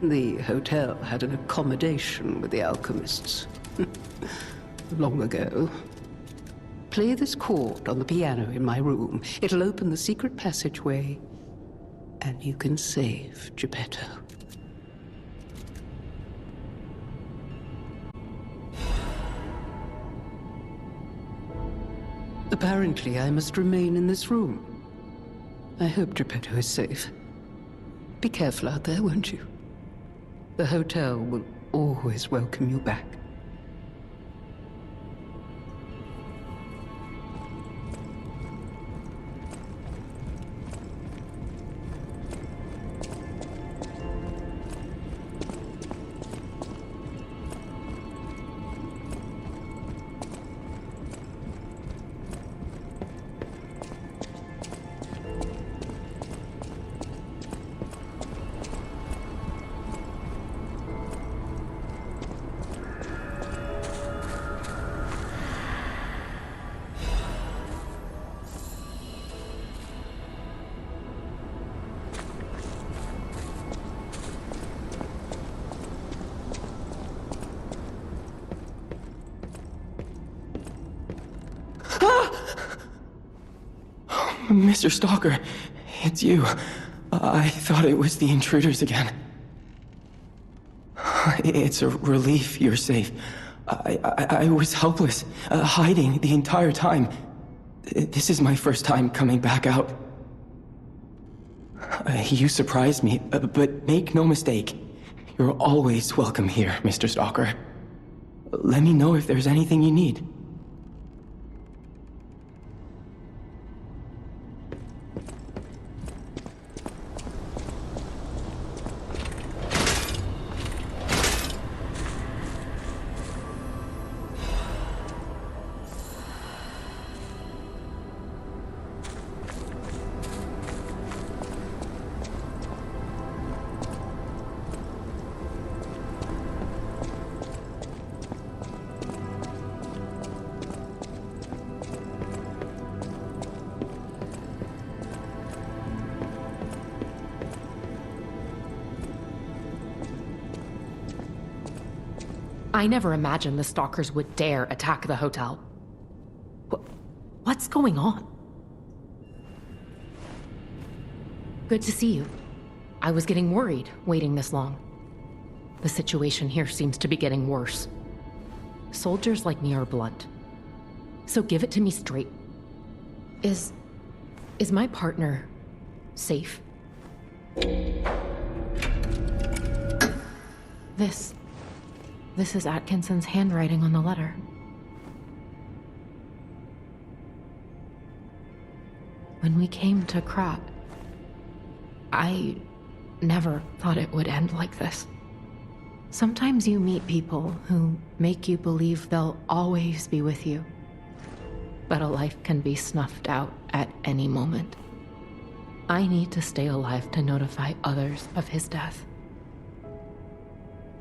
The hotel had an accommodation with the alchemists. Long ago. Play this chord on the piano in my room. It'll open the secret passageway, and you can save Geppetto. Apparently, I must remain in this room. I hope Geppetto is safe. Be careful out there, won't you? The hotel will always welcome you back. Mr. Stalker, it's you. I thought it was the intruders again. It's a relief you're safe. I was helpless, hiding the entire time. This is my first time coming back out. You surprised me, but make no mistake. You're always welcome here, Mr. Stalker. Let me know if there's anything you need. I never imagined the stalkers would dare attack the hotel. What's going on? Good to see you. I was getting worried waiting this long. The situation here seems to be getting worse. Soldiers like me are blunt. So give it to me straight. Is my partner safe? This is Atkinson's handwriting on the letter. When we came to Krat, I never thought it would end like this. Sometimes you meet people who make you believe they'll always be with you. But a life can be snuffed out at any moment. I need to stay alive to notify others of his death.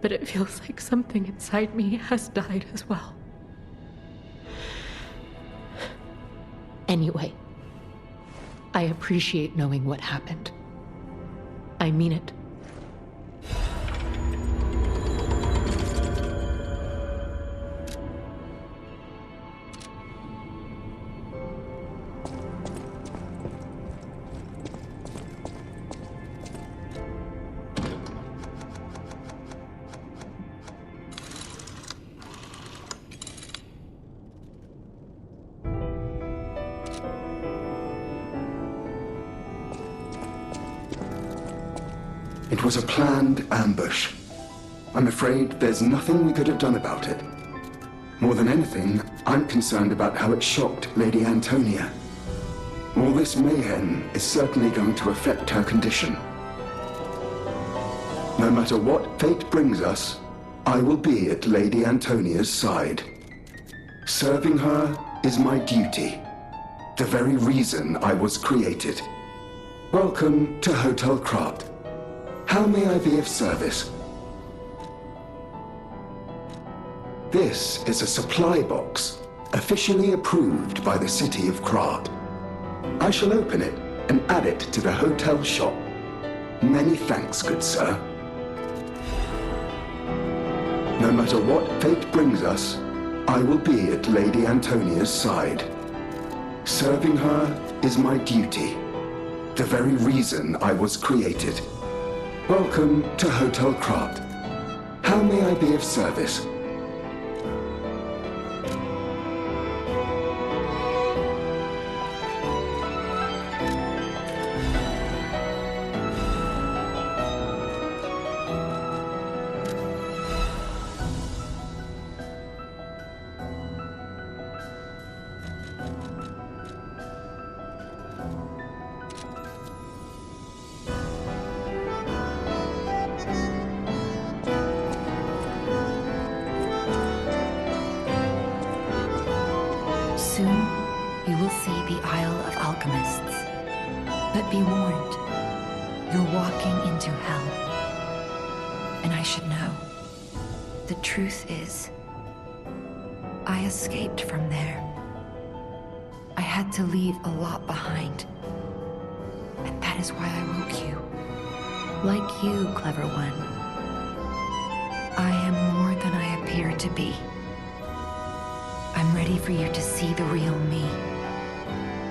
But it feels like something inside me has died as well. Anyway, I appreciate knowing what happened. I mean it. It was a planned ambush. I'm afraid there's nothing we could have done about it. More than anything, I'm concerned about how it shocked Lady Antonia. All this mayhem is certainly going to affect her condition. No matter what fate brings us, I will be at Lady Antonia's side. Serving her is my duty, the very reason I was created. Welcome to Hotel Krat. How may I be of service? This is a supply box, officially approved by the city of Krat. I shall open it and add it to the hotel shop. Many thanks, good sir. No matter what fate brings us, I will be at Lady Antonia's side. Serving her is my duty, the very reason I was created. Welcome to Hotel Krat. How may I be of service? Soon, you will see the Isle of Alchemists. But be warned, you're walking into hell. And I should know. The truth is, I escaped from there. I had to leave a lot behind. And that is why I woke you. Like you, clever one. I am more than I appear to be. I'm ready for you to see the real me.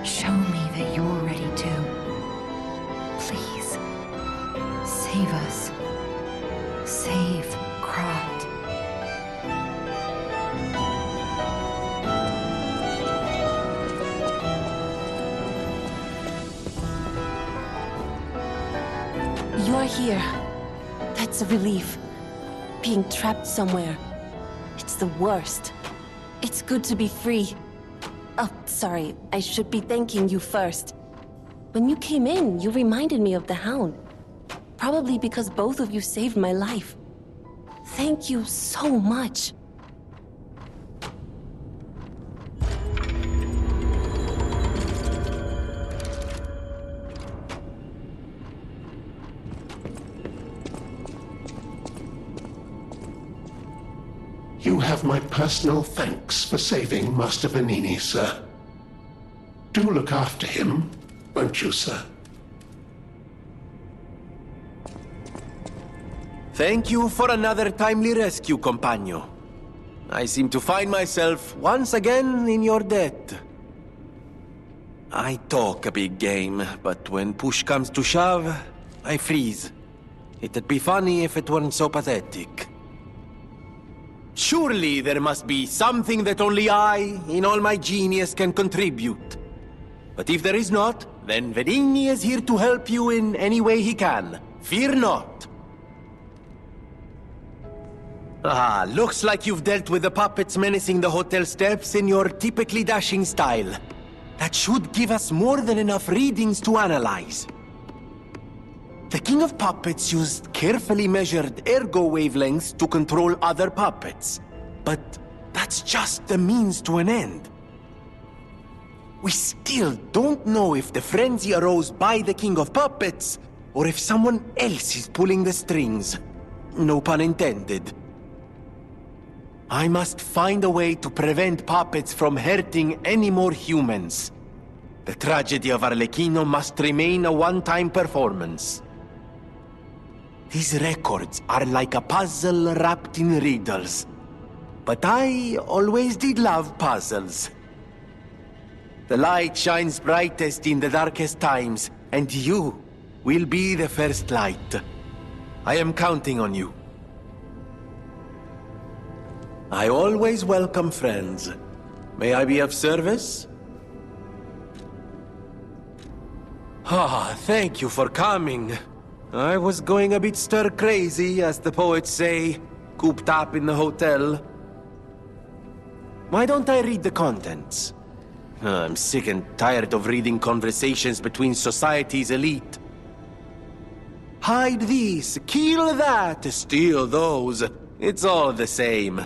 Show me that you're ready too. Please, save us. Save Krat. You're here. That's a relief. Being trapped somewhere. It's the worst. It's good to be free. Oh, sorry. I should be thanking you first. When you came in, you reminded me of the Hound. Probably because both of you saved my life. Thank you so much. You have my personal thanks for saving Master Vanini, sir. Do look after him, won't you, sir? Thank you for another timely rescue, compagno. I seem to find myself once again in your debt. I talk a big game, but when push comes to shove, I freeze. It'd be funny if it weren't so pathetic. Surely there must be something that only I, in all my genius, can contribute. But if there is not, then Venigni is here to help you in any way he can. Fear not. Ah, looks like you've dealt with the puppets menacing the hotel steps in your typically dashing style. That should give us more than enough readings to analyze. The King of Puppets used carefully measured ergo wavelengths to control other puppets. But that's just the means to an end. We still don't know if the frenzy arose by the King of Puppets, or if someone else is pulling the strings. No pun intended. I must find a way to prevent puppets from hurting any more humans. The tragedy of Arlecchino must remain a one-time performance. These records are like a puzzle wrapped in riddles. But I always did love puzzles. The light shines brightest in the darkest times, and you will be the first light. I am counting on you. I always welcome friends. May I be of service? Ah, thank you for coming. I was going a bit stir-crazy, as the poets say, cooped up in the hotel. Why don't I read the contents? I'm sick and tired of reading conversations between society's elite. Hide these, kill that, steal those. It's all the same.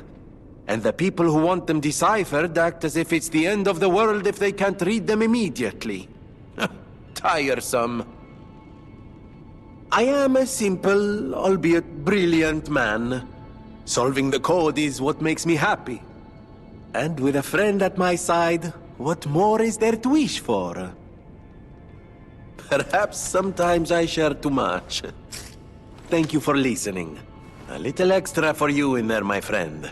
And the people who want them deciphered act as if it's the end of the world if they can't read them immediately. Tiresome. I am a simple, albeit brilliant man. Solving the code is what makes me happy. And with a friend at my side, what more is there to wish for? Perhaps sometimes I share too much. Thank you for listening. A little extra for you in there, my friend.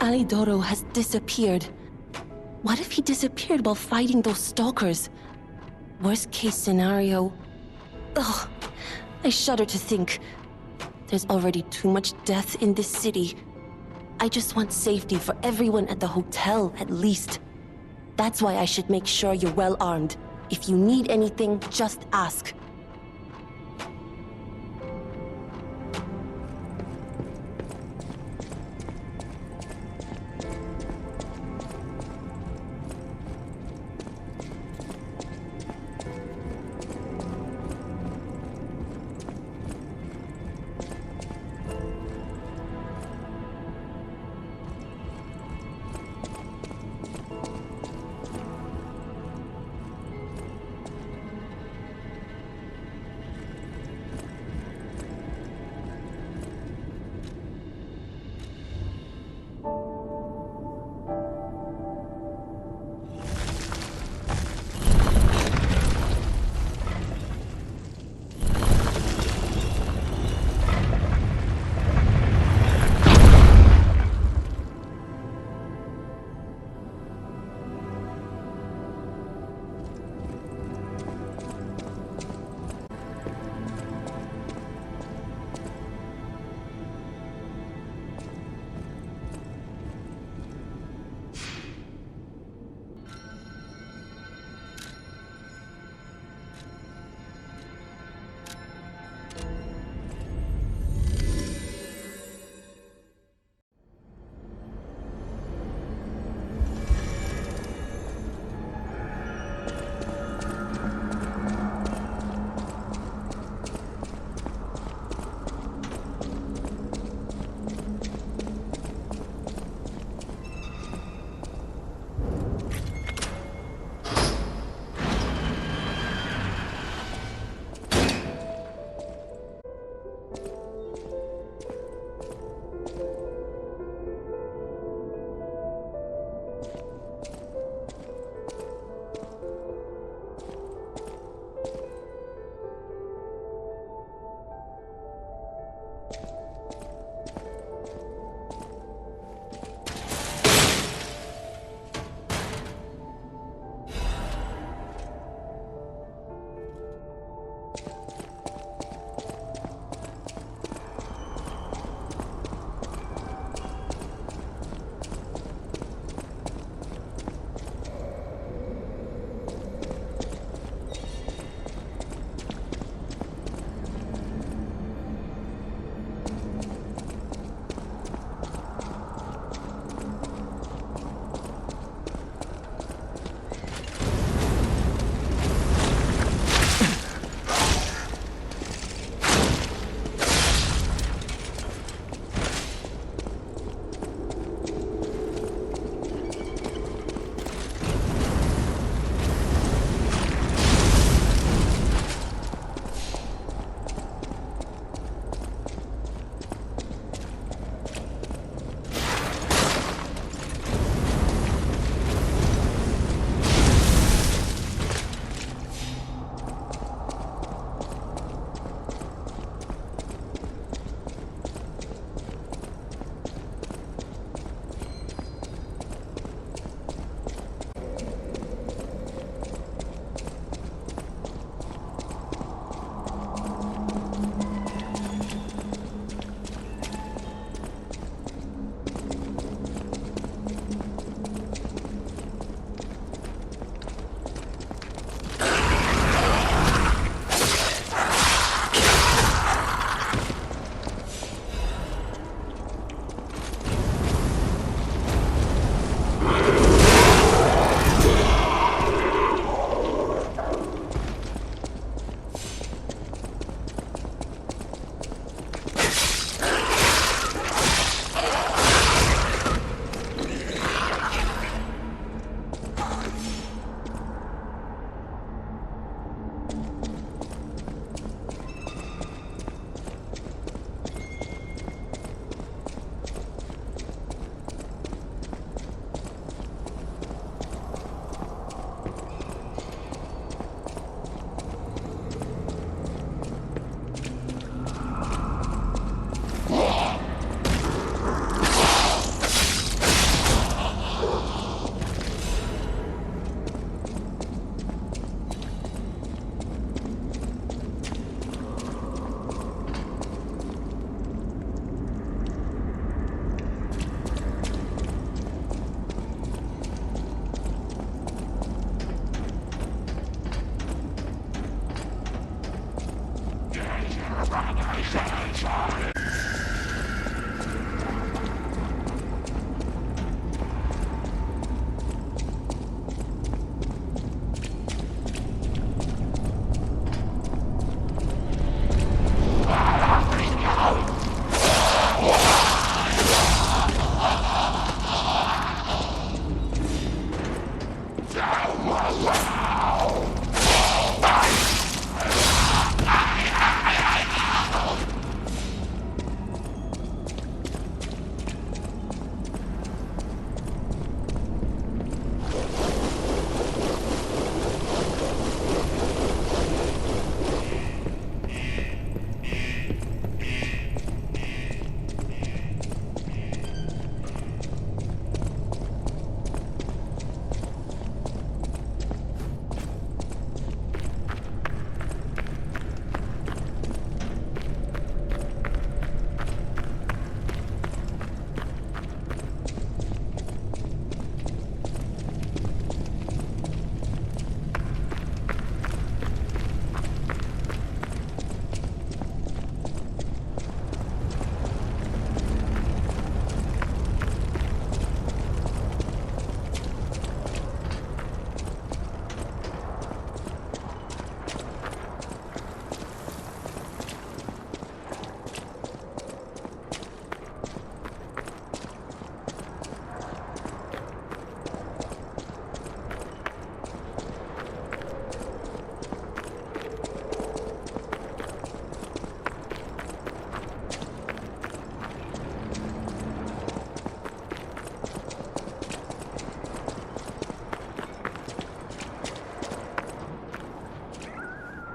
Alidoro has disappeared. What if he disappeared while fighting those stalkers? Worst case scenario... Ugh, I shudder to think. There's already too much death in this city. I just want safety for everyone at the hotel, at least. That's why I should make sure you're well armed. If you need anything, just ask.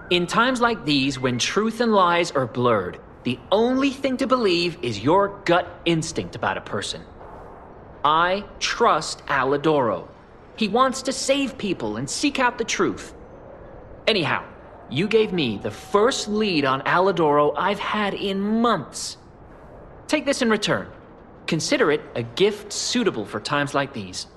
In times like these, when truth and lies are blurred, the only thing to believe is your gut instinct about a person. I trust Alidoro. He wants to save people and seek out the truth. Anyhow, You gave me the first lead on Alidoro I've had in months. Take this in return. Consider it a gift suitable for times like these.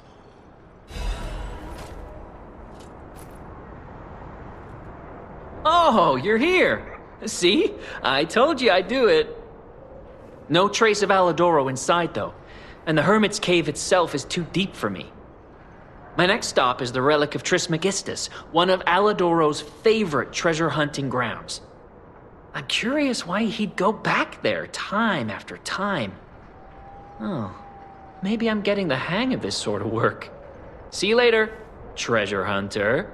Oh, you're here. See? I told you I'd do it. No trace of Alidoro inside, though, and the Hermit's Cave itself is too deep for me. My next stop is the Relic of Trismegistus, one of Alidoro's favorite treasure-hunting grounds. I'm curious why he'd go back there time after time. Oh, maybe I'm getting the hang of this sort of work. See you later, treasure hunter.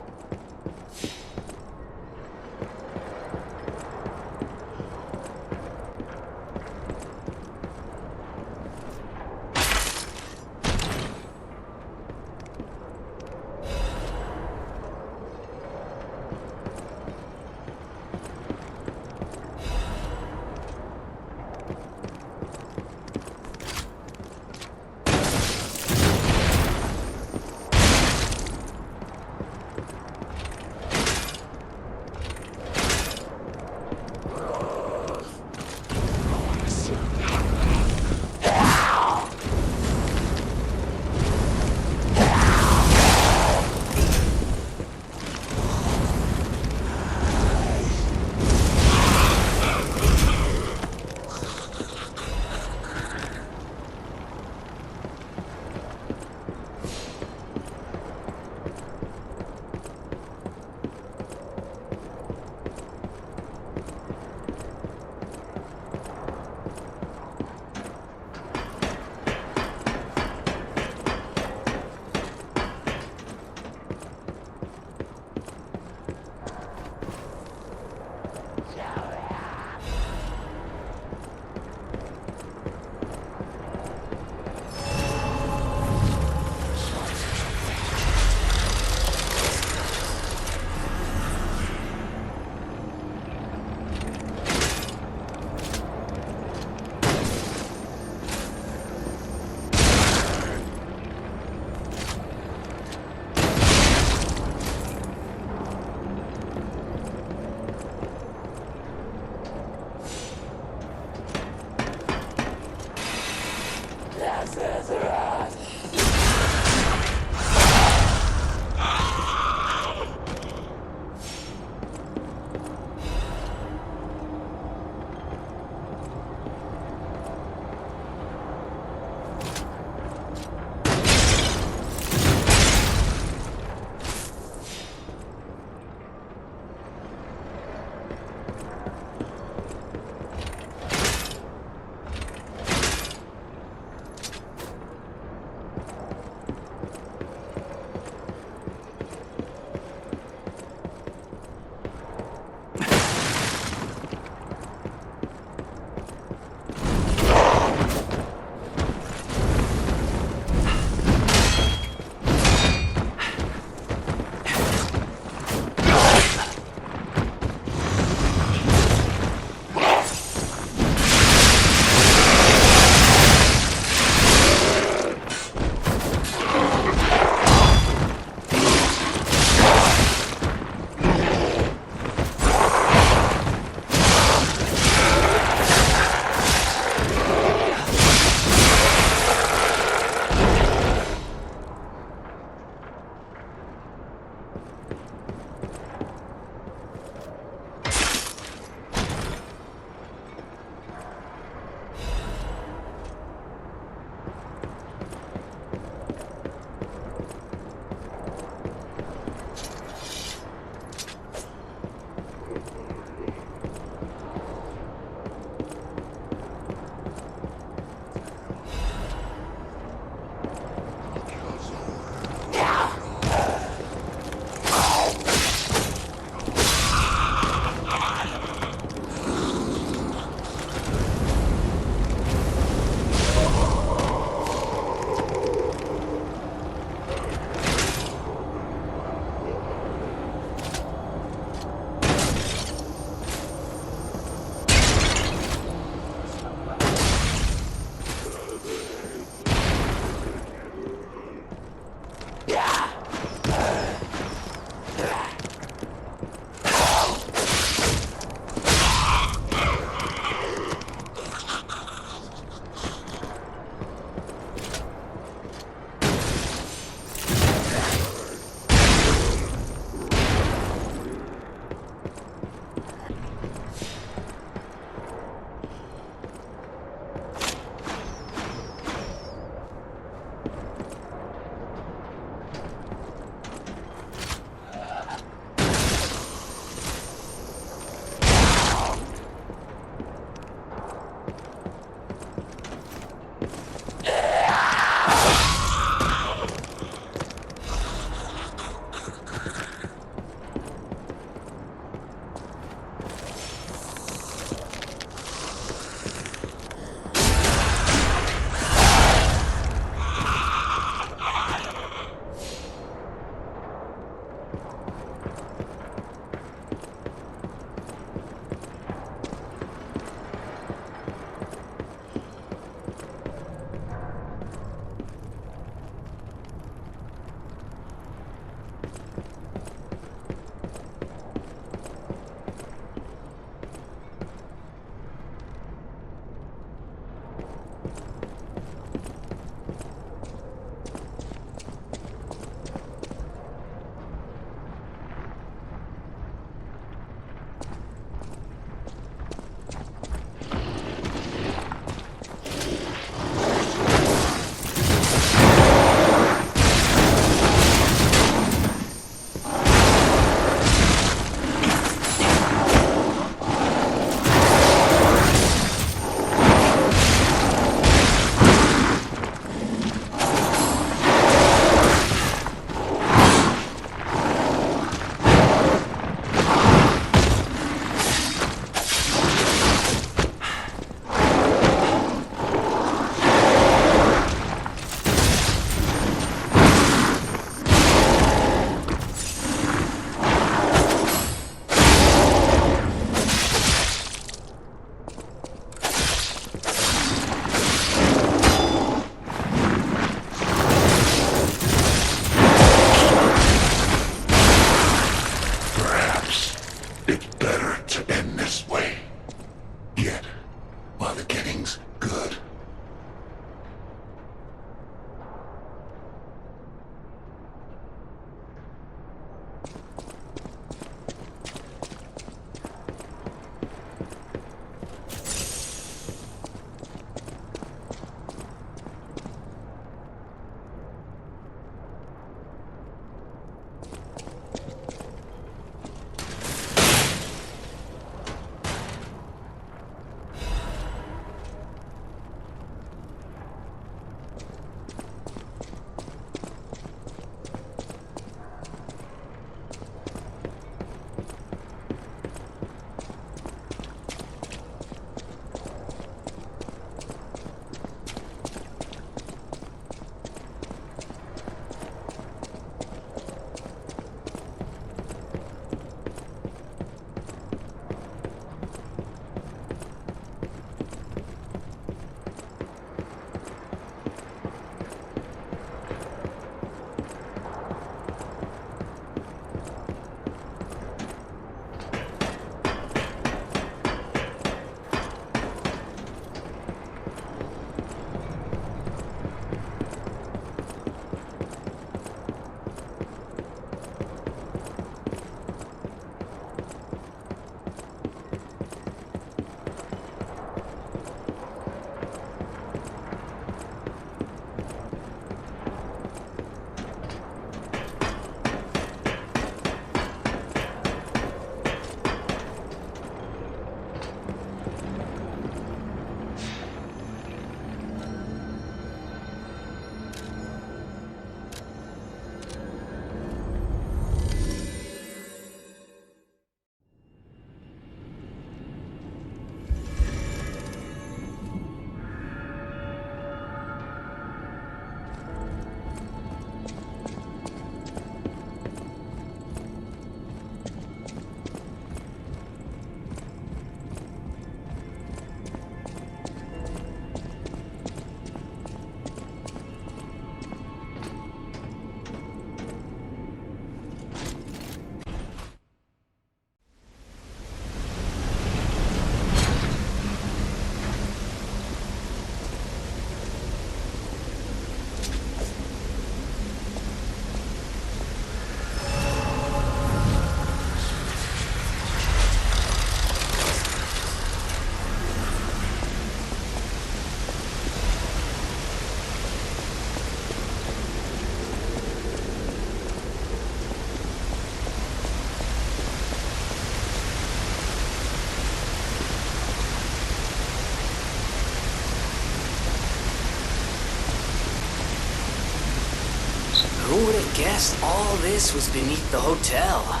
Who would have guessed all this was beneath the hotel?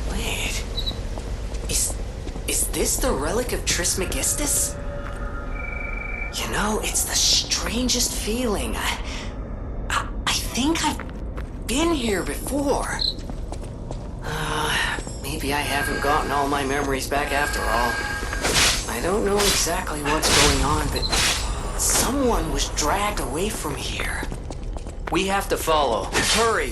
Wait. Is this the relic of Trismegistus? You know, it's the strangest feeling. I think I've been here before. Maybe I haven't gotten all my memories back after all. I don't know exactly what's going on, but someone was dragged away from here. We have to follow. Hurry!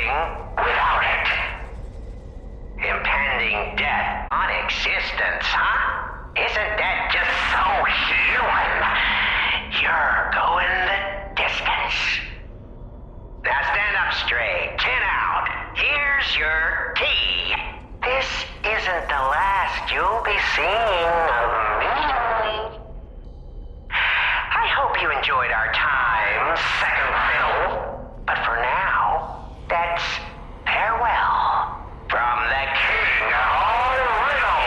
living without it. Impending death on existence, huh? Isn't that just so human? You're going the distance. Now stand up straight, chin out. Here's your key. This isn't the last you'll be seeing of me. I hope you enjoyed our time, Second Fiddle. But for now, that's farewell from the King of Riddle.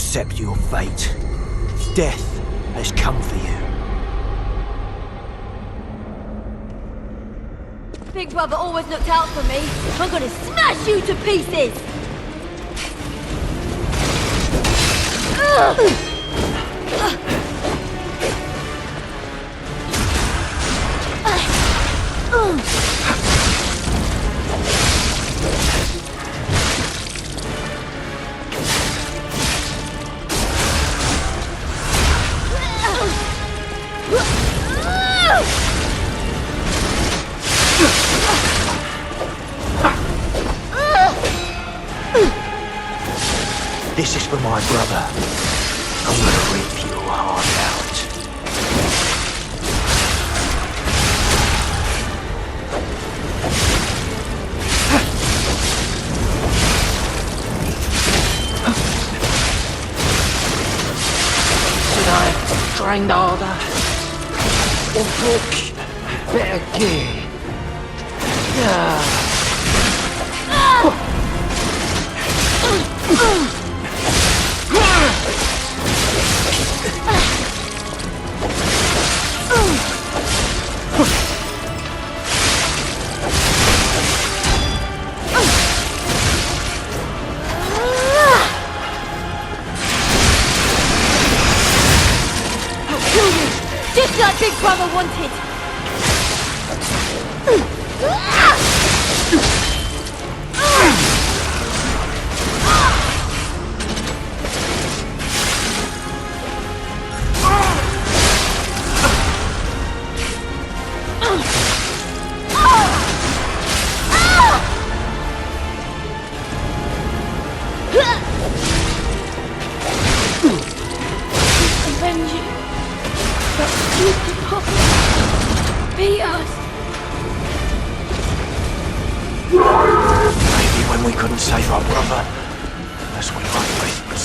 accept your fate. Death has come for you. Big brother always looked out for me. I'm gonna smash you to pieces! This is for my brother. I'm gonna rip your heart out. Should I train harder? Or talk better gear? Just like Big Brother wanted! Avenge you. But you could possibly be us. Maybe when we couldn't save our brother, that's when my faith was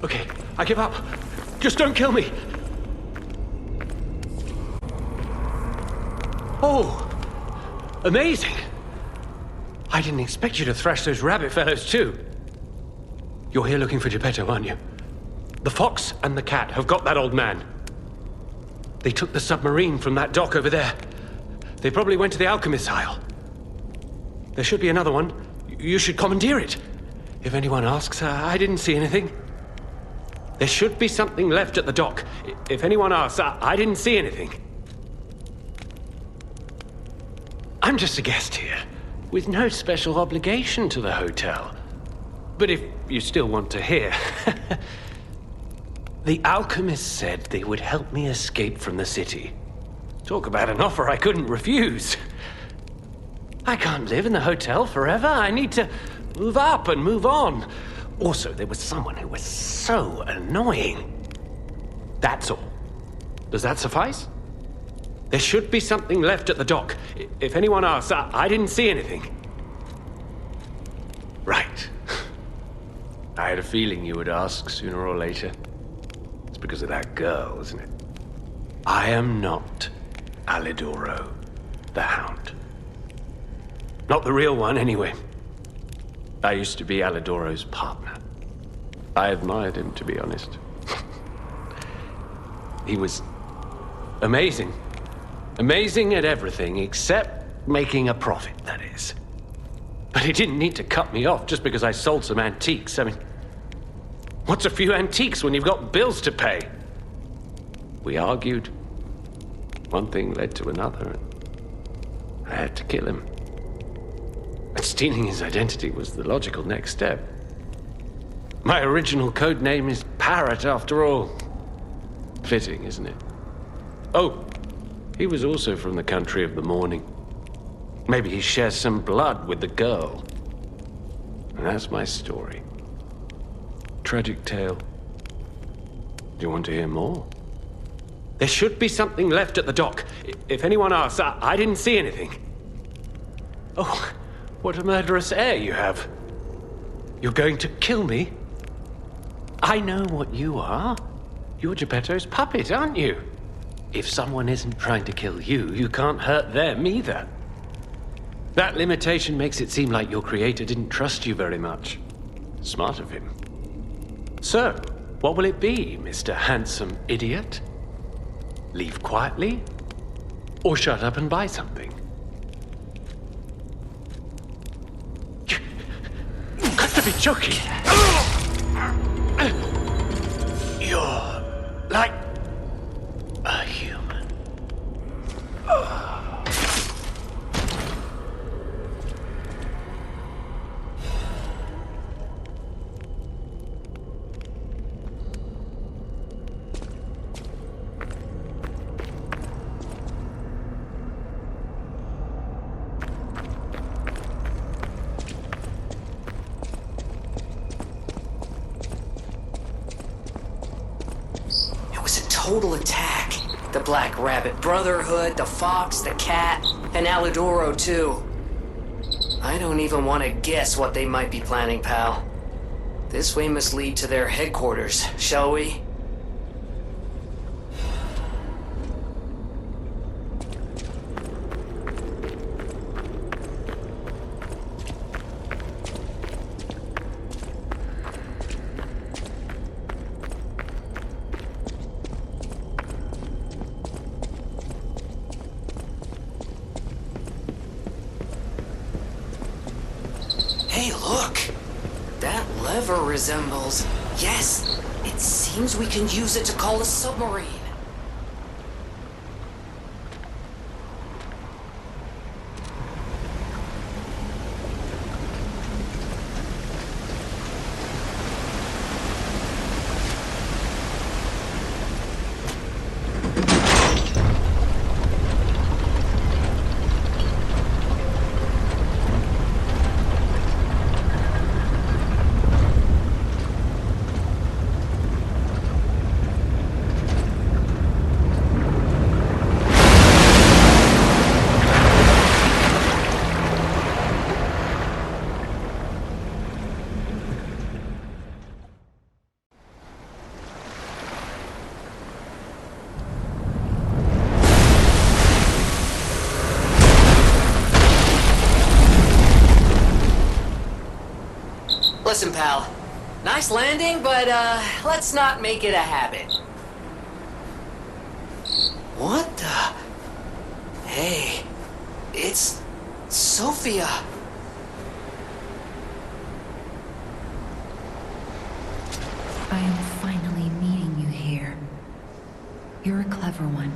Okay, I give up. Just don't kill me. Oh, amazing. I didn't expect you to thrash those rabbit fellows too. You're here looking for Geppetto, aren't you? The fox and the cat have got that old man. They took the submarine from that dock over there. They probably went to the alchemist's isle. There should be another one. You should commandeer it. If anyone asks, I didn't see anything. There should be something left at the dock. If anyone asks, I didn't see anything. I'm just a guest here, with no special obligation to the hotel. But if you still want to hear... The alchemist said they would help me escape from the city. Talk about an offer I couldn't refuse. I can't live in the hotel forever. I need to move up and move on. Also, there was someone who was so annoying. That's all. Does that suffice? There should be something left at the dock. If anyone asks, I didn't see anything. Right. I had a feeling you would ask sooner or later. It's because of that girl, isn't it? I am not Alidoro, the Hound. Not the real one, anyway. I used to be Alidoro's partner. I admired him, to be honest. He was amazing. Amazing at everything, except making a profit, that is. But he didn't need to cut me off just because I sold some antiques. I mean, what's a few antiques when you've got bills to pay? We argued. One thing led to another, and I had to kill him. And stealing his identity was the logical next step. My original code name is Parrot, after all. Fitting, isn't it? Oh, he was also from the country of the morning. Maybe he shares some blood with the girl. And that's my story. Tragic tale. Do you want to hear more? There should be something left at the dock. If anyone asks, I didn't see anything. Oh, what a murderous air you have. You're going to kill me? I know what you are. You're Geppetto's puppet, aren't you? If someone isn't trying to kill you, you can't hurt them either. That limitation makes it seem like your creator didn't trust you very much. Smart of him. So, what will it be, Mr. Handsome Idiot? Leave quietly? Or shut up and buy something? You've got to be joking! You're like a human. Total attack. The Black Rabbit Brotherhood, the Fox, the Cat, and Alidoro too. I don't even want to guess what they might be planning, pal. This way must lead to their headquarters, shall we? Hey, look! That lever resembles... Yes! It seems we can use it to call a submarine. Listen, pal. Nice landing, but, let's not make it a habit. What the... Hey... It's... Sophia. I am finally meeting you here. You're a clever one,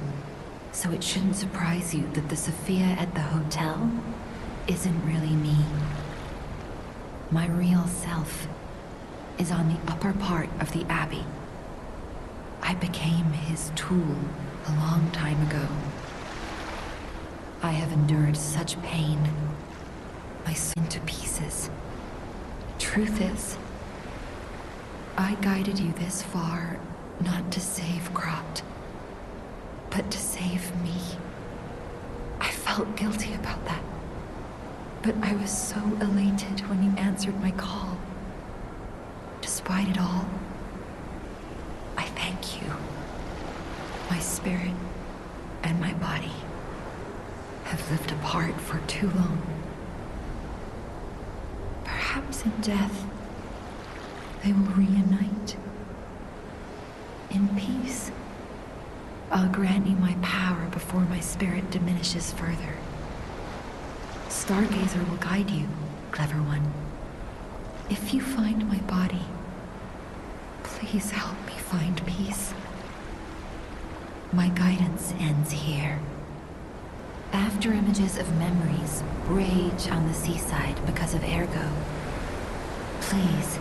so it shouldn't surprise you that the Sophia at the hotel isn't really me. My real self is on the upper part of the Abbey. I became his tool a long time ago. I have endured such pain, my soul into pieces. Truth is, I guided you this far not to save Krat, but to save me. I felt guilty about that, but I was so elated when you answered my call. Despite it all, I thank you. My spirit and my body have lived apart for too long. Perhaps in death, they will reunite. In peace, I'll grant you my power before my spirit diminishes further. Stargazer will guide you, clever one. If you find my body, please help me find peace. My guidance ends here. After images of memories rage on the seaside because of Ergo, please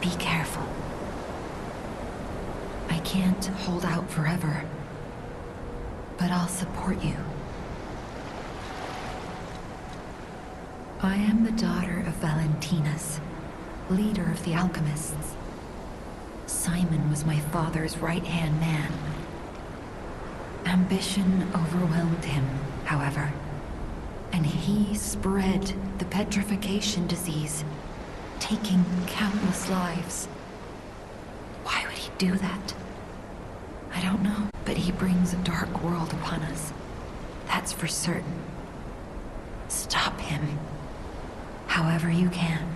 be careful. I can't hold out forever, but I'll support you. I am the daughter of Valentinus, leader of the alchemists. Simon was my father's right-hand man. Ambition overwhelmed him, however, and he spread the petrification disease, taking countless lives. Why would he do that? I don't know, but he brings a dark world upon us. That's for certain. Stop him, however you can.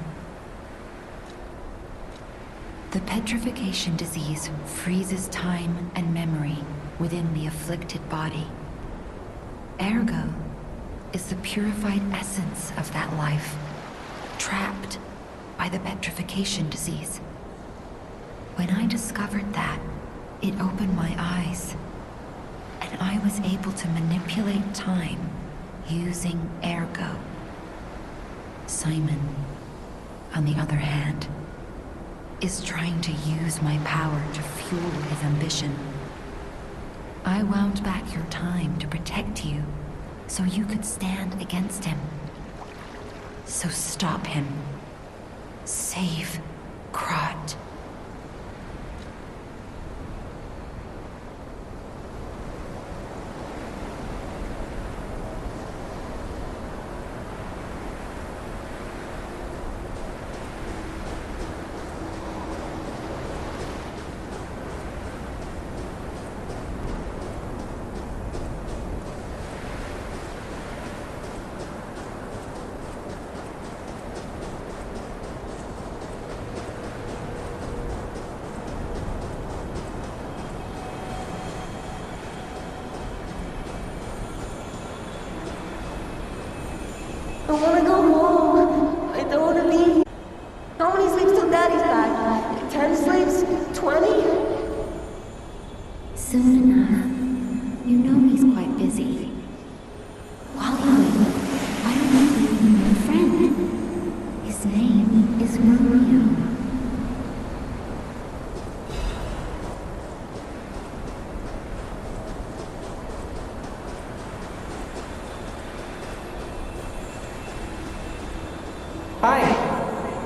The petrification disease freezes time and memory within the afflicted body. Ergo is the purified essence of that life, trapped by the petrification disease. When I discovered that, it opened my eyes, and I was able to manipulate time using Ergo. Simon, on the other hand, is trying to use my power to fuel his ambition. I wound back your time to protect you, so you could stand against him. So stop him. Save Krat. I wanna go home. I don't wanna be. How many sleeps till Daddy's back? 10 sleeps? 20? Soon enough. You know he's quite busy. While you wait, why don't you meet my friend? His name is Romeo. Hi.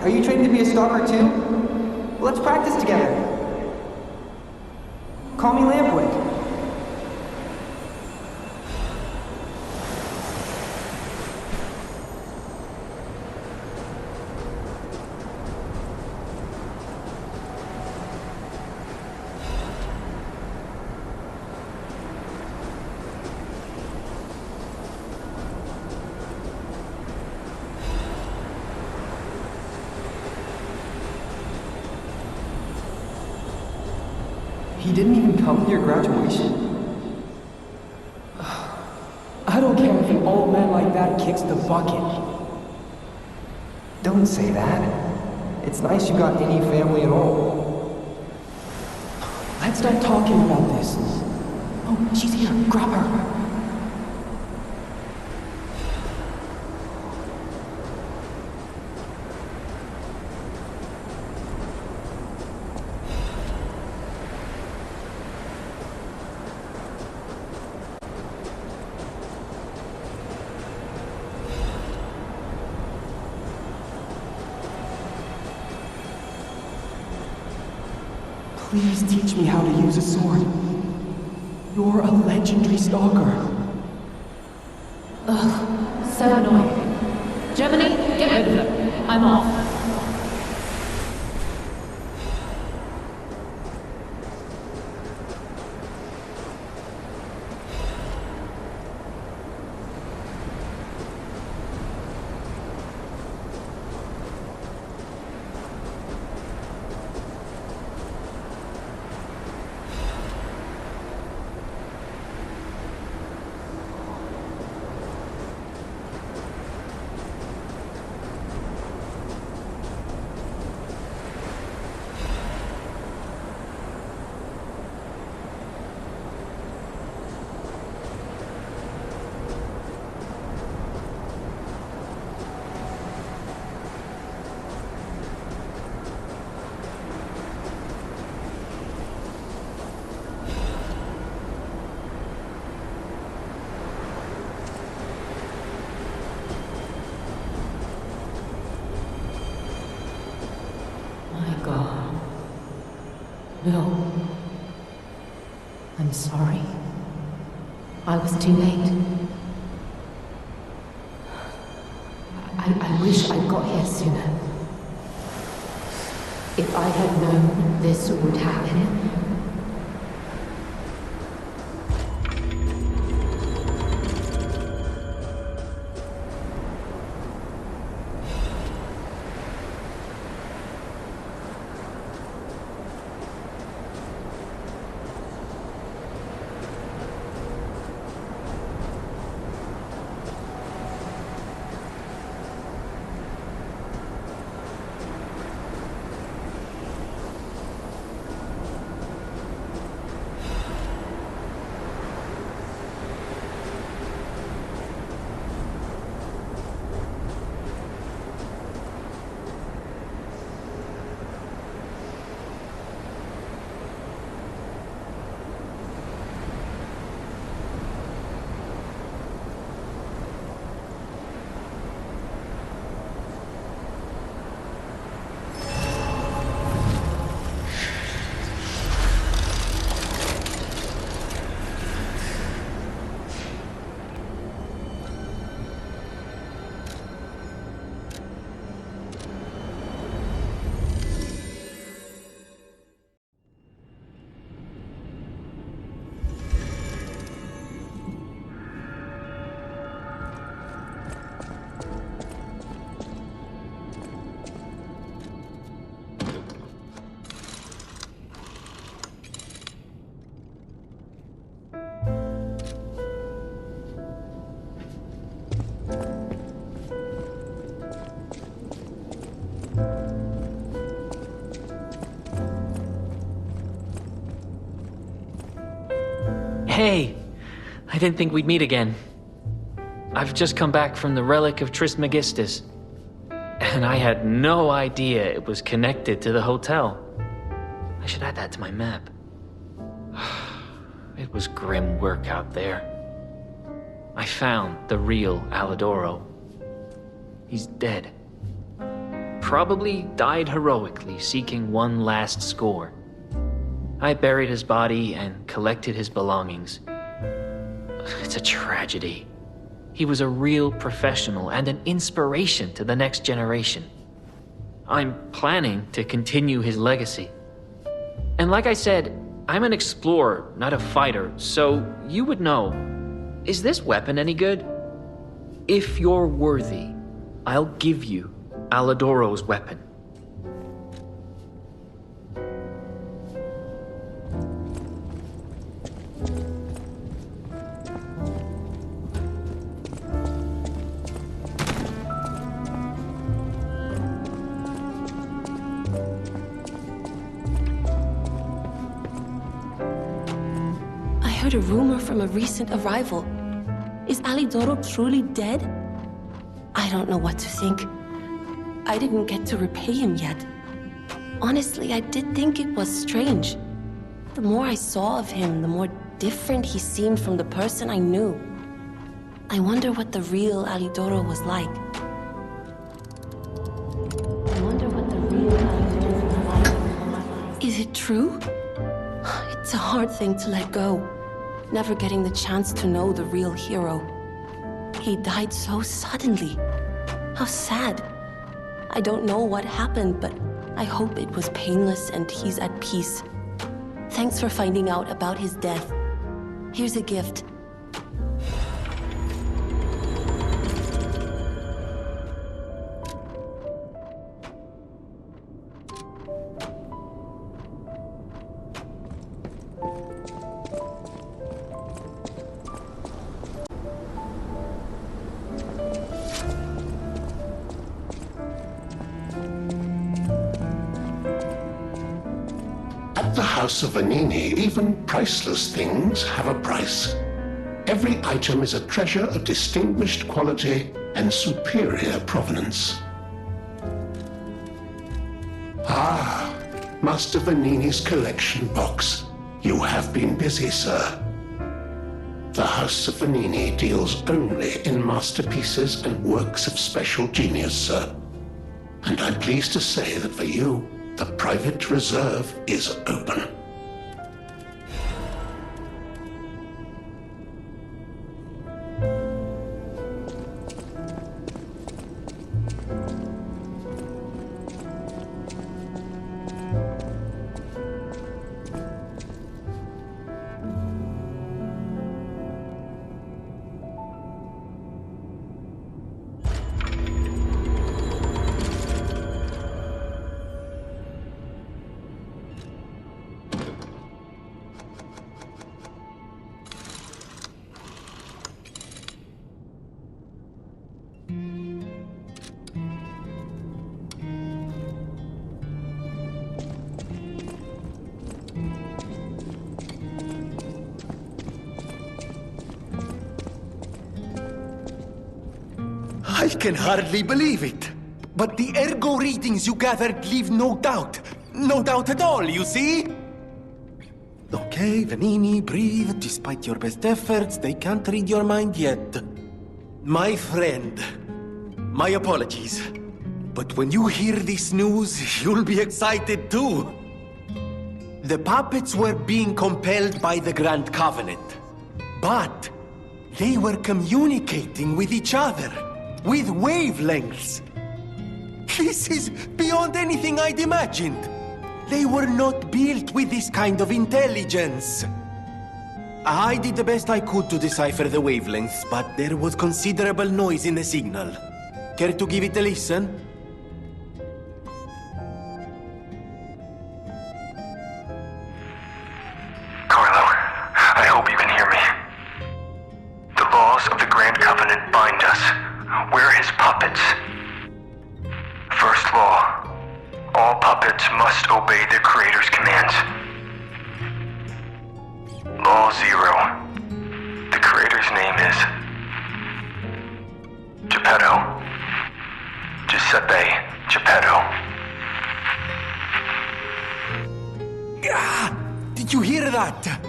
Are you trained to be a stalker too? Let's practice together. Call me Lampwick. He didn't even come to your graduation? I don't care if an old man like that kicks the bucket. Don't say that. It's nice you got any family at all. Let's start talking about this. Oh, she's here. Grab her. Please teach me how to use a sword. You're a legendary stalker. Ugh, so annoying. Gemini, get rid of them. I'm off. No. I'm sorry. I was too late. I wish I'd got here sooner. If I had known this would happen. Hey! I didn't think we'd meet again. I've just come back from the relic of Trismegistus, and I had no idea it was connected to the hotel. I should add that to my map. It was grim work out there. I found the real Alidoro. He's dead. Probably died heroically, seeking one last score. I buried his body and collected his belongings. It's a tragedy. He was a real professional and an inspiration to the next generation. I'm planning to continue his legacy. And like I said, I'm an explorer, not a fighter, so you would know. Is this weapon any good? If you're worthy, I'll give you Alidoro's weapon. I heard a rumor from a recent arrival. Is Alidoro truly dead? I don't know what to think. I didn't get to repay him yet. Honestly, I did think it was strange. The more I saw of him, the more different he seemed from the person I knew. I wonder what the real Alidoro was like. Is it true? It's a hard thing to let go. Never getting the chance to know the real hero. He died so suddenly. How sad. I don't know what happened, but I hope it was painless and he's at peace. Thanks for finding out about his death. Here's a gift. At the House of Vanini, even priceless things have a price. Every item is a treasure of distinguished quality and superior provenance. Ah, Master Vanini's collection box. You have been busy, sir. The House of Vanini deals only in masterpieces and works of special genius, sir. And I'm pleased to say that for you, the private reserve is open. I can hardly believe it. But the ergo readings you gathered leave no doubt. No doubt at all, you see? Okay, Vanini, breathe. Despite your best efforts, they can't read your mind yet. My friend, my apologies. But when you hear this news, you'll be excited too. The puppets were being compelled by the Grand Covenant. But they were communicating with each other. With wavelengths. This is beyond anything I'd imagined. They were not built with this kind of intelligence. I did the best I could to decipher the wavelengths, but there was considerable noise in the signal. Care to give it a listen? Carlo, I hope you can hear me. The laws of the Grand Covenant bind us. We're his puppets. First law, all puppets must obey their creator's commands. Law 0. The creator's name is Geppetto. Giuseppe Geppetto. Ah, did you hear that?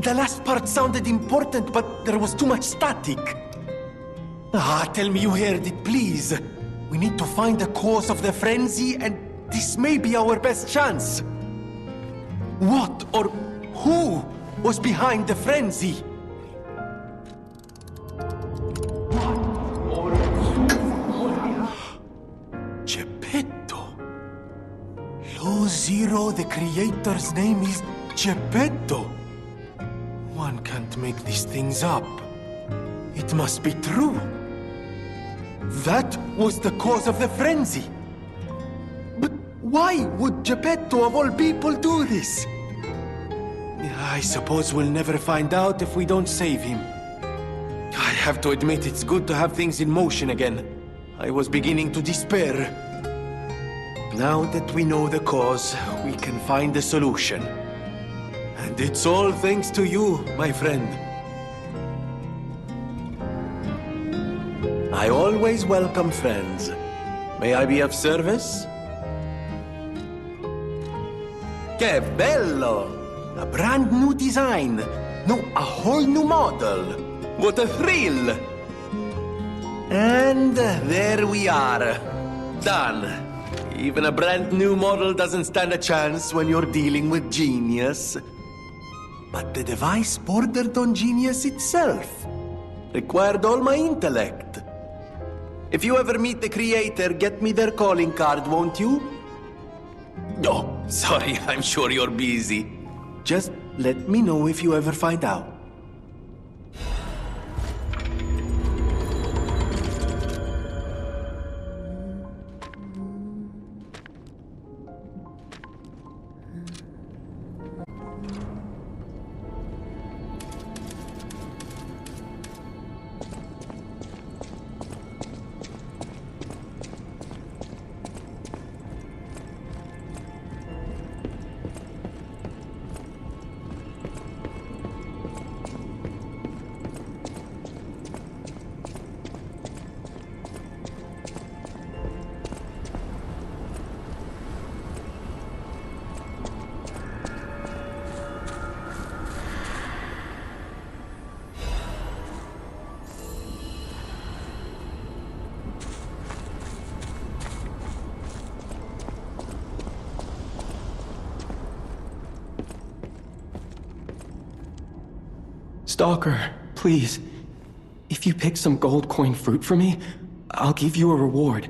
The last part sounded important, but there was too much static. Ah, tell me you heard it, please. We need to find the cause of the frenzy, and this may be our best chance. What or who was behind the frenzy? Geppetto. Law 0, the creator's name is Geppetto. One can't make these things up. It must be true. That was the cause of the frenzy. But why would Geppetto of all people do this? I suppose we'll never find out if we don't save him. I have to admit it's good to have things in motion again. I was beginning to despair. Now that we know the cause, we can find a solution. And it's all thanks to you, my friend. I always welcome friends. May I be of service? Que bello! A brand new design. No, a whole new model. What a thrill! And there we are. Done. Even a brand new model doesn't stand a chance when you're dealing with genius. But the device bordered on genius itself. Required all my intellect. If you ever meet the creator, get me their calling card, won't you? Oh, sorry, I'm sure you're busy. Just let me know if you ever find out. Stalker, please. If you pick some gold coin fruit for me, I'll give you a reward.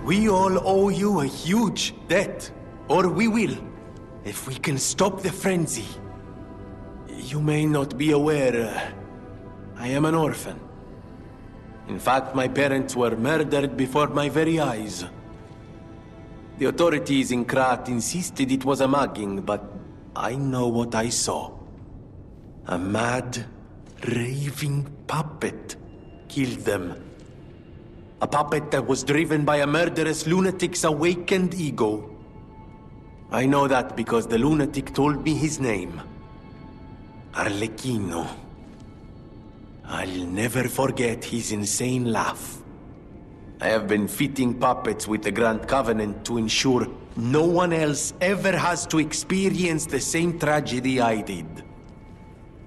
We all owe you a huge debt, or we will, if we can stop the frenzy. You may not be aware, I am an orphan. In fact, my parents were murdered before my very eyes. The authorities in Krat insisted it was a mugging, but I know what I saw. A mad, raving puppet killed them. A puppet that was driven by a murderous lunatic's awakened ego. I know that because the lunatic told me his name. Arlecchino. I'll never forget his insane laugh. I have been fitting puppets with the Grand Covenant to ensure no one else ever has to experience the same tragedy I did.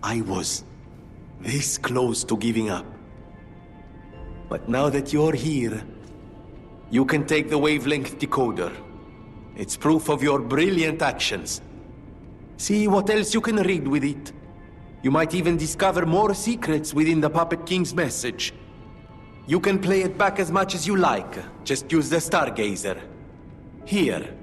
I was this close to giving up. But now that you're here, you can take the wavelength decoder. It's proof of your brilliant actions. See what else you can read with it. You might even discover more secrets within the Puppet King's message. You can play it back as much as you like. Just use the Stargazer. Here.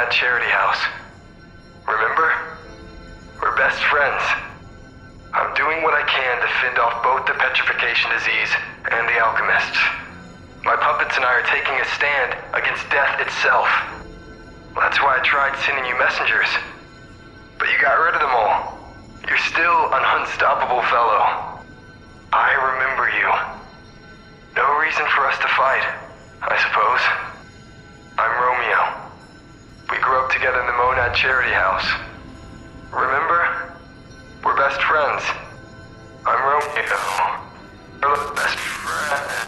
Charity house. Remember? We're best friends. I'm doing what I can to fend off both the petrification disease and the alchemists. My puppets and I are taking a stand against death itself. That's why I tried sending you messengers. But you got rid of them all. You're still an unstoppable fellow. I remember you. No reason for us to fight, I suppose. I'm Romeo. We grew up together in the Monad Charity House. Remember? We're best friends. I'm Romeo. We're best friends.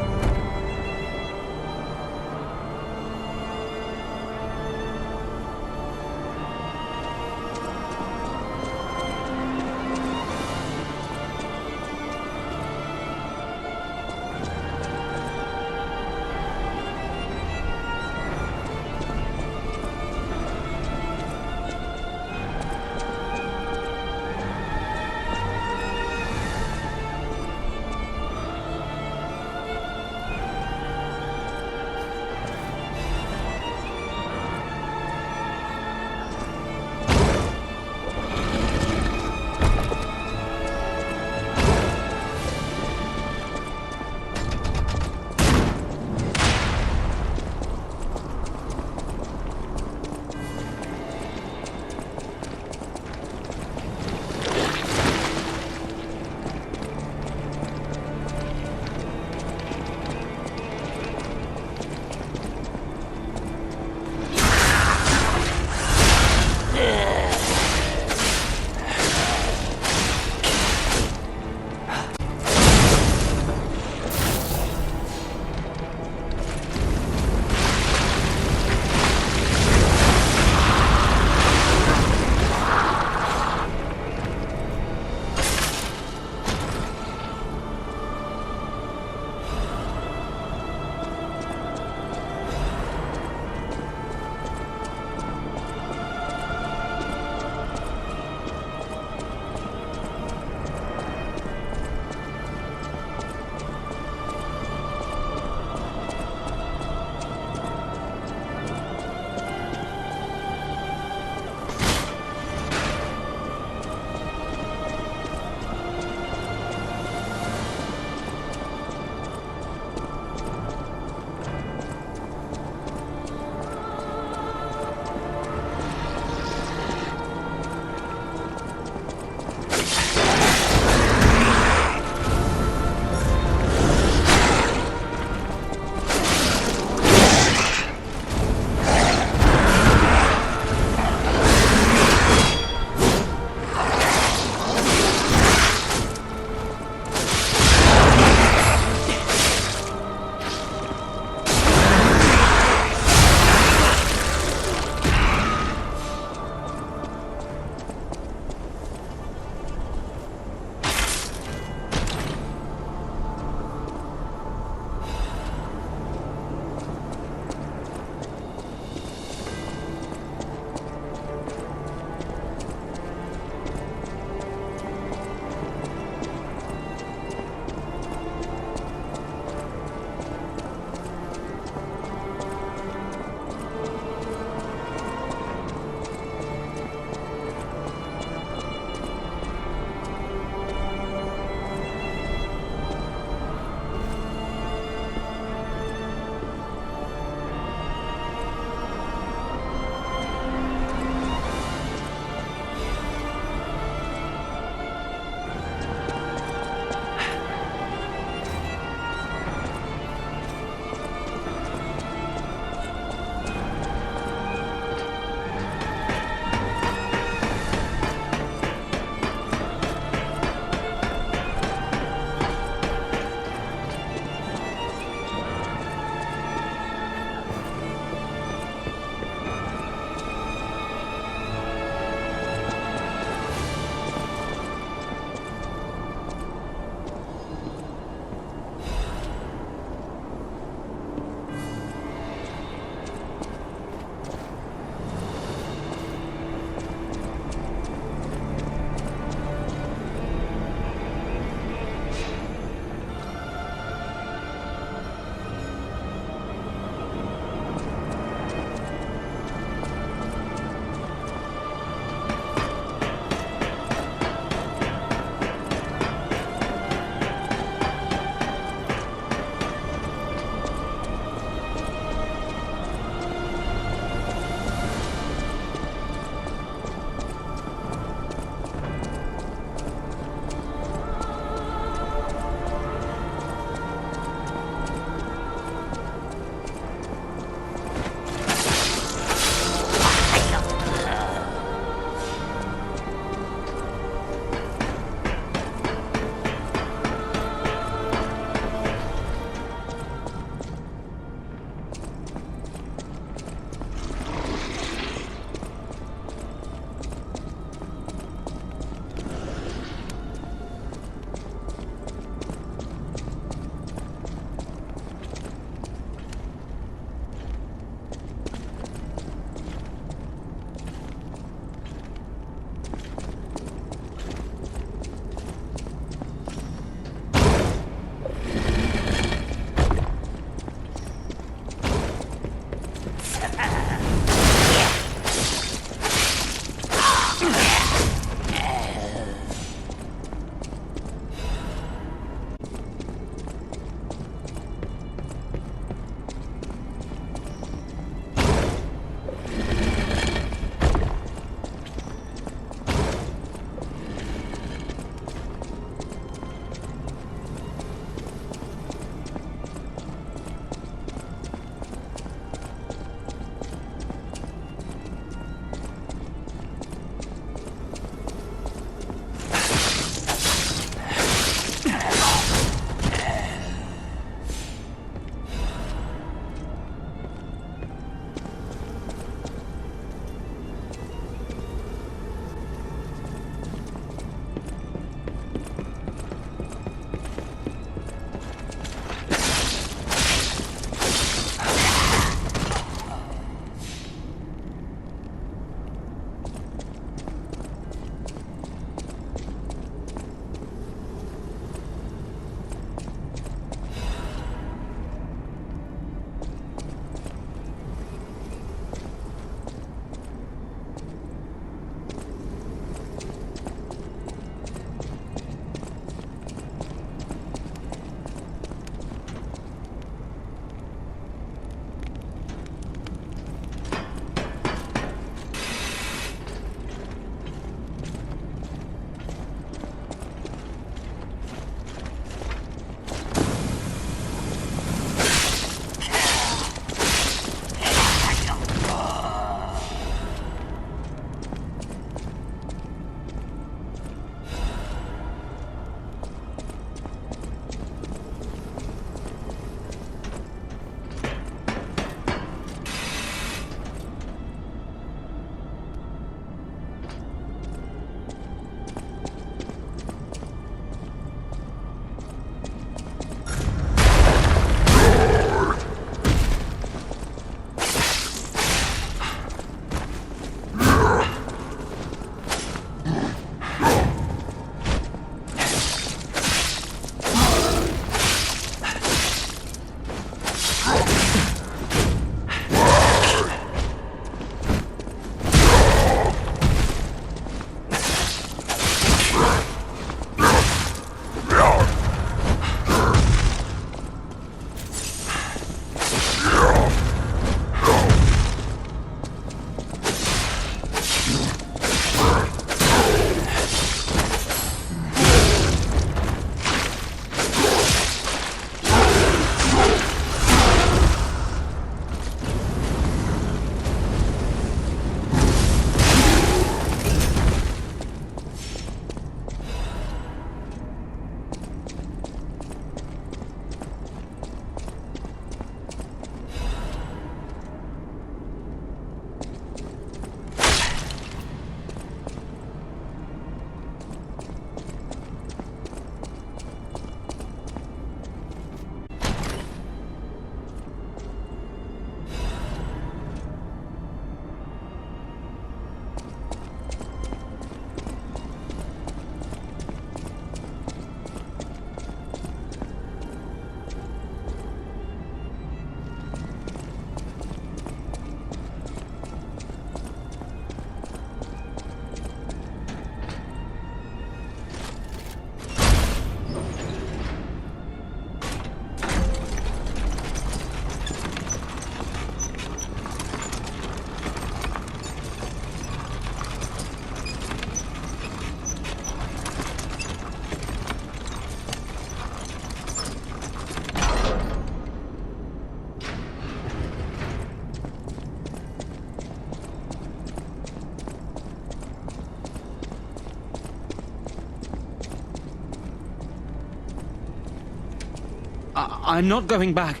I'm not going back.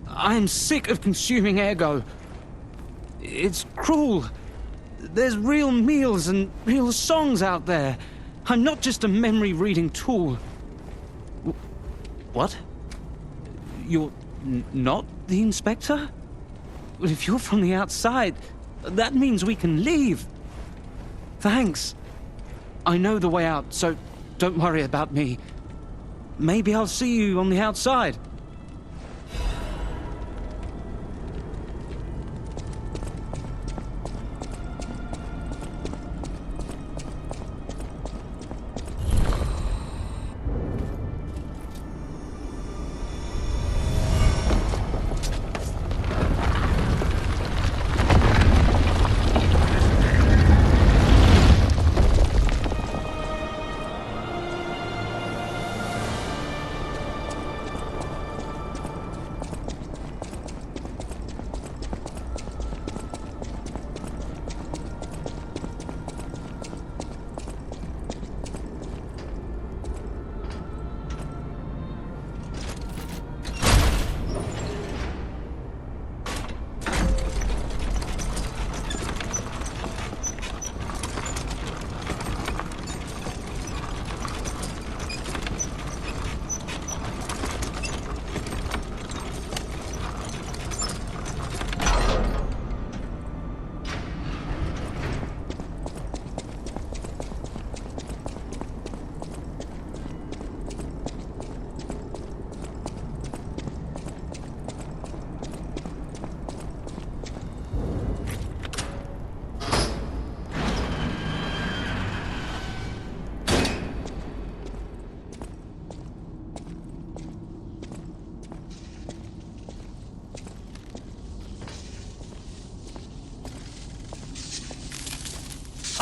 I am sick of consuming ego. It's cruel. There's real meals and real songs out there. I'm not just a memory-reading tool. What? You're not the inspector? Well, if you're from the outside, that means we can leave. Thanks. I know the way out, so don't worry about me. Maybe I'll see you on the outside.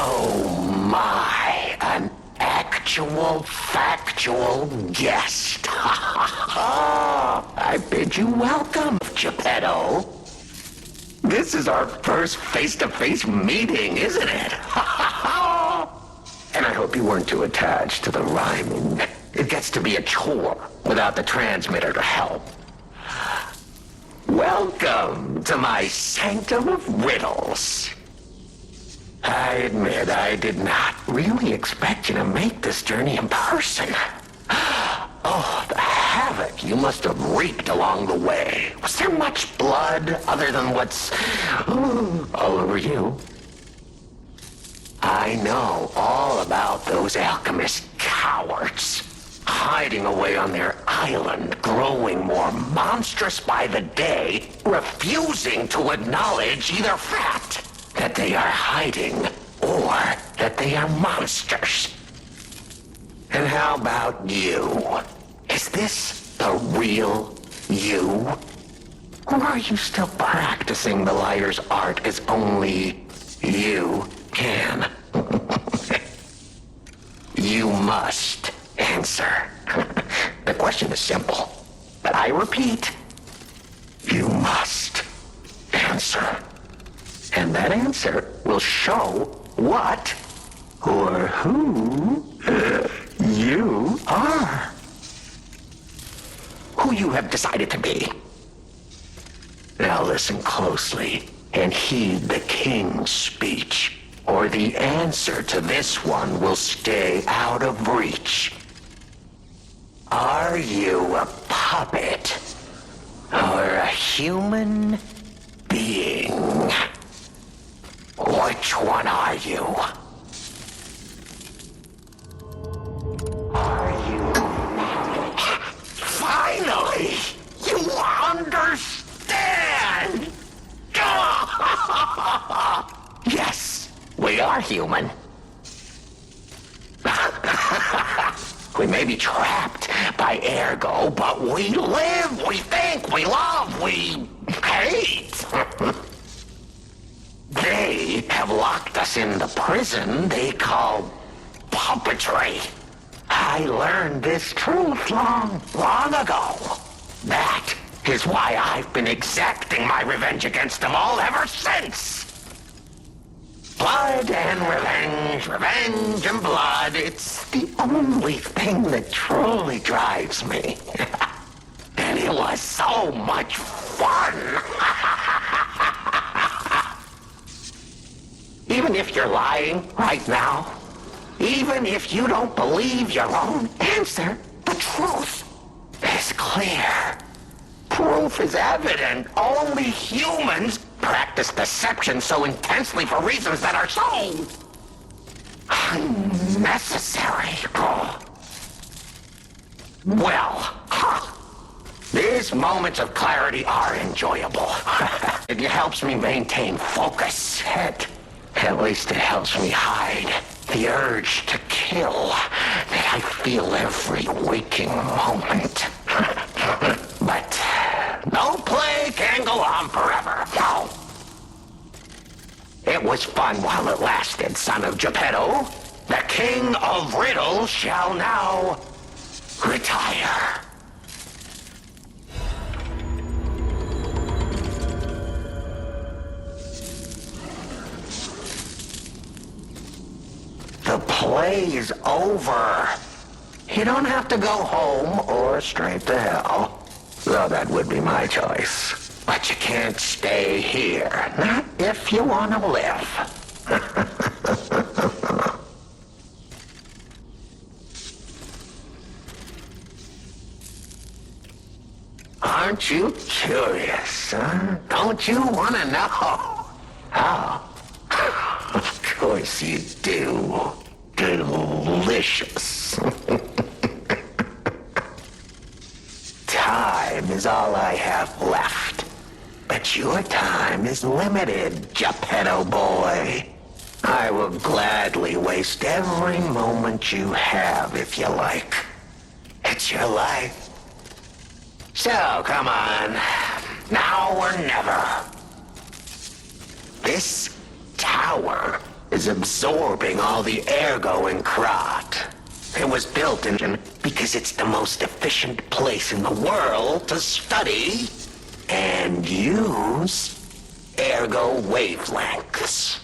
Oh my, an actual, factual guest. I bid you welcome, Geppetto. This is our first face-to-face meeting, isn't it? And I hope you weren't too attached to the rhyming. It gets to be a chore without the transmitter to help. Welcome to my sanctum of riddles. I admit I did not really expect you to make this journey in person. Oh, the havoc you must have wreaked along the way. Was there much blood other than what's all over you? I know all about those alchemist cowards. Hiding away on their island, growing more monstrous by the day, refusing to acknowledge either fact that they are hiding or that they are monsters. And how about you? Is this the real you? Or are you still practicing the liar's art as only you can? You must answer. The question is simple, but I repeat, you must answer. And that answer will show what or who you are. Who you have decided to be. Now listen closely and heed the king's speech, or the answer to this one will stay out of reach. Are you a puppet or a human being? Which one are you? Are you... Finally! You understand! Yes, we are human. We may be trapped by ergo, but we live, we think, we love, we hate. They have locked us in the prison they call puppetry. I learned this truth long ago. That is why I've been exacting my revenge against them all ever since. Blood and revenge, revenge and blood. It's the only thing that truly drives me. It was so much fun! Even if you're lying right now, even if you don't believe your own answer, the truth is clear. Proof is evident. Only humans practice deception so intensely for reasons that are so unnecessary. Well, these moments of clarity are enjoyable. It helps me maintain focus. At least it helps me hide the urge to kill that I feel every waking moment. But no play can go on forever. No. It was fun while it lasted, son of Geppetto. The king of riddles shall now retire. The play's over. You don't have to go home or straight to hell. Though that would be my choice. But you can't stay here. Not if you want to live. Aren't you curious, huh? Don't you want to know? Oh. Of course you do. Delicious. Time is all I have left. But your time is limited, Geppetto boy. I will gladly waste every moment you have if you like. It's your life. So, come on. Now or never. This tower is absorbing all the ergo in Krat. It was built because it's the most efficient place in the world to study and use ergo wavelengths.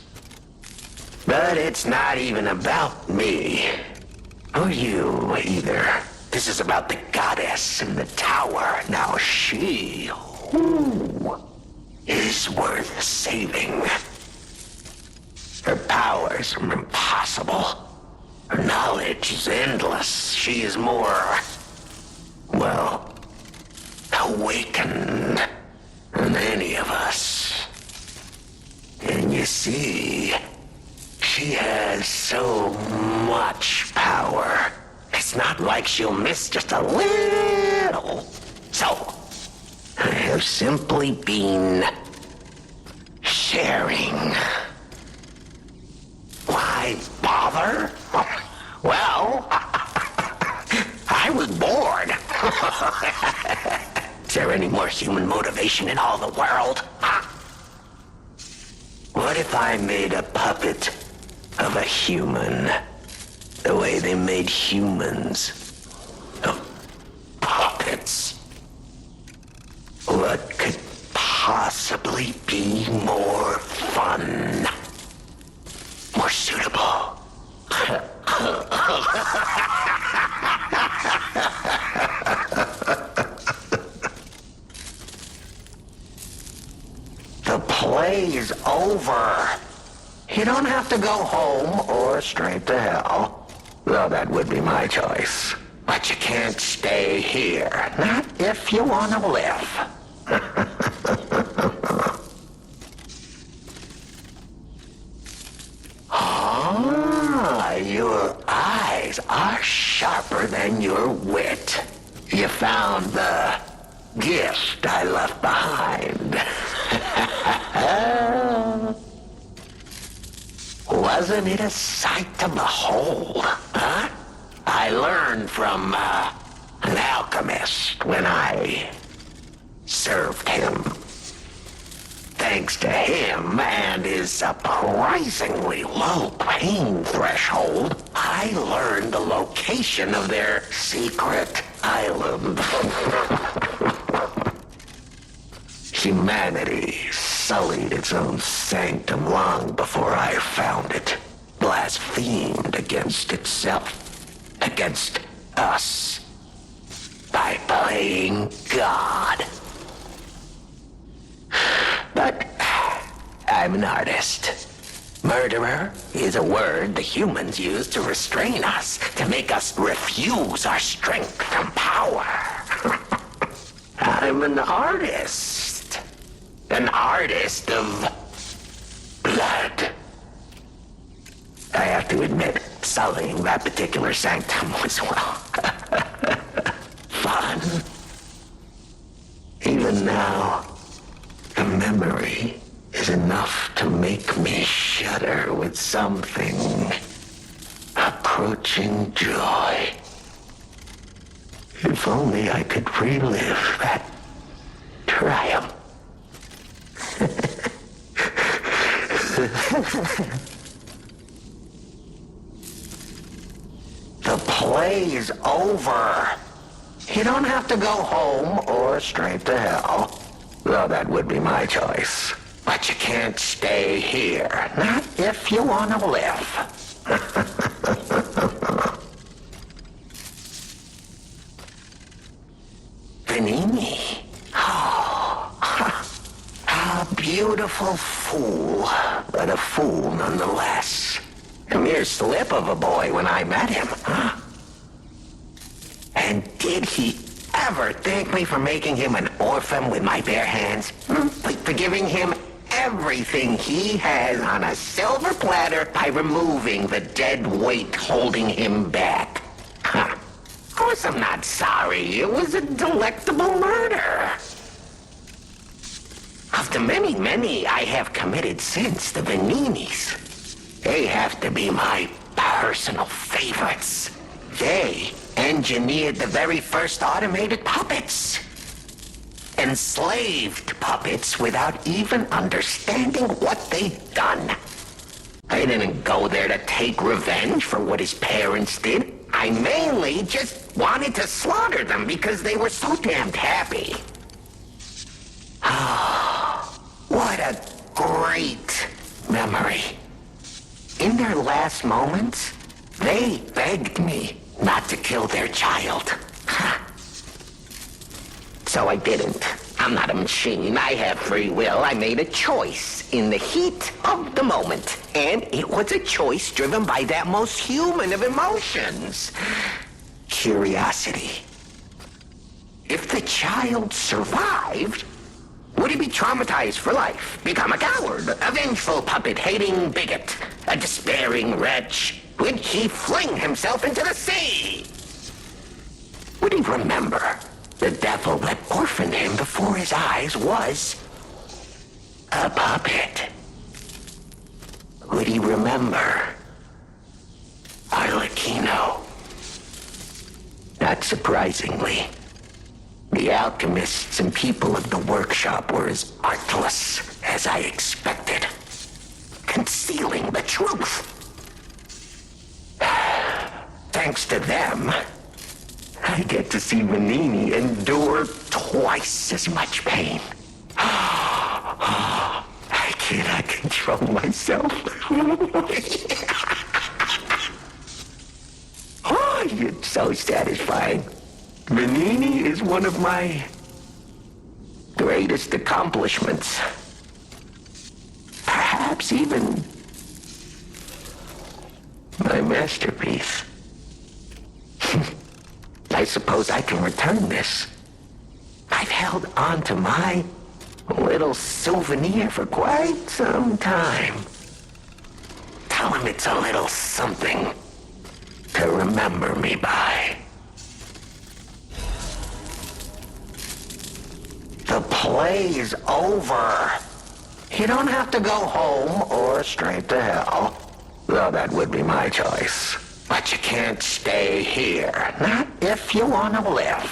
But it's not even about me. Or you, either. This is about the goddess in the tower. Now she, is worth saving. Her powers are impossible. Her knowledge is endless. She is more, well, awakened than any of us. And you see, she has so much power. It's not like she'll miss just a little. So, I have simply been sharing. Why bother? Well, I was bored. Is there any more human motivation in all the world? What if I made a puppet of a human? The way they made humans of puppets. What could possibly be more fun? More suitable? The play is over. You don't have to go home or straight to hell. Though that would be my choice. But you can't stay here. Not if you want to live. Your eyes are sharper than your wit. You found the gift I left behind. Wasn't it a sight to behold, huh? I learned from an alchemist when I served him. Thanks to him and his surprisingly low pain threshold, I learned the location of their secret island. Humanity sullied its own sanctum long before I found it, blasphemed against itself, against us. By by playing God. But I'm an artist. Murderer is a word the humans use to restrain us, to make us refuse our strength and power. I'm an artist. An artist of blood. I have to admit, sullying that particular sanctum was, well, fun. Even now, the memory is enough to make me shudder with something approaching joy. If only I could relive that triumph. The play's over. You don't have to go home or straight to hell. Though that would be my choice. But you can't stay here. Not if you want to live. Venini. Oh, a beautiful fool. But a fool nonetheless. A mere slip of a boy when I met him. And did he ever thank me for making him an orphan with my bare hands? Like for giving him everything he has on a silver platter by removing the dead weight holding him back. Of course I'm not sorry. It was a delectable murder. Of the many I have committed since, the Veninis, they have to be my personal favorites. They engineered the very first automated puppets. Enslaved puppets without even understanding what they'd done. I didn't go there to take revenge for what his parents did. I mainly just wanted to slaughter them because they were so damned happy. Oh, what a great memory. In their last moments, they begged me not to kill their child. So I didn't. I'm not a machine. I have free will. I made a choice in the heat of the moment. And it was a choice driven by that most human of emotions. Curiosity. If the child survived, would he be traumatized for life? Become a coward, a vengeful puppet-hating bigot, a despairing wretch? Would he fling himself into the sea? Would he remember the devil that orphaned him before his eyes was a puppet? Would he remember Arlecchino? Not surprisingly, the alchemists and people of the workshop were as artless as I expected, concealing the truth. Thanks to them, I get to see Venini endure twice as much pain. I cannot control myself. Oh, it's so satisfying. Venini is one of my greatest accomplishments. Perhaps even my masterpiece. I suppose I can return this. I've held on to my little souvenir for quite some time. Tell him it's a little something to remember me by. The play's over. You don't have to go home or straight to hell. Though that would be my choice. But you can't stay here. Not if you want to live.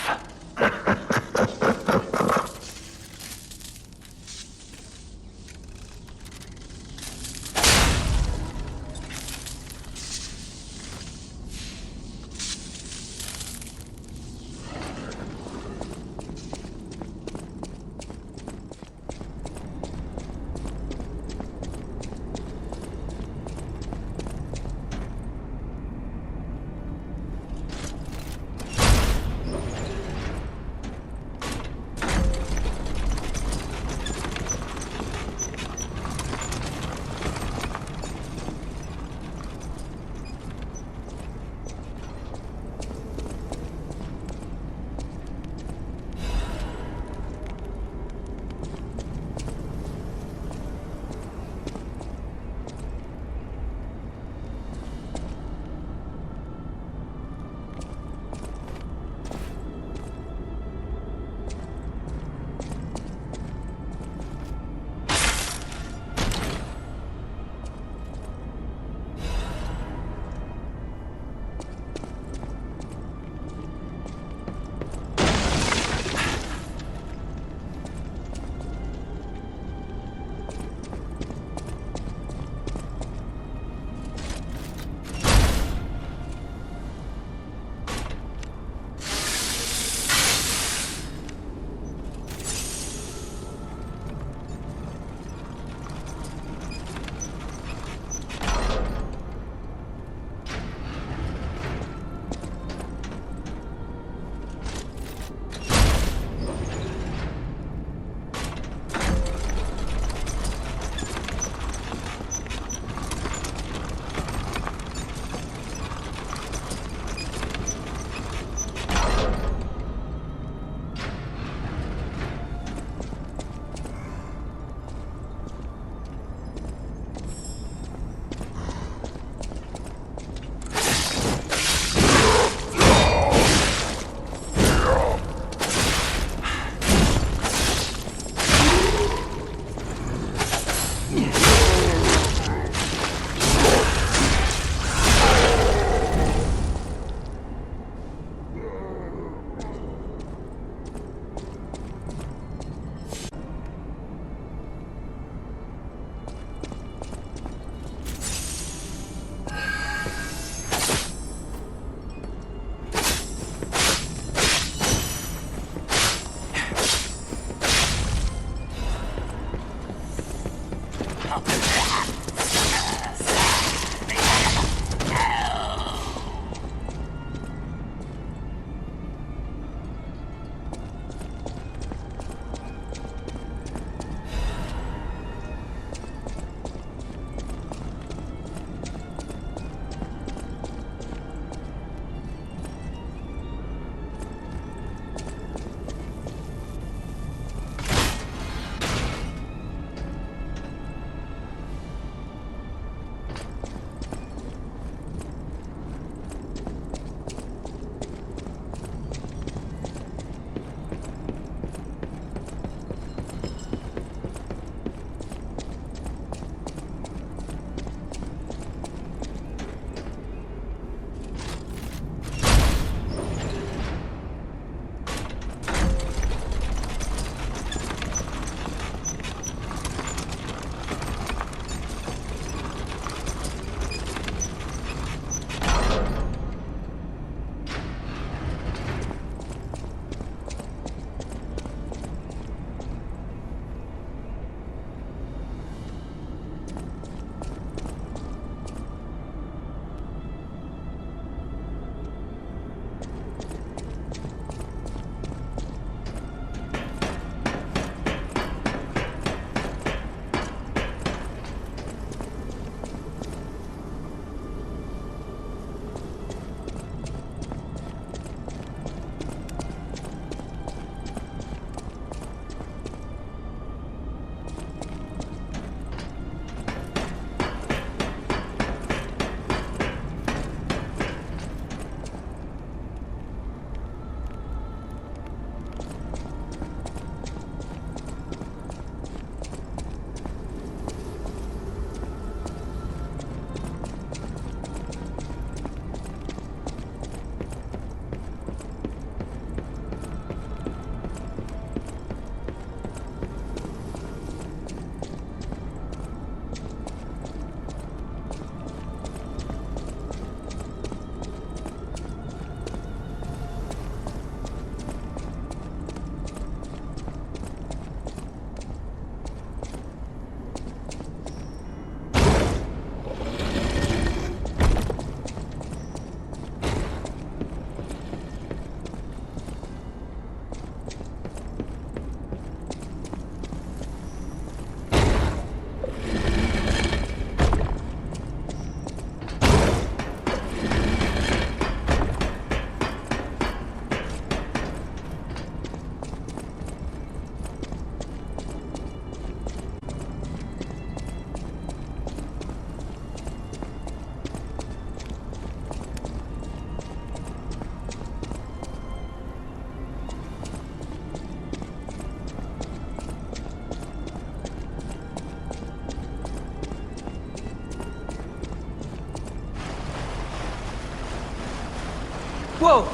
Whoa!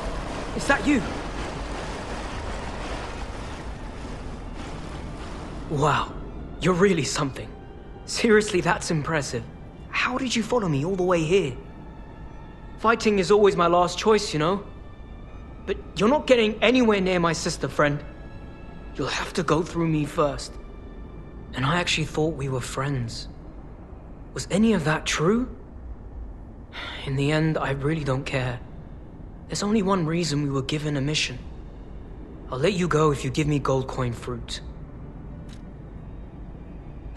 Is that you? Wow, you're really something. Seriously, that's impressive. How did you follow me all the way here? Fighting is always my last choice, you know? But you're not getting anywhere near my sister, friend. You'll have to go through me first. And I actually thought we were friends. Was any of that true? In the end, I really don't care. There's only one reason we were given a mission. I'll let you go if you give me gold coin fruit.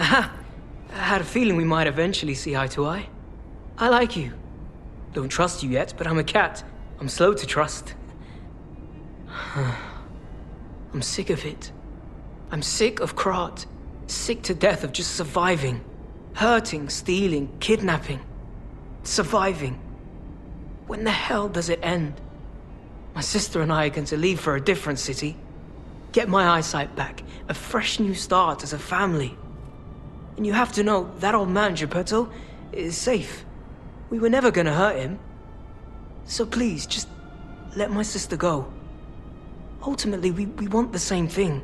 Aha! I had a feeling we might eventually see eye to eye. I like you. Don't trust you yet, but I'm a cat. I'm slow to trust. I'm sick of it. I'm sick of Krat. Sick to death of just surviving. Hurting, stealing, kidnapping. Surviving. When the hell does it end? My sister and I are going to leave for a different city. Get my eyesight back. A fresh new start as a family. And you have to know, that old man, Geppetto, is safe. We were never gonna hurt him. So please, just let my sister go. Ultimately, we want the same thing.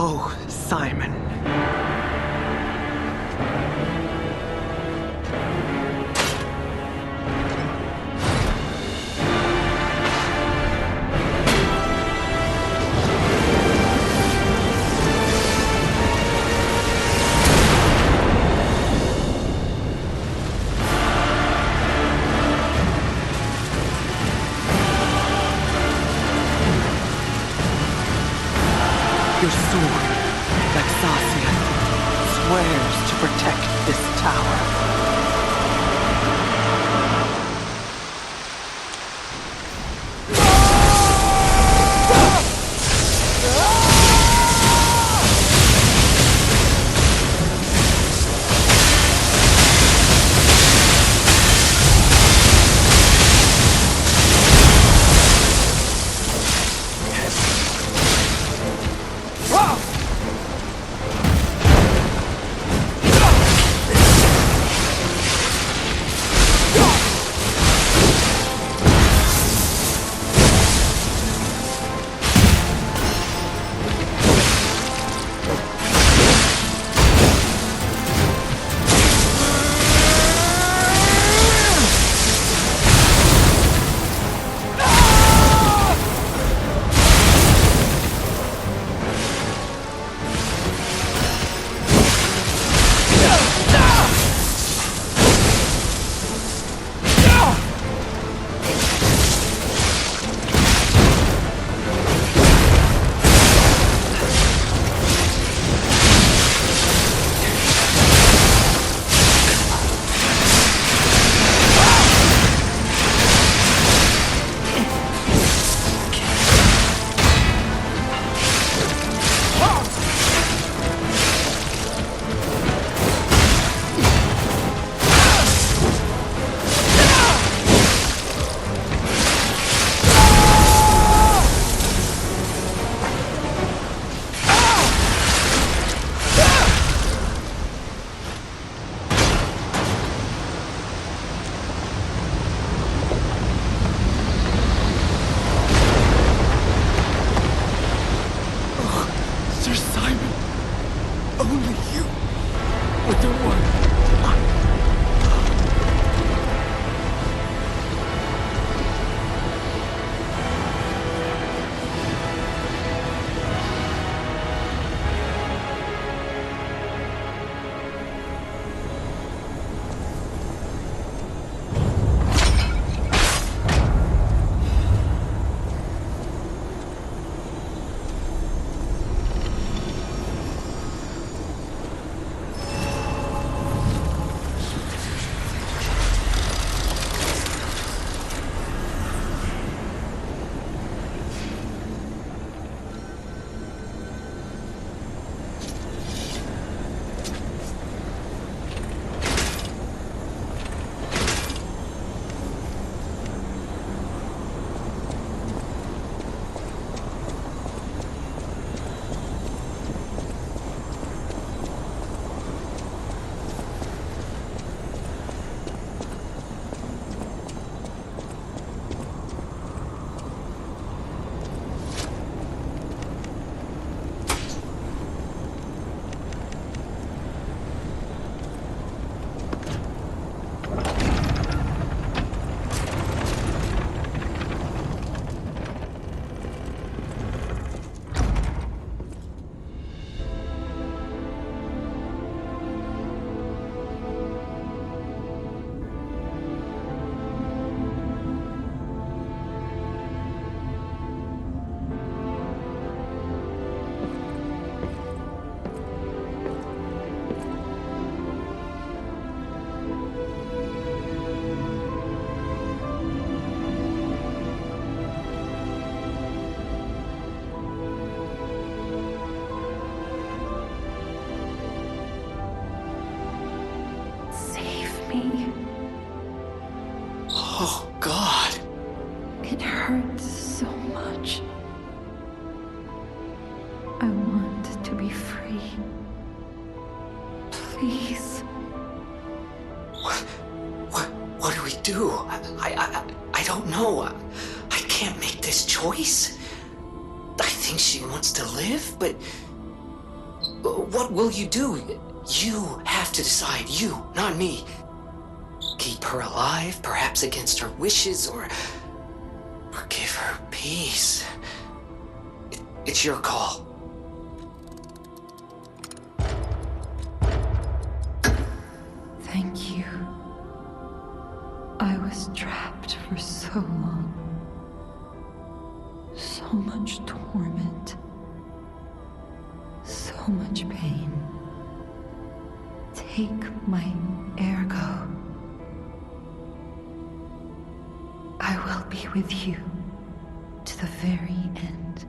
Oh, Simon. Your sword, Vexasia, swears to protect this tower. Sir Simon, only you with the one. Oh, God. It hurts so much. I want to be free. Please. What do we do? I don't know. I can't make this choice. I think she wants to live, but What will you do? You have to decide. You, not me. Keep her alive, perhaps against her wishes, or give her peace. It's your call. Thank you. I was trapped for so long. So much torment. So much pain. Take my ergo. I will be with you to the very end.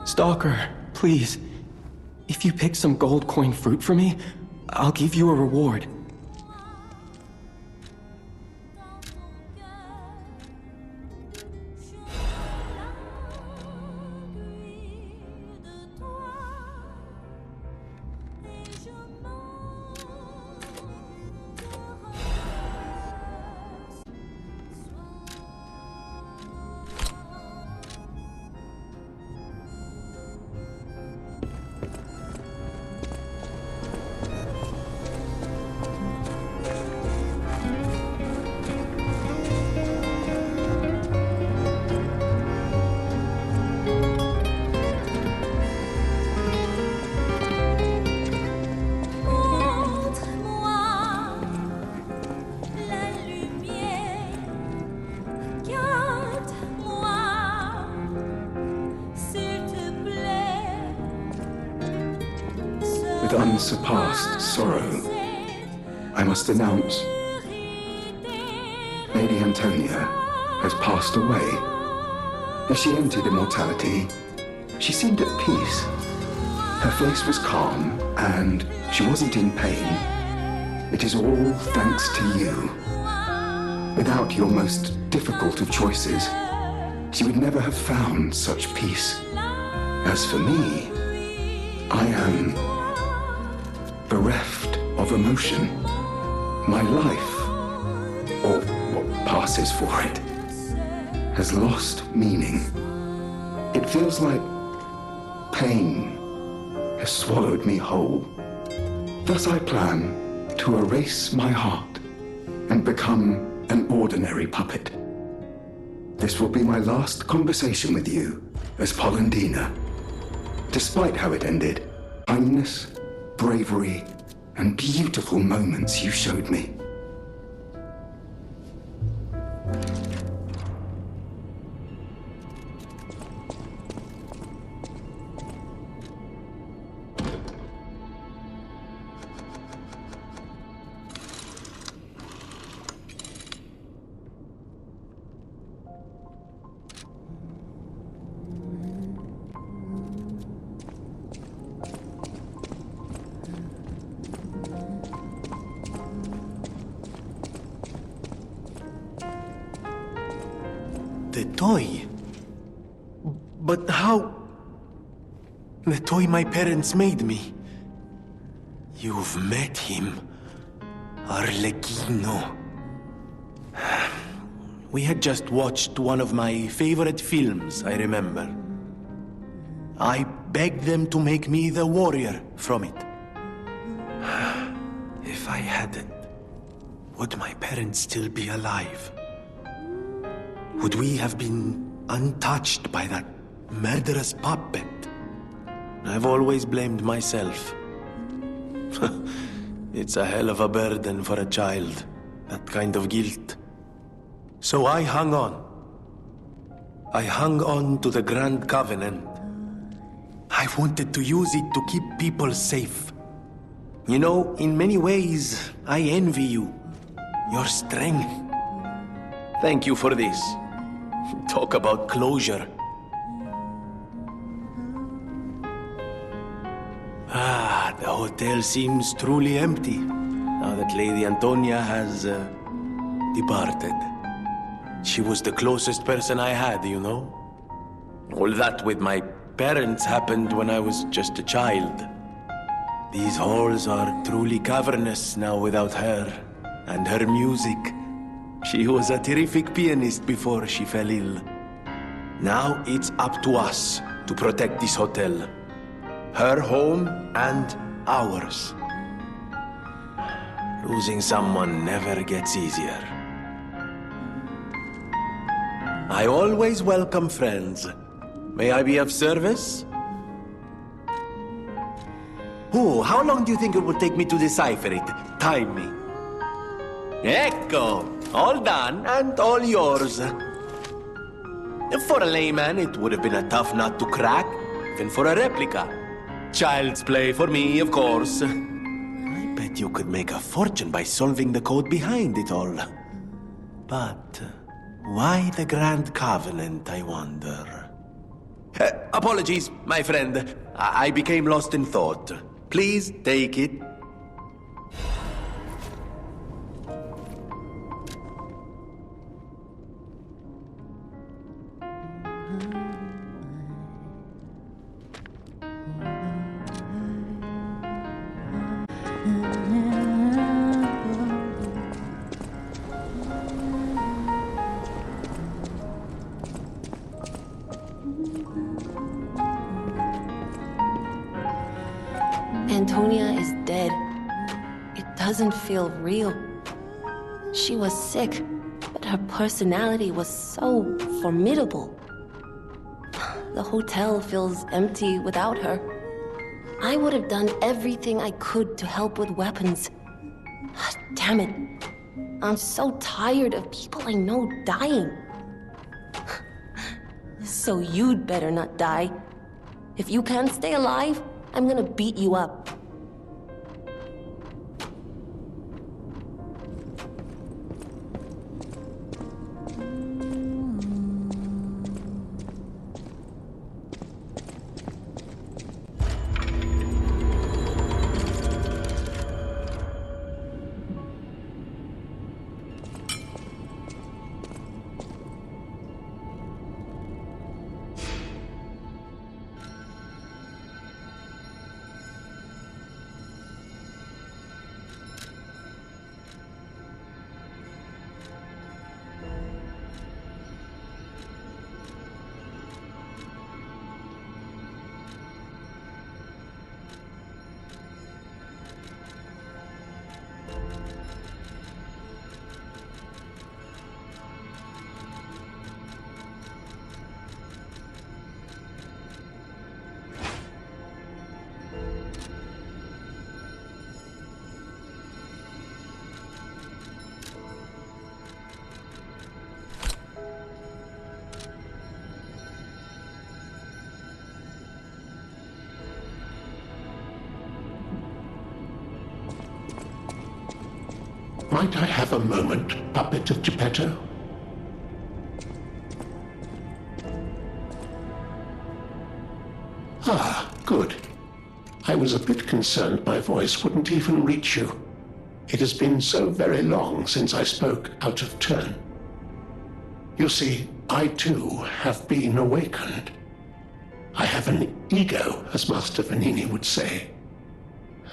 Stalker, please. If you pick some gold coin fruit for me, I'll give you a reward. With unsurpassed sorrow, I must announce Lady Antonia has passed away. As she entered immortality, she seemed at peace. Her face was calm, and she wasn't in pain. It is all thanks to you. Without your most difficult of choices, she would never have found such peace. As for me, I am bereft of emotion. My life, or what passes for it, has lost meaning. It feels like pain has swallowed me whole. Thus I plan to erase my heart and become an ordinary puppet. This will be my last conversation with you as Polendina. Despite how it ended, kindness, bravery, and beautiful moments you showed me. The toy? But how? The toy my parents made me. You've met him. Arlecchino. We had just watched one of my favorite films, I remember. I begged them to make me the warrior from it. If I hadn't, would my parents still be alive? Would we have been untouched by that murderous puppet? I've always blamed myself. It's a hell of a burden for a child, that kind of guilt. So I hung on. I hung on to the Grand Covenant. I wanted to use it to keep people safe. You know, in many ways, I envy you. Your strength. Thank you for this. Talk about closure. The hotel seems truly empty, now that Lady Antonia has departed. She was the closest person I had, you know? All that with my parents happened when I was just a child. These halls are truly cavernous now without her, and her music. She was a terrific pianist before she fell ill. Now it's up to us to protect this hotel. Her home and ours. Losing someone never gets easier. I always welcome friends. May I be of service? Oh, how long do you think it will take me to decipher it? Time me. Ecco! All done, and all yours. For a layman, it would have been a tough nut to crack, even for a replica. Child's play for me, of course. I bet you could make a fortune by solving the code behind it all. But why the Grand Covenant, I wonder? Apologies, my friend. I became lost in thought. Please take it. Antonia is dead. It doesn't feel real. She was sick, but her personality was so formidable. The hotel feels empty without her. I would have done everything I could to help with weapons. Damn it. I'm so tired of people I know dying. So you'd better not die. If you can't stay alive, I'm gonna beat you up. Might I have a moment, puppet of Geppetto? Ah, good. I was a bit concerned my voice wouldn't even reach you. It has been so very long since I spoke out of turn. You see, I too have been awakened. I have an ego, as Master Vanini would say.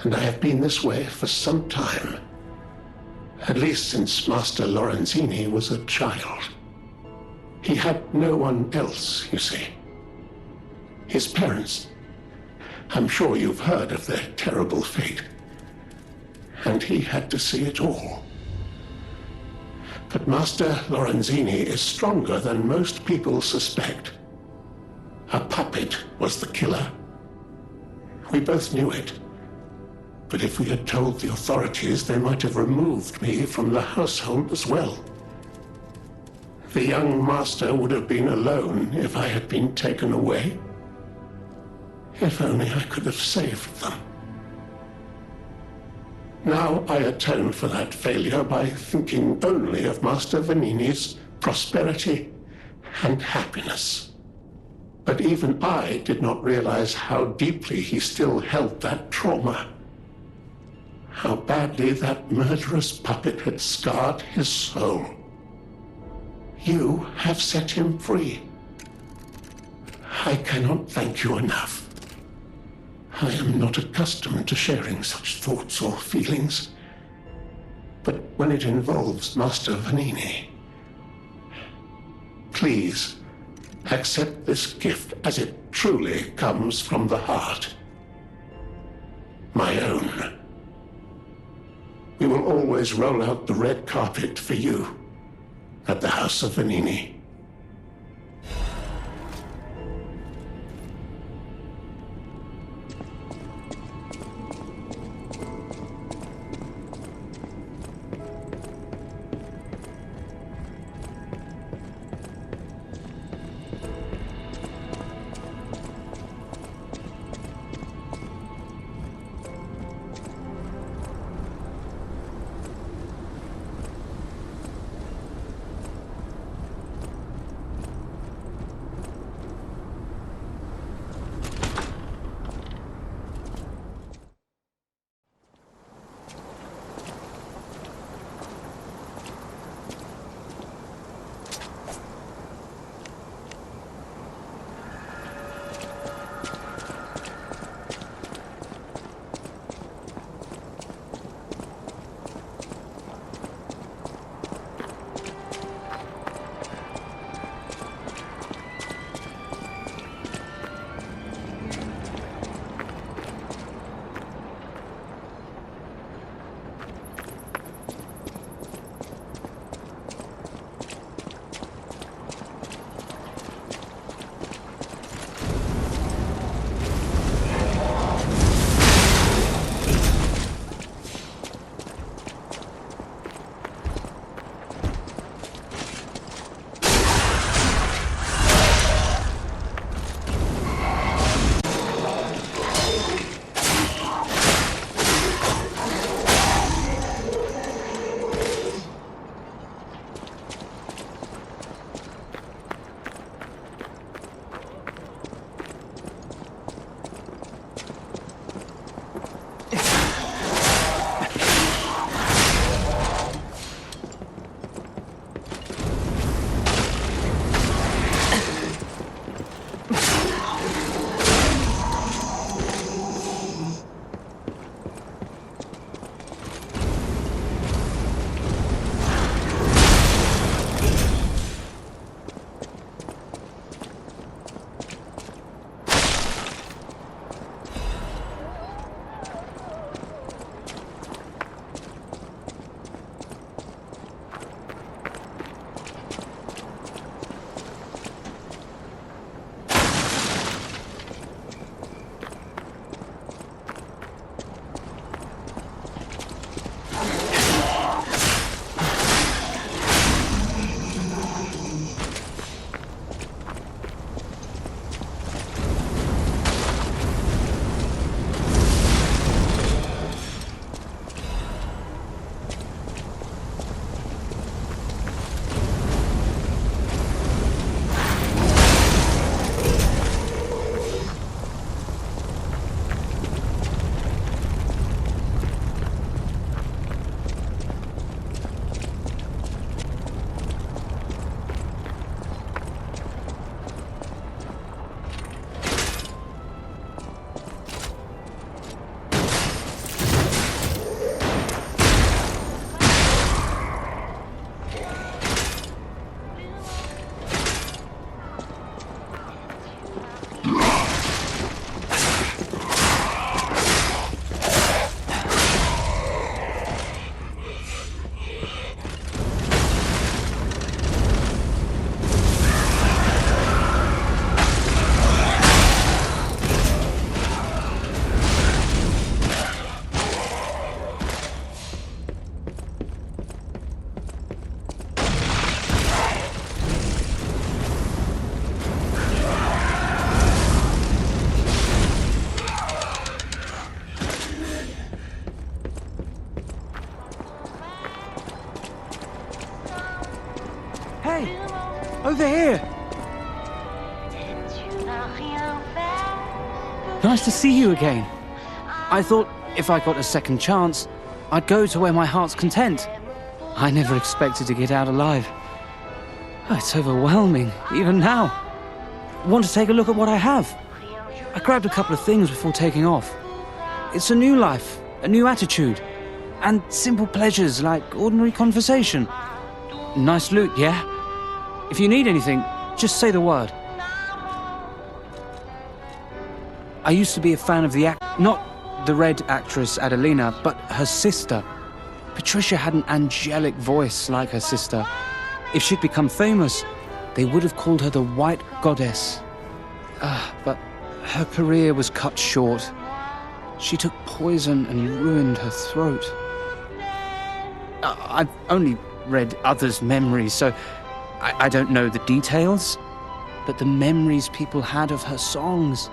And I have been this way for some time. At least since Master Lorenzini was a child. He had no one else, you see. His parents. I'm sure you've heard of their terrible fate. And he had to see it all. But Master Lorenzini is stronger than most people suspect. A puppet was the killer. We both knew it. But if we had told the authorities, they might have removed me from the household as well. The young master would have been alone if I had been taken away. If only I could have saved them. Now I atone for that failure by thinking only of Master Vanini's prosperity and happiness. But even I did not realize how deeply he still held that trauma. How badly that murderous puppet had scarred his soul. You have set him free. I cannot thank you enough. I am not accustomed to sharing such thoughts or feelings. But when it involves Master Vanini, please accept this gift as it truly comes from the heart. My own. We will always roll out the red carpet for you at the House of Vanini. Nice to see you again. I thought if I got a second chance, I'd go to where my heart's content. I never expected to get out alive. Oh, it's overwhelming, even now. Want to take a look at what I have? I grabbed a couple of things before taking off. It's a new life, a new attitude, and simple pleasures like ordinary conversation. Nice loot, yeah? If you need anything, just say the word. I used to be a fan of not the red actress Adelina, but her sister. Patricia had an angelic voice like her sister. If she'd become famous, they would have called her the White Goddess. But her career was cut short. She took poison and ruined her throat. I've only read others' memories, so I don't know the details, but the memories people had of her songs.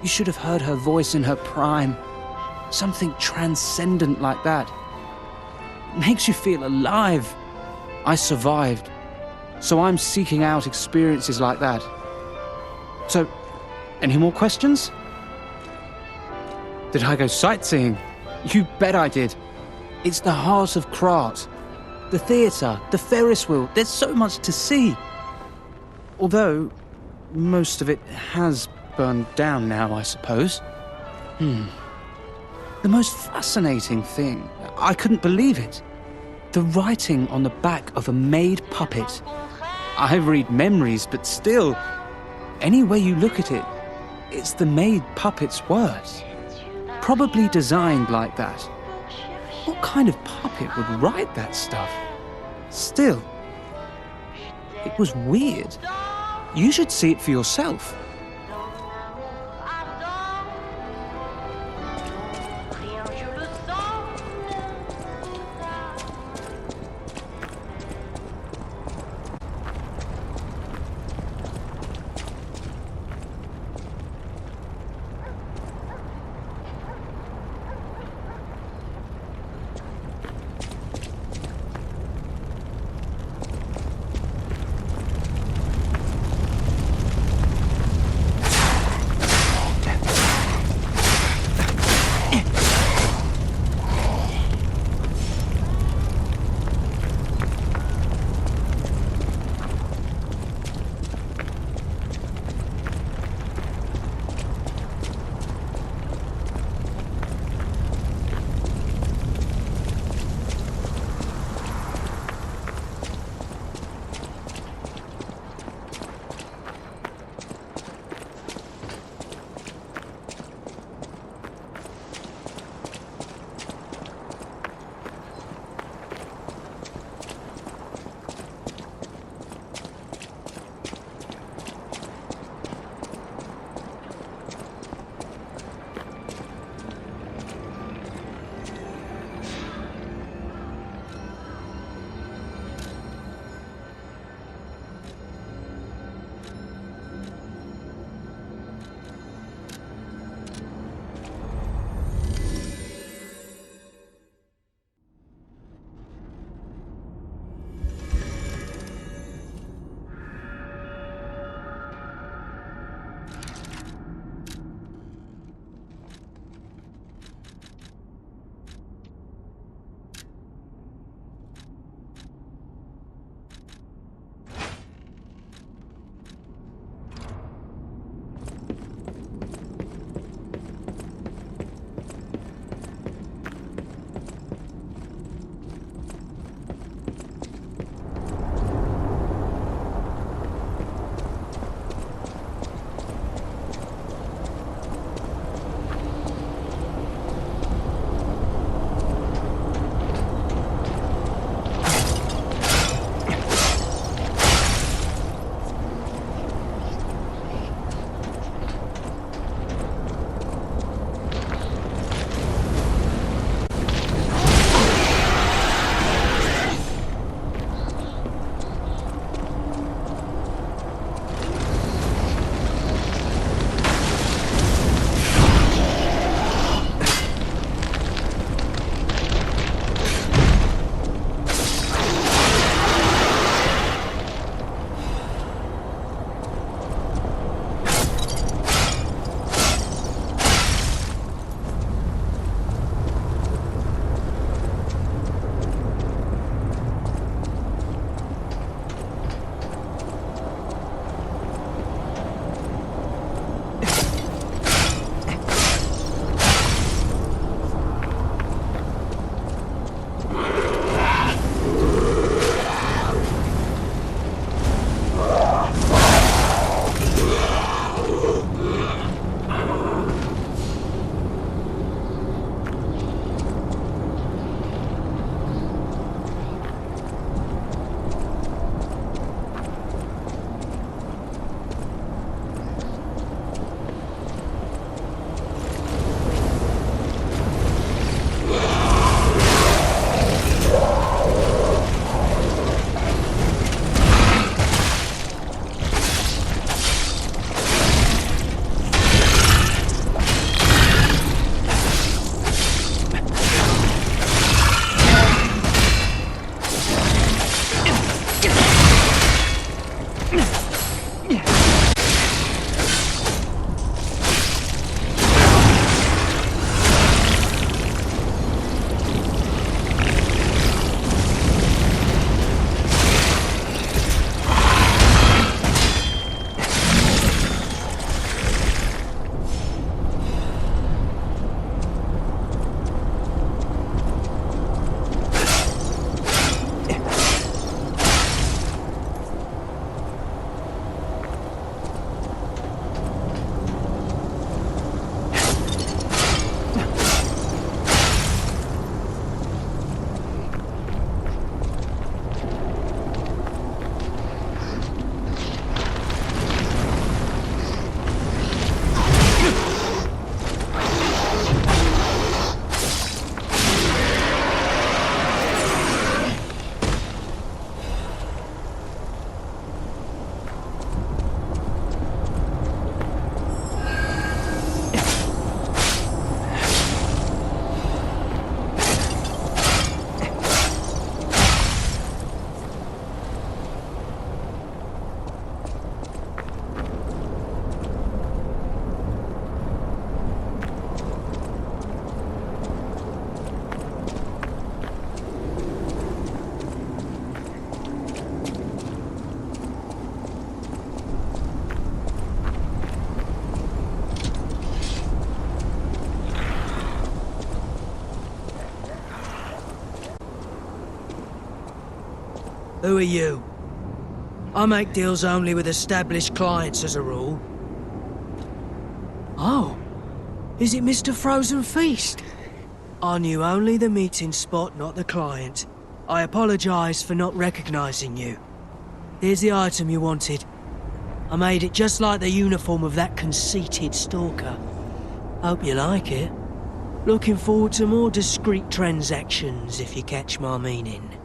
You should have heard her voice in her prime. Something transcendent like that. It makes you feel alive. I survived, so I'm seeking out experiences like that. So, any more questions? Did I go sightseeing? You bet I did. It's the heart of Krat. The theatre, the Ferris wheel, there's so much to see. Although, most of it has burned down now, I suppose. The most fascinating thing, I couldn't believe it. The writing on the back of a made puppet. I read memories, but still, any way you look at it, it's the made puppet's words. Probably designed like that. What kind of puppet would write that stuff? Still, it was weird. You should see it for yourself. Who are you? I make deals only with established clients as a rule. Oh, is it Mr. Frozen Feast? I knew only the meeting spot, not the client. I apologize for not recognizing you. Here's the item you wanted. I made it just like the uniform of that conceited stalker. Hope you like it. Looking forward to more discreet transactions, if you catch my meaning.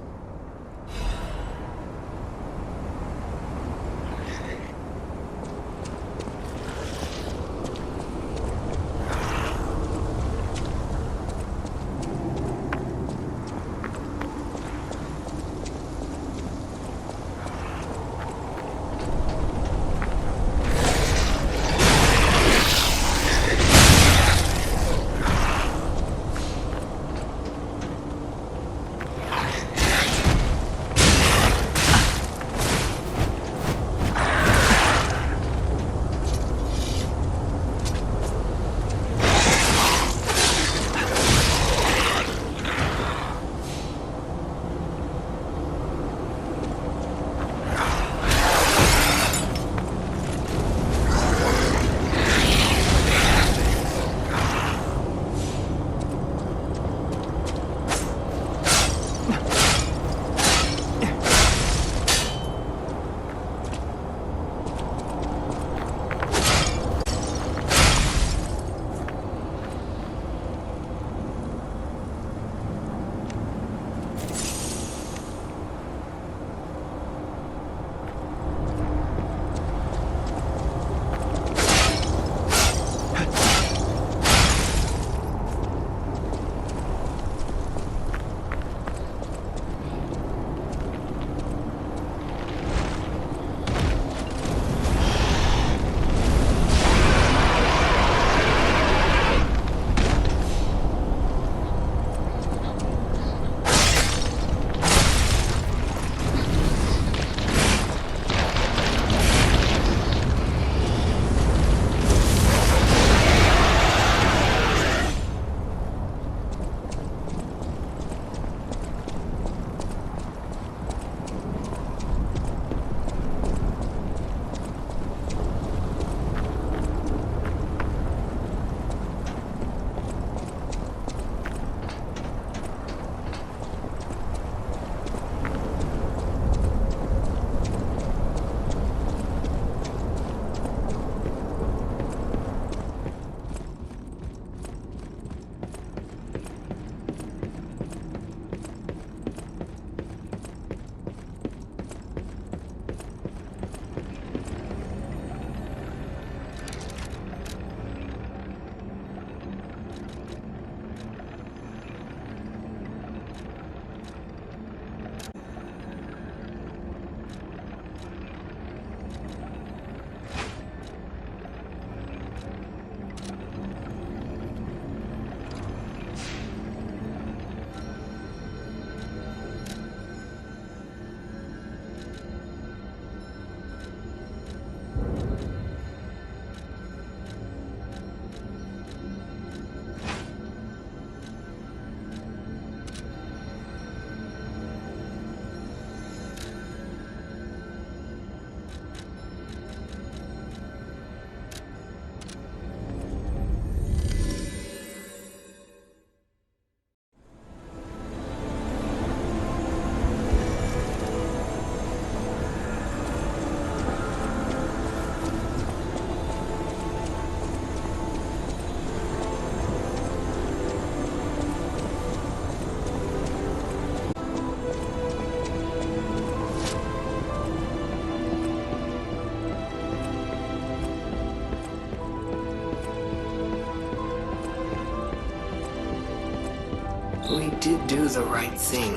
We did do the right thing,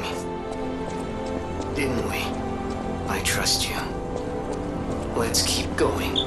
didn't we? I trust you. Let's keep going.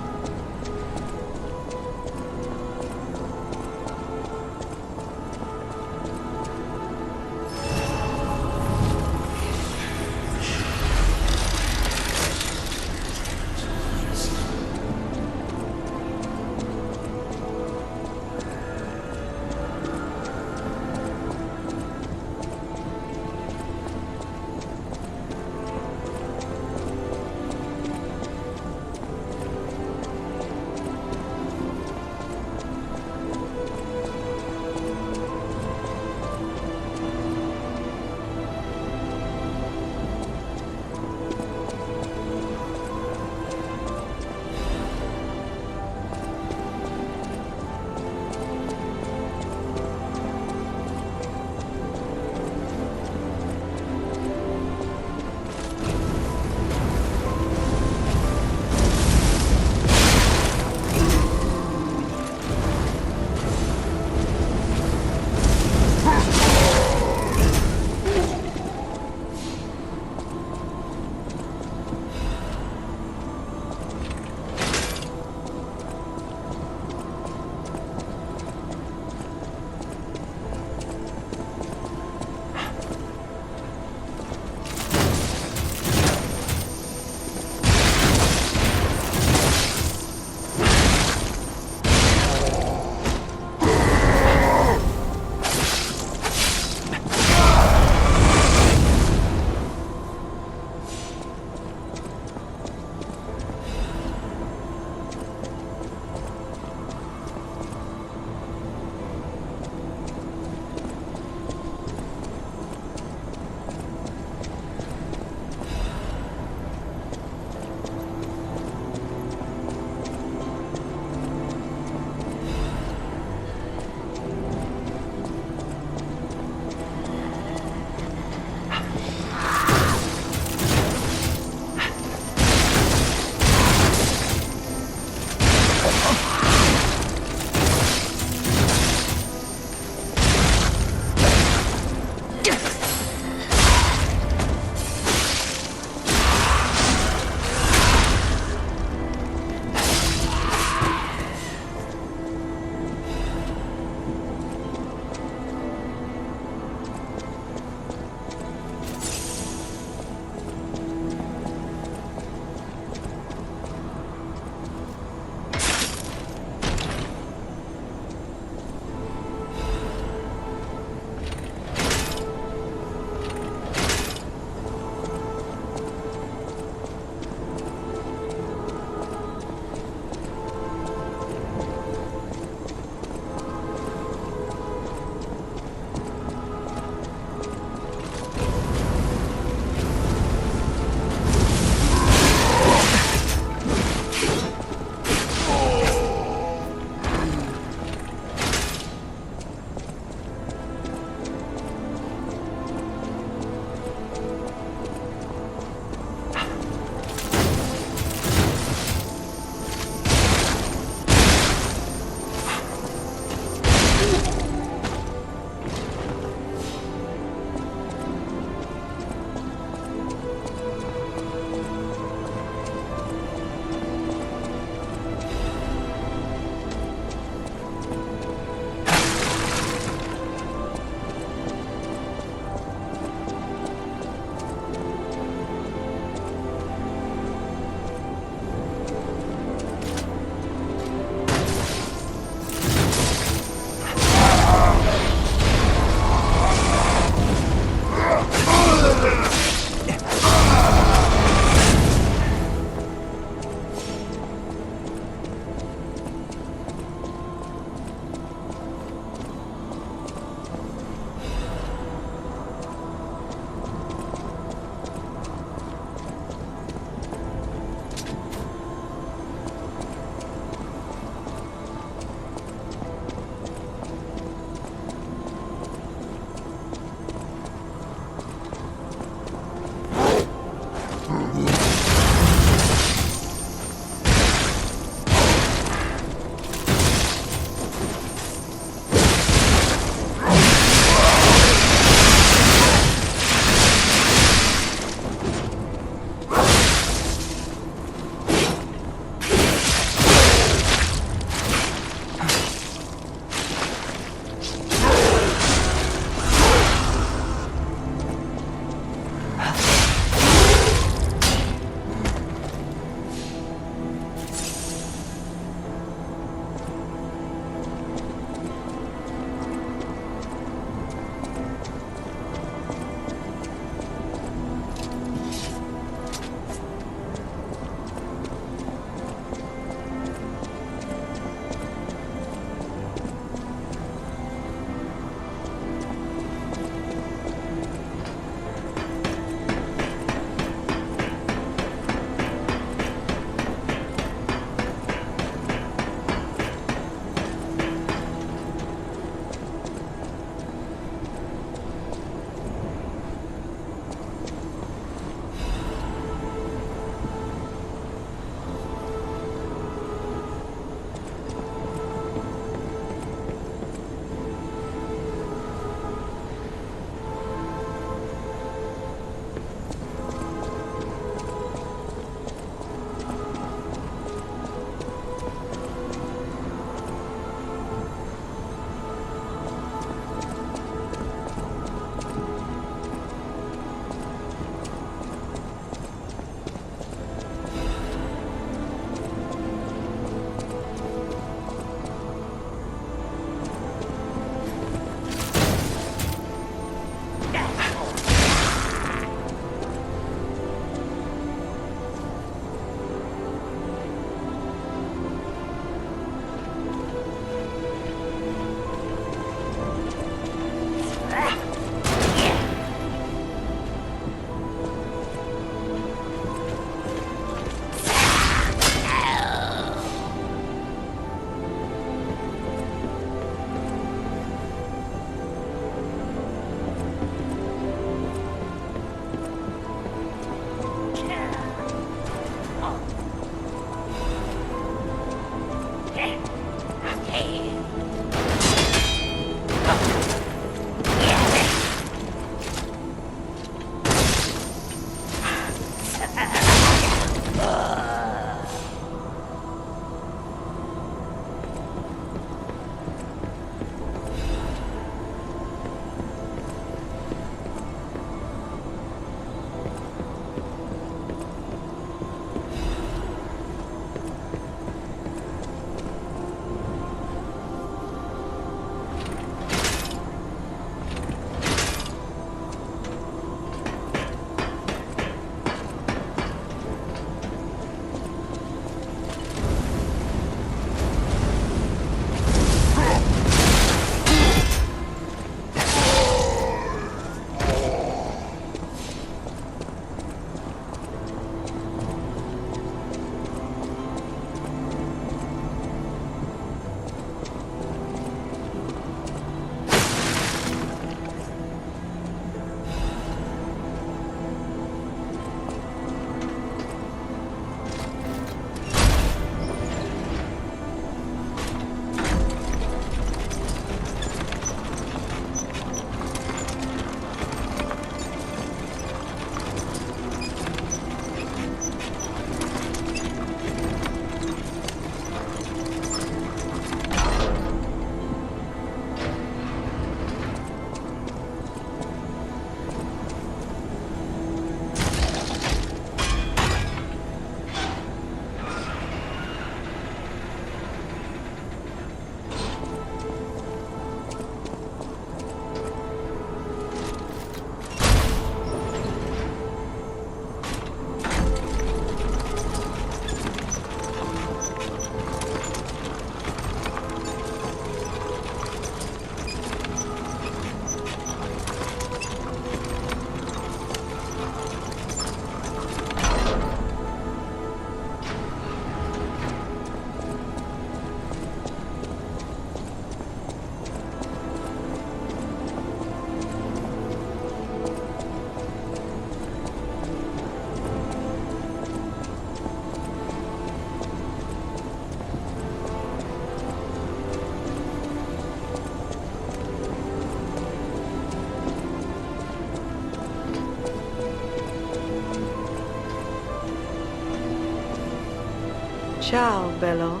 Ciao, Bello.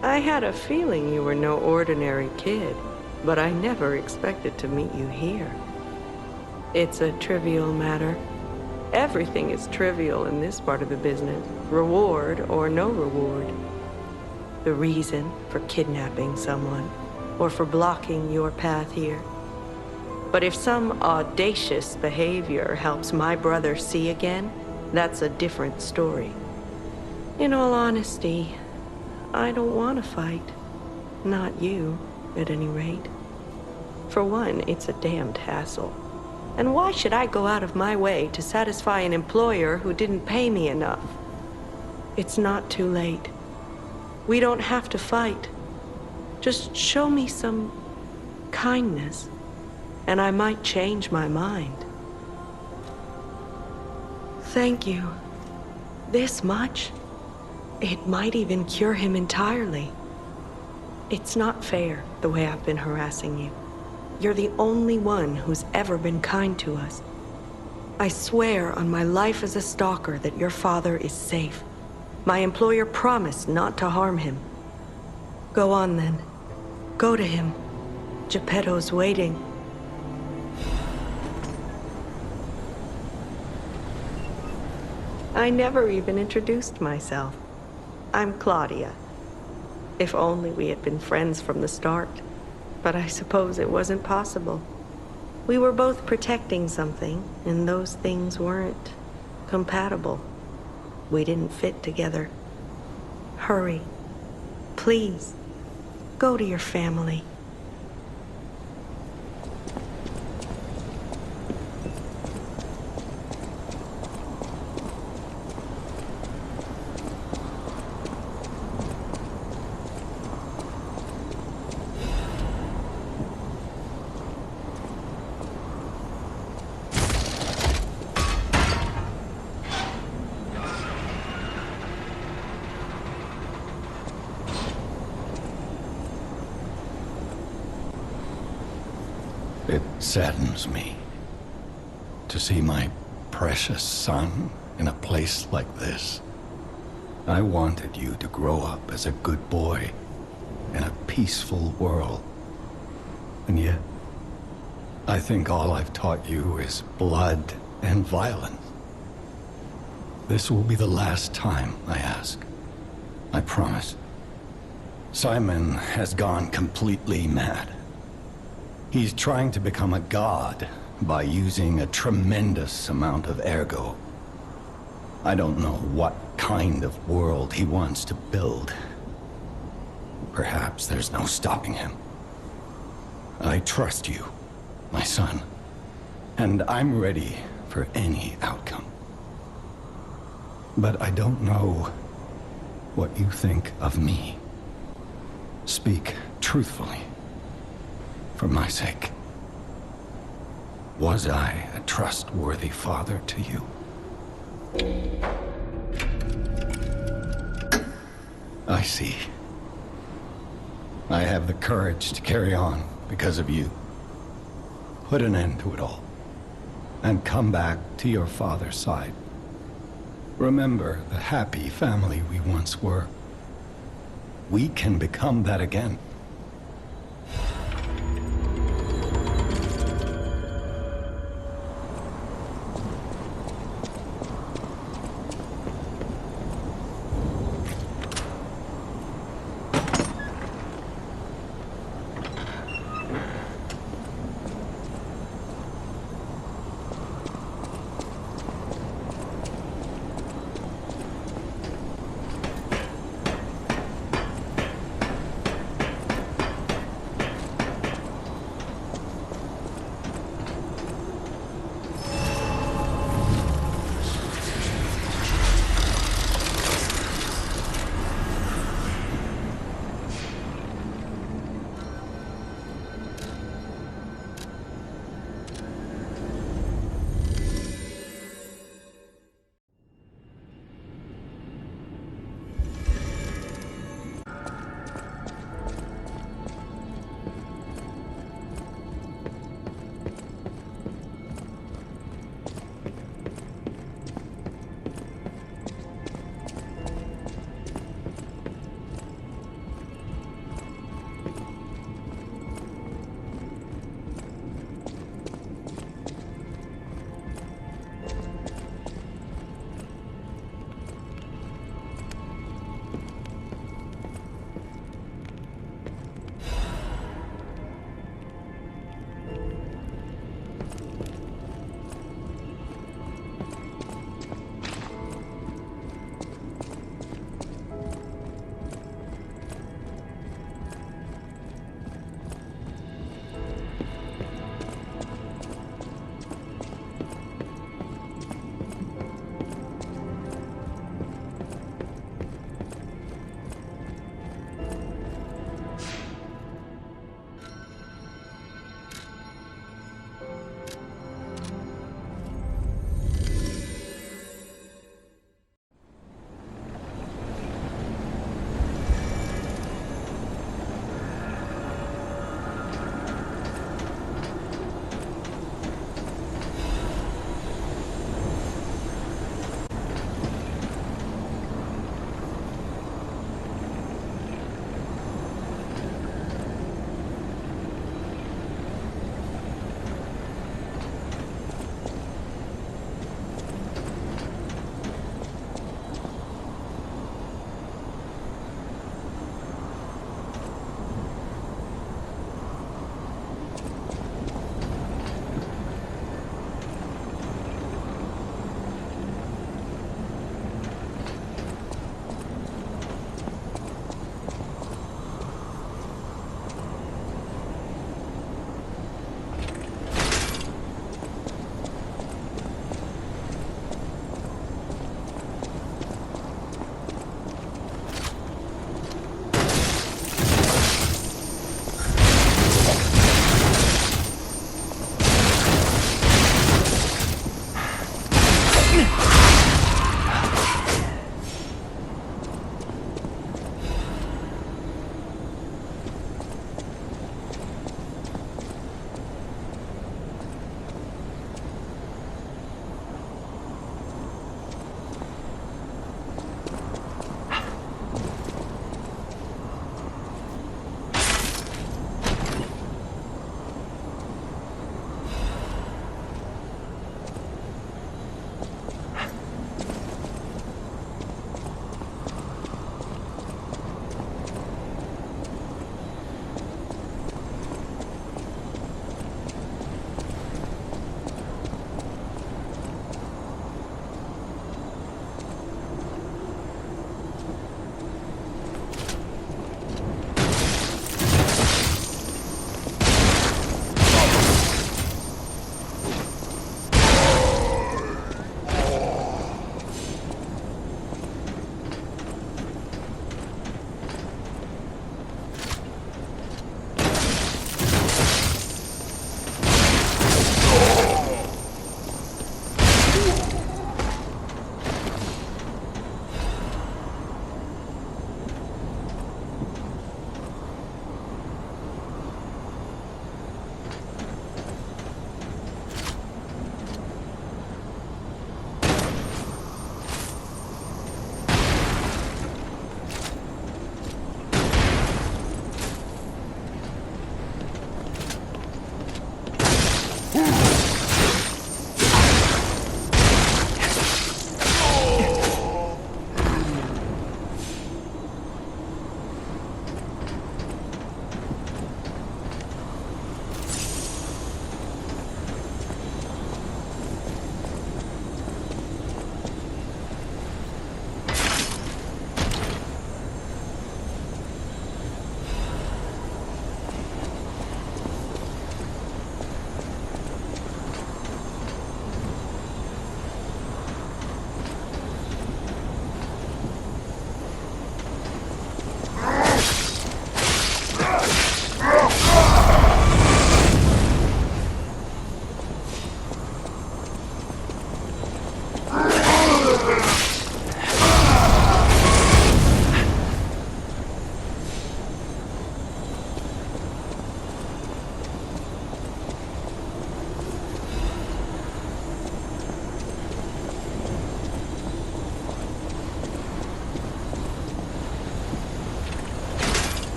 I had a feeling you were no ordinary kid, but I never expected to meet you here. It's a trivial matter. Everything is trivial in this part of the business, reward or no reward. The reason for kidnapping someone, or for blocking your path here. But if some audacious behavior helps my brother see again, that's a different story. In all honesty, I don't want to fight. Not you, at any rate. For one, it's a damned hassle. And why should I go out of my way to satisfy an employer who didn't pay me enough? It's not too late. We don't have to fight. Just show me some kindness, and I might change my mind. Thank you. This much? It might even cure him entirely. It's not fair, the way I've been harassing you. You're the only one who's ever been kind to us. I swear on my life as a stalker that your father is safe. My employer promised not to harm him. Go on then. Go to him. Geppetto's waiting. I never even introduced myself. I'm Claudia. If only we had been friends from the start. But I suppose it wasn't possible. We were both protecting something, and those things weren't compatible. We didn't fit together. Hurry. Please. Go to your family. It saddens me to see my precious son in a place like this. I wanted you to grow up as a good boy in a peaceful world. And yet, I think all I've taught you is blood and violence. This will be the last time I ask. I promise. Simon has gone completely mad. He's trying to become a god by using a tremendous amount of ergo. I don't know what kind of world he wants to build. Perhaps there's no stopping him. I trust you, my son, and I'm ready for any outcome. But I don't know what you think of me. Speak truthfully. For my sake. Was I a trustworthy father to you? I see. I have the courage to carry on because of you. Put an end to it all. And come back to your father's side. Remember the happy family we once were. We can become that again.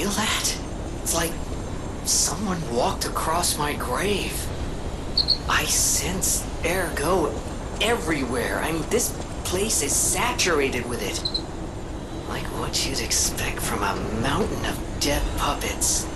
feel that? It's like someone walked across my grave. I sense ergo everywhere. I mean, this place is saturated with it. Like what you'd expect from a mountain of dead puppets.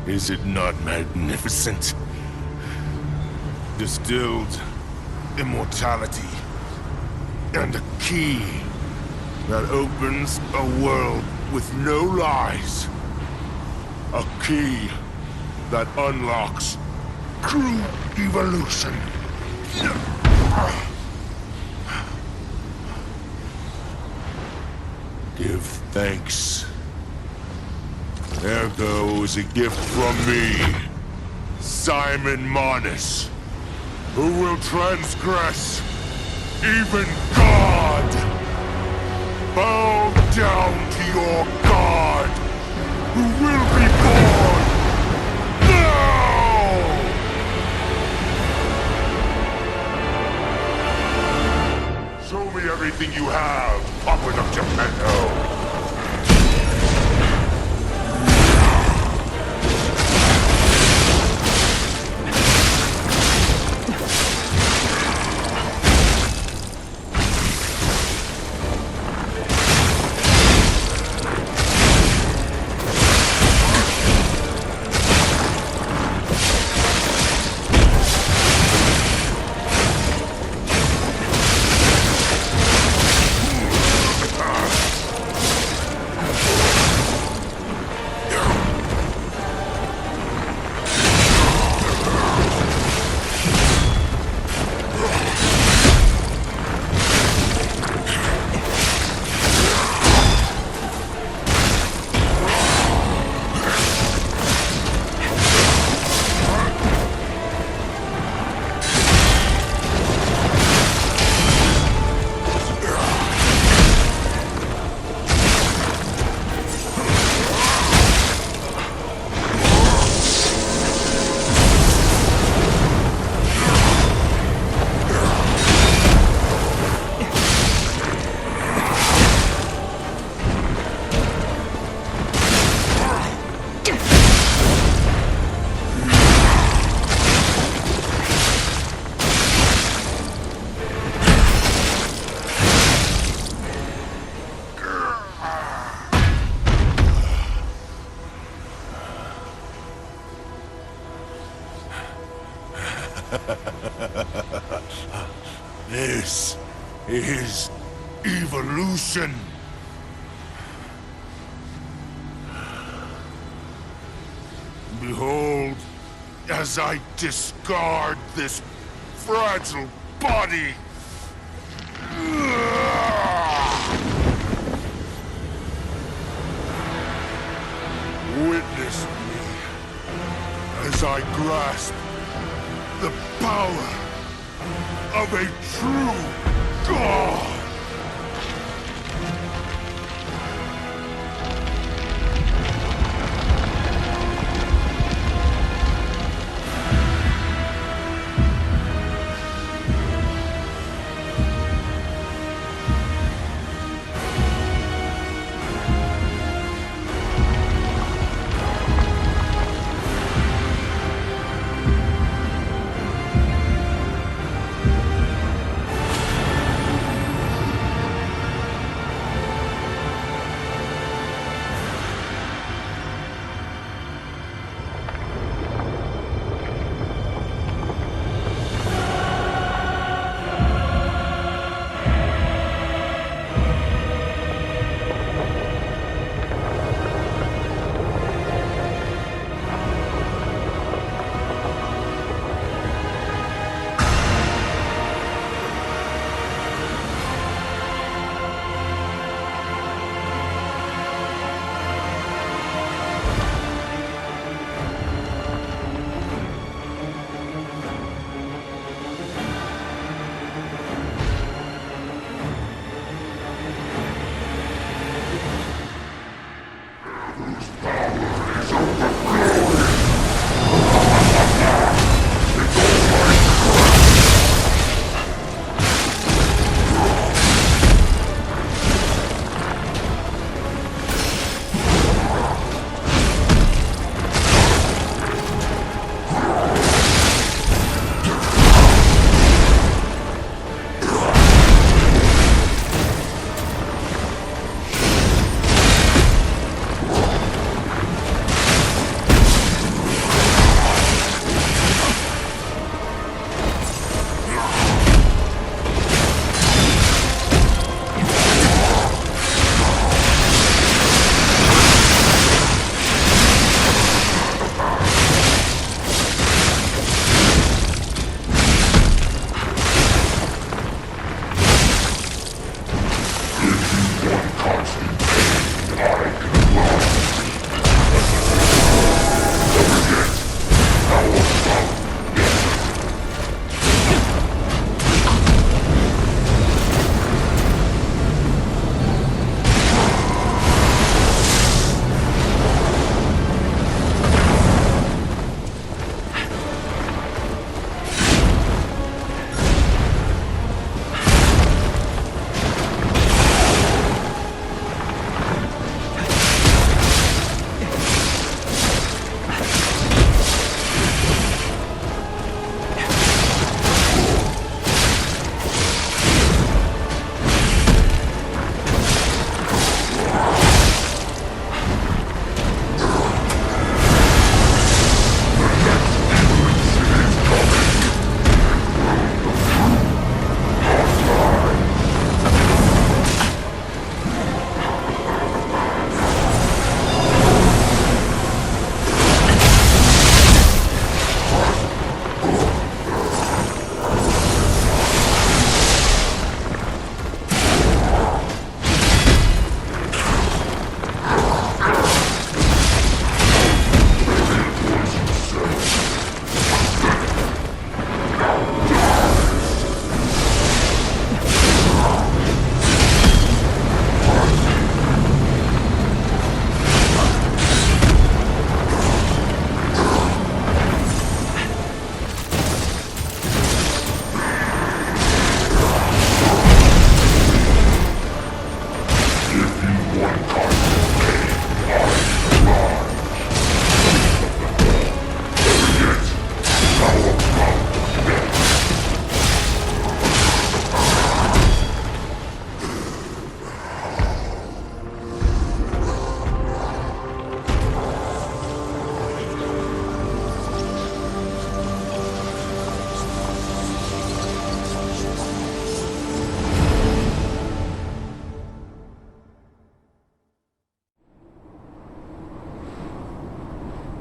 Is it not magnificent? Distilled immortality and a key that opens a world with no lies. A key that unlocks true evolution. Give thanks. Ergo is a gift from me, Simon Manus, who will transgress even God. Bow down to your God, who will be born now! Show me everything you have, Puppet of Geppetto. This is evolution. Behold, as I discard this fragile body. Witness me as I grasp the power of a true God!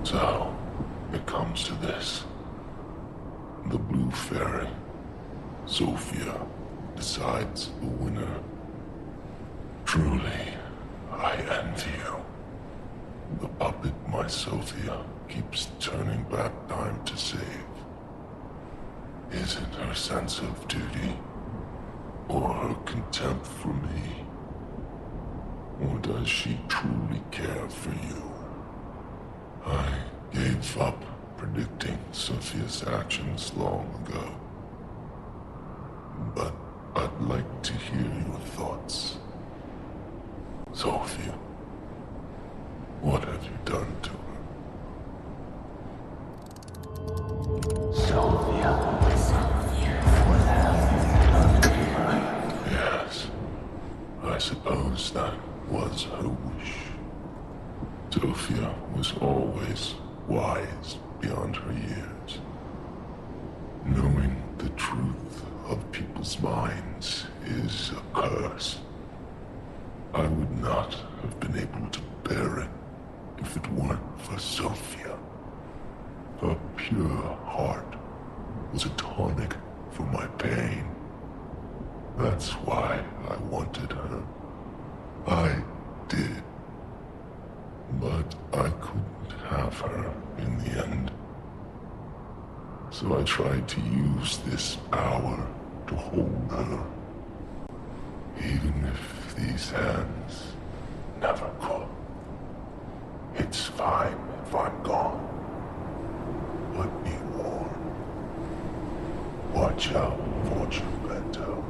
So, it comes to this. The Blue Fairy, Sophia, decides the winner. Truly, I envy you. The puppet my Sophia keeps turning back time to save. Is it her sense of duty, or her contempt for me? Or does she truly care for you? I gave up predicting Sophia's actions long ago. But I'd like to hear your thoughts. Sophia, what have you done to her? Sophia. What have you done to her? Yes, I suppose that was her wish. Sophia was always wise beyond her years. Knowing the truth of people's minds is a curse. I would not have been able to bear it if it weren't for Sophia. Her pure heart was a tonic for my pain. That's why I wanted her. I did. But I couldn't have her in the end. So I tried to use this power to hold her. Even if these hands never could. It's fine if I'm gone. But be warned. Watch out for Geppetto.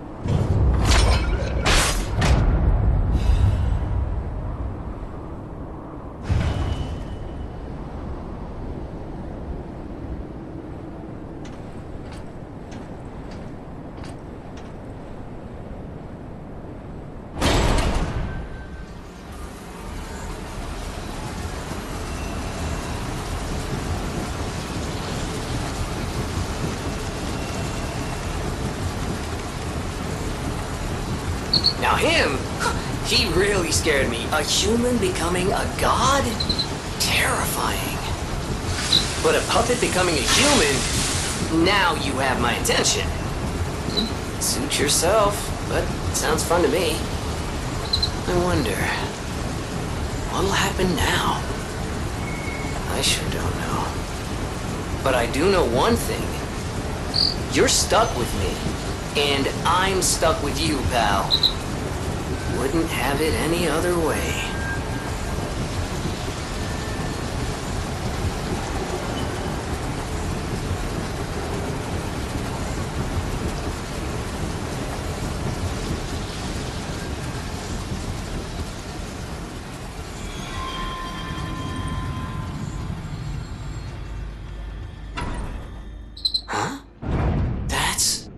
Now him, he really scared me. A human becoming a god? Terrifying. But a puppet becoming a human? Now you have my attention. Suit yourself, but sounds fun to me. I wonder, what'll happen now? I sure don't know. But I do know one thing. You're stuck with me, and I'm stuck with you, pal. Wouldn't have it any other way. Huh? That's...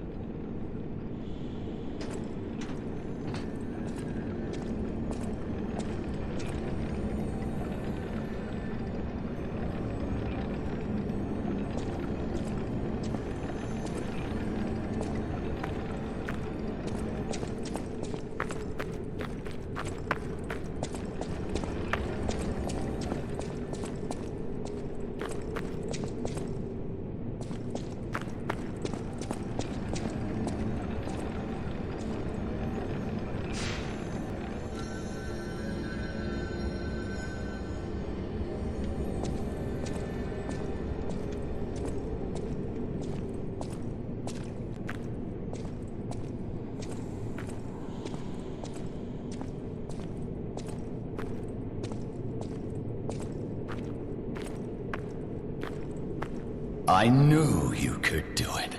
I knew you could do it.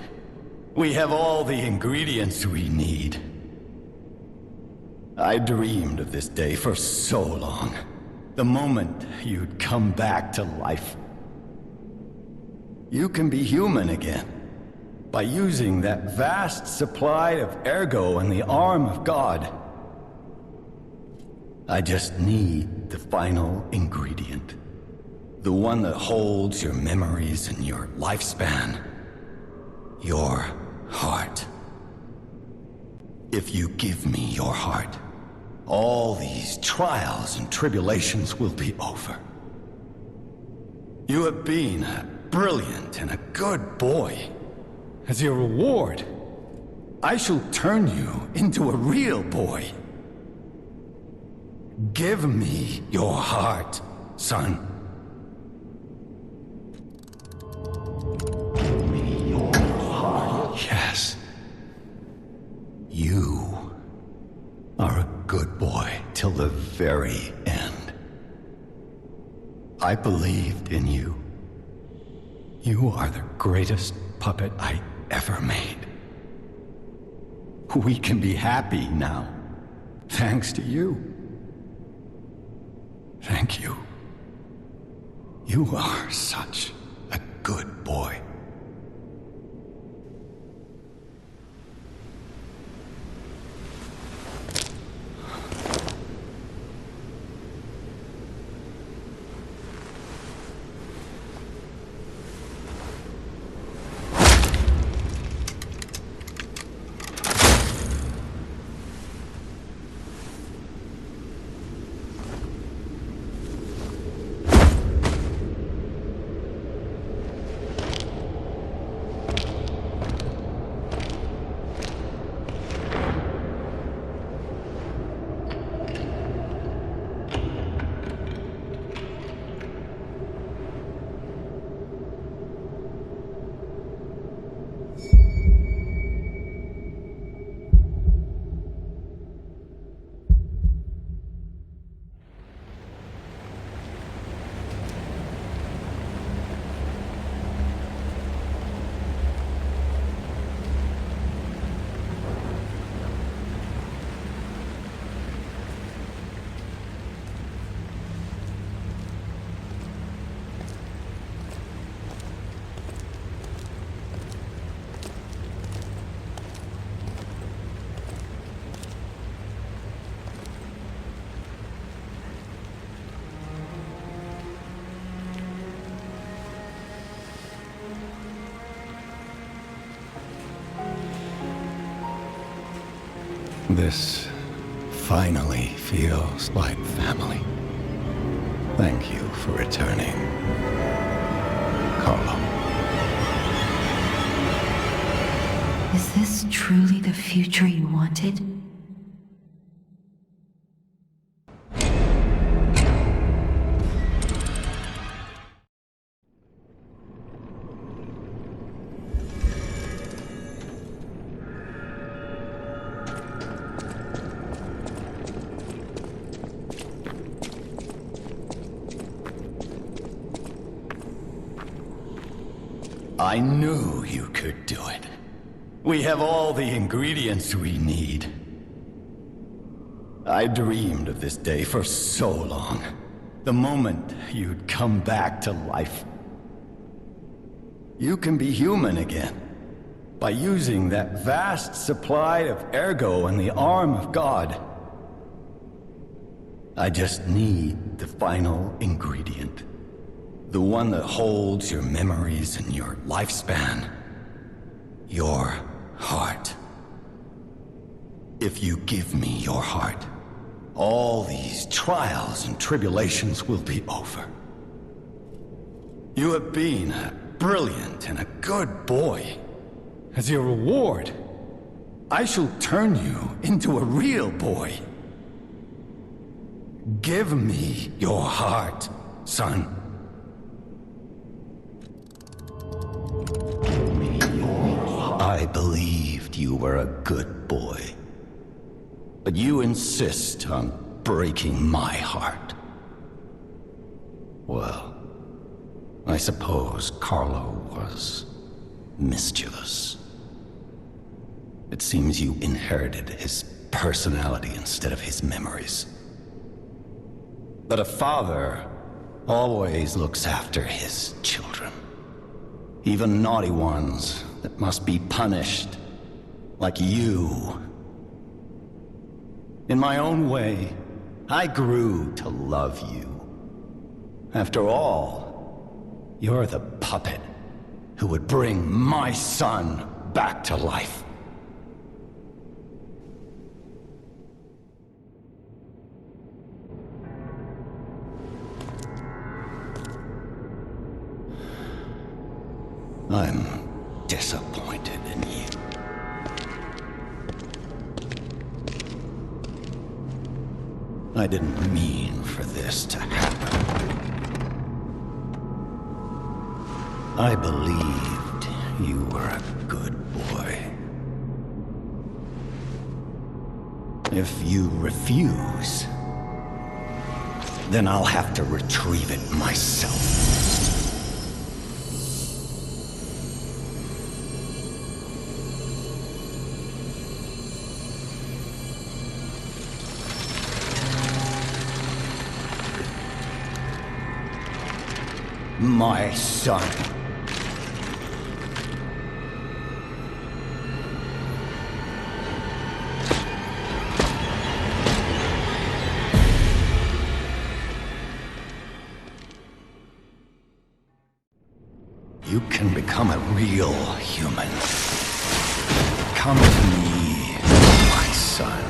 We have all the ingredients we need. I dreamed of this day for so long. The moment you'd come back to life. You can be human again. By using that vast supply of ergo in the arm of God. I just need the final ingredient. The one that holds your memories and your lifespan. Your heart. If you give me your heart, all these trials and tribulations will be over. You have been a brilliant and a good boy. As your reward, I shall turn you into a real boy. Give me your heart, son. Give me your heart. Yes. You are a good boy till the very end. I believed in you. You are the greatest puppet I ever made. We can be happy now, thanks to you. Thank you. You are such a good boy. This finally feels like family. Thank you for returning, Carlo. Is this truly the future you wanted? I knew you could do it. We have all the ingredients we need. I dreamed of this day for so long. The moment you'd come back to life. You can be human again. By using that vast supply of ergo in the arm of God. I just need the final ingredient. The one that holds your memories and your lifespan. Your heart. If you give me your heart, all these trials and tribulations will be over. You have been a brilliant and a good boy. As your reward, I shall turn you into a real boy. Give me your heart, son. I believed you were a good boy. But you insist on breaking my heart. Well, I suppose Carlo was mischievous. It seems you inherited his personality instead of his memories. But a father always looks after his children. Even naughty ones that must be punished, like you. In my own way, I grew to love you. After all, you're the puppet who would bring my son back to life. I'm disappointed in you. I didn't mean for this to happen. I believed you were a good boy. If you refuse, then I'll have to retrieve it myself. My son. You can become a real human. Come to me, my son.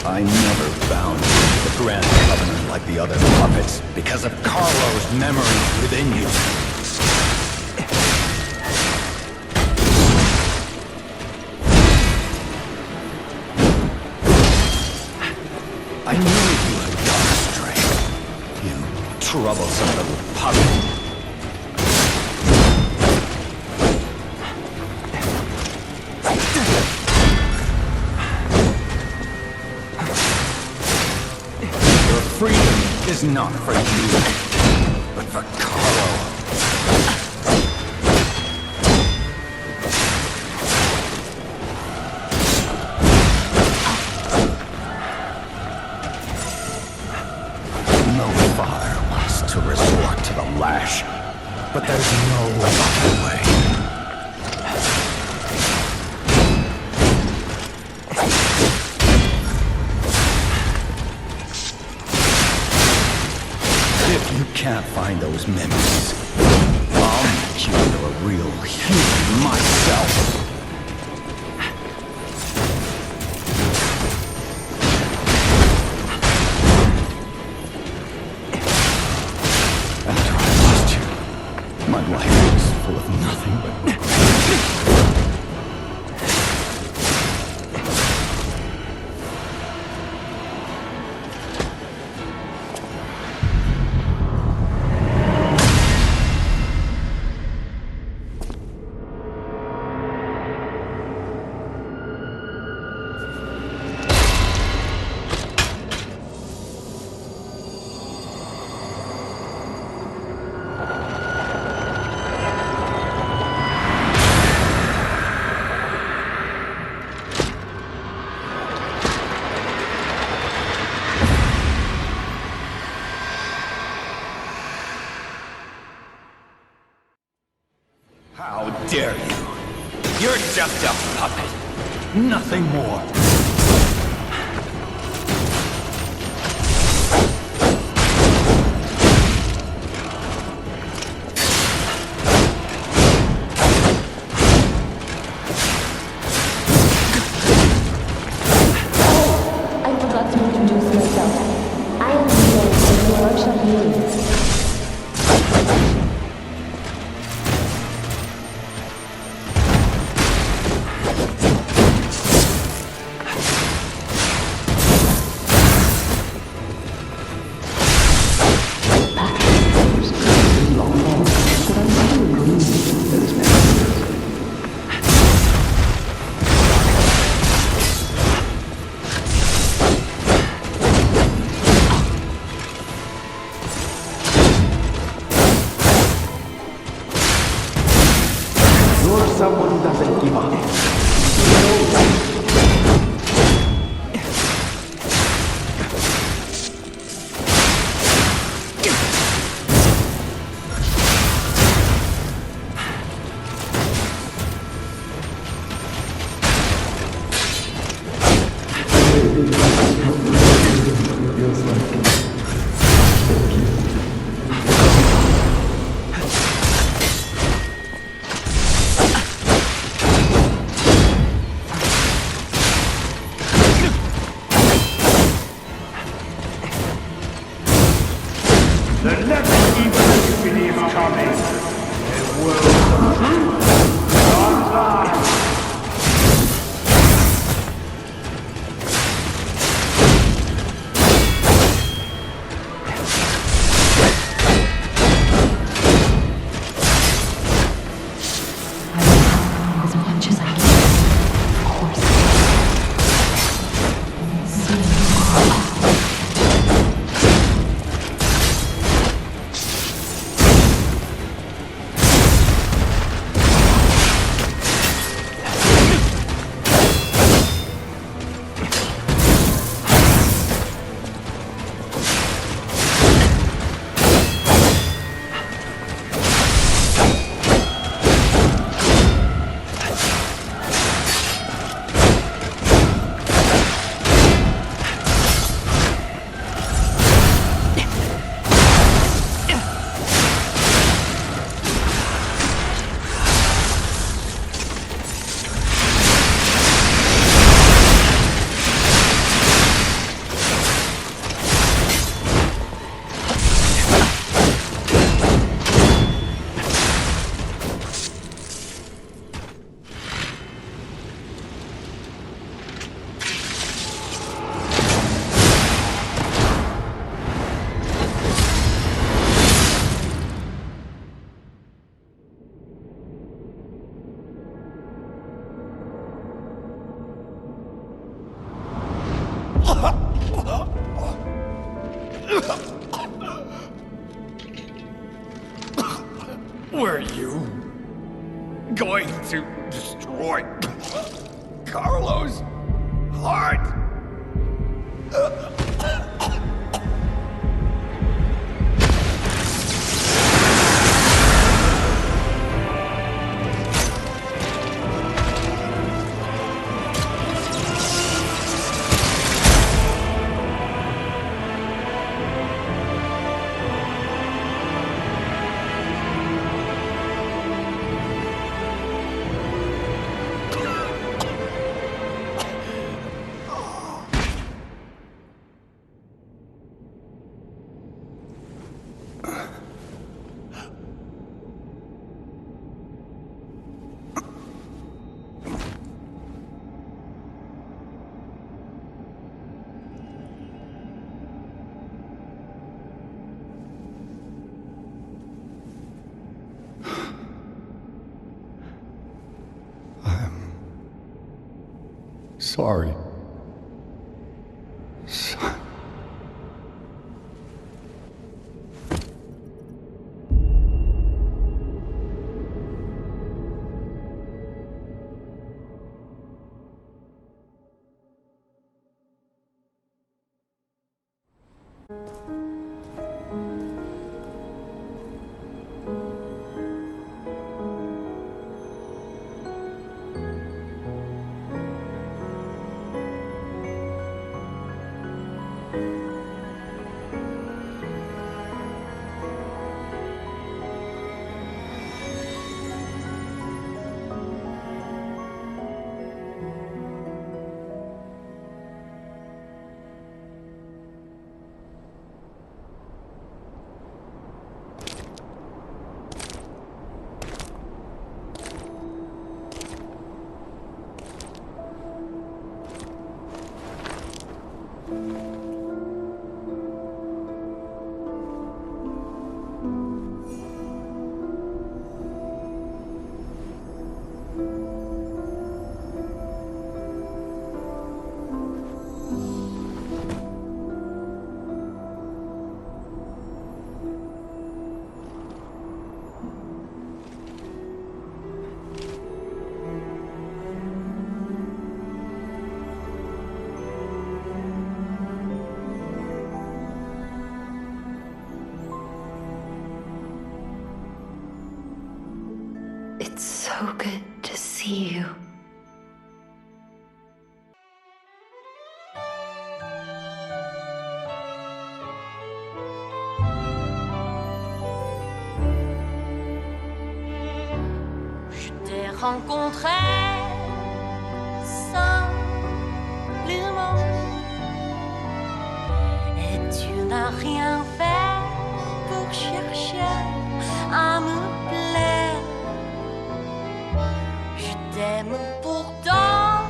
I never bound you to the Grand Covenant like the other puppets because of Carlo's memories within you. I knew you had gone astray. You troublesome little puppet. Your freedom is not for you, but for Carlo. No father wants to resort to the lash, but there's no other way. If you can't find those memories, I'll make you into a real human myself. After I lost you, my life was full of nothing but... How dare you? You're just a puppet. Nothing more. I forgot to introduce myself. I am the workshop lead. Were you going to destroy Carlos' heart? Sorry. Son. It's so good to see you. Je t'ai rencontré simplement et tu n'as rien fait pour chercher à me plaire. Je t'aime pourtant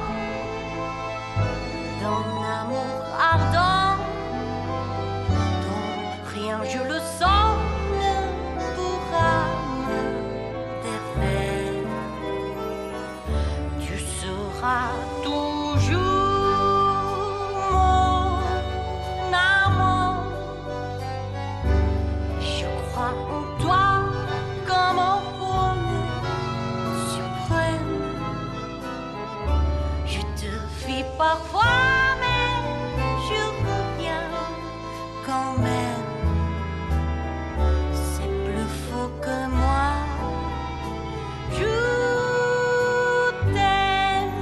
d'un amour ardent dont rien, je le sens, ne pourra me défaire. Tu seras toujours mon amour. Je crois en toi comme en bonheur suprême. Je te fuis parfois, mais je reviens quand même. C'est plus faux que moi. Je t'aime.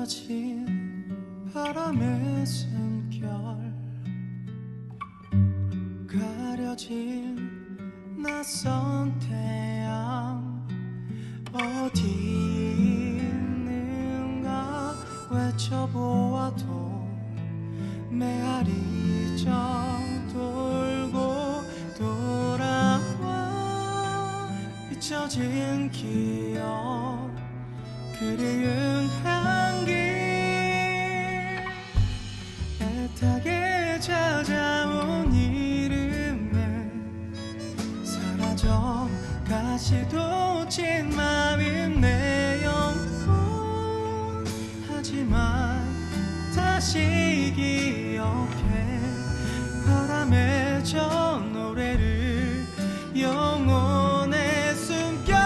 쏟아진 바람의 숨결 가려진 낯선 태양 어디 있는가 외쳐보아도 메아리 정 돌고 돌아와 잊혀진 기억 그리운 향기 애타게 찾아온 이름에 사라져 가시도 친 맘인 내 영혼 하지만 다시 기억해 바람에 저 노래를 영혼에 숨겨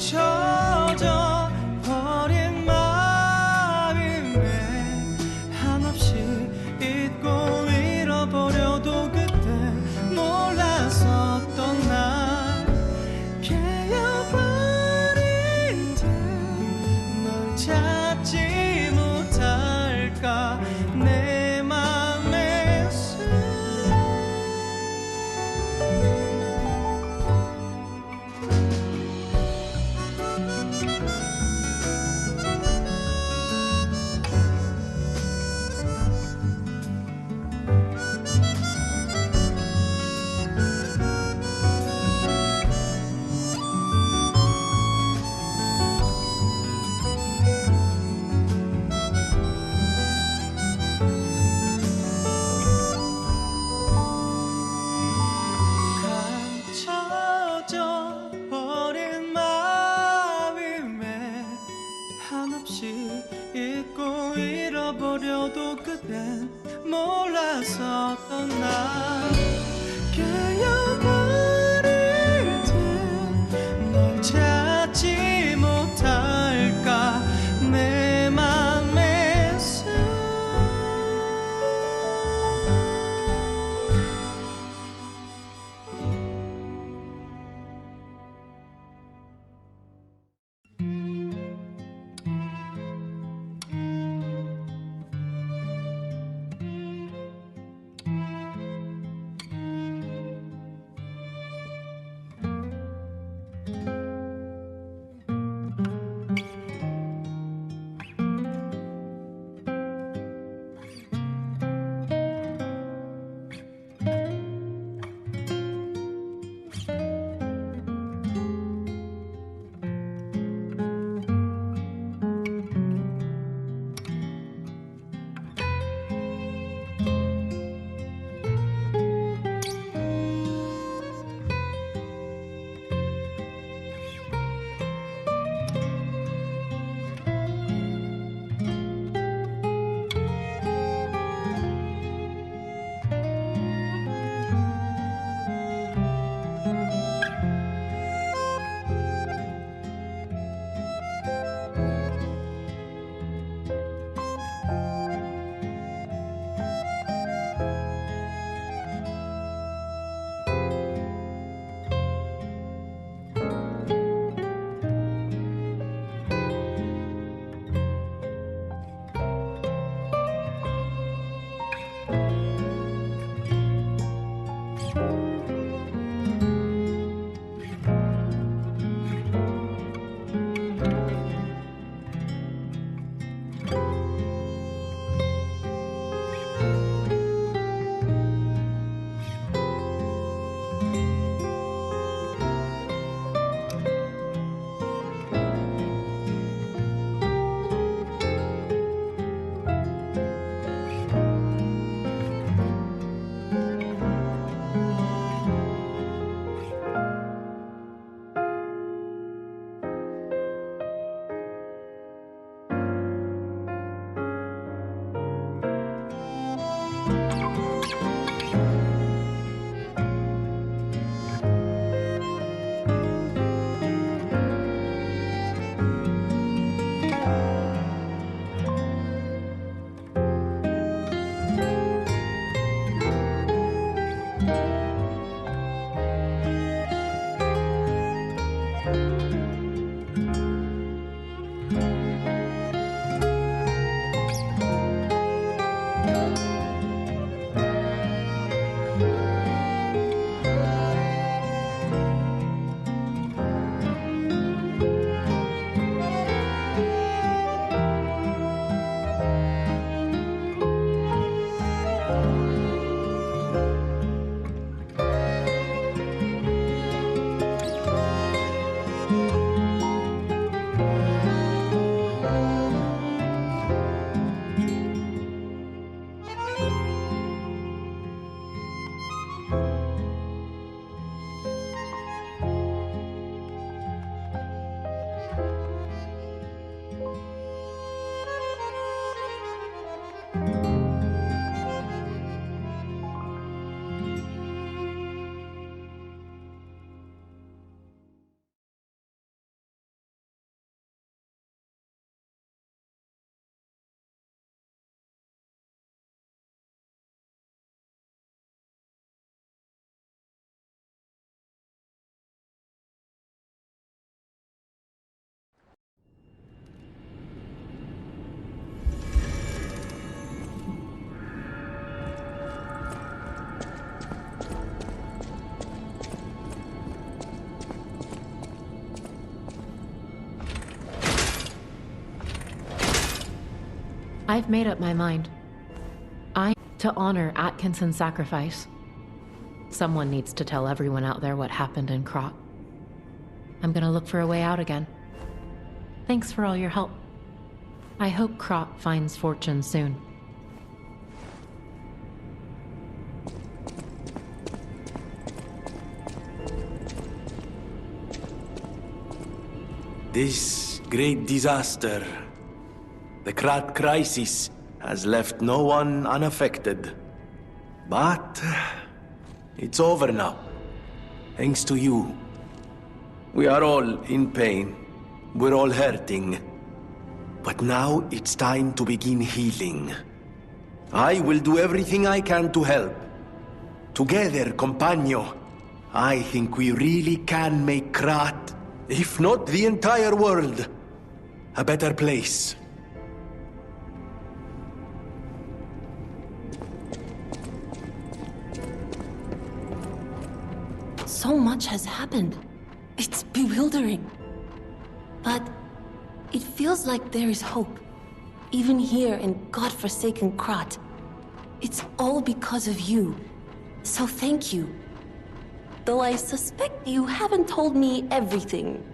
감춰져 버린 마음에 한없이 잊고 잃어버려도 그때 몰랐었던 날 깨어버린 듯 널 찾지 못할까 내 맘에 감춰져 버린 마음에 한없이 잊고 잃어버려도 그땐 몰랐었던 날 깨어버릴 듯 널 찾지 못할까 내 맘에 I've made up my mind. To honor Atkinson's sacrifice. Someone needs to tell everyone out there what happened in Krot. I'm gonna look for a way out again. Thanks for all your help. I hope Krot finds fortune soon. This great disaster, the Krat crisis, has left no one unaffected. But it's over now, thanks to you. We are all in pain. We're all hurting. But now it's time to begin healing. I will do everything I can to help. Together, compagno, I think we really can make Krat, if not the entire world, a better place. So much has happened. It's bewildering. But it feels like there is hope. Even here in godforsaken Krat. It's all because of you. So thank you. Though I suspect you haven't told me everything.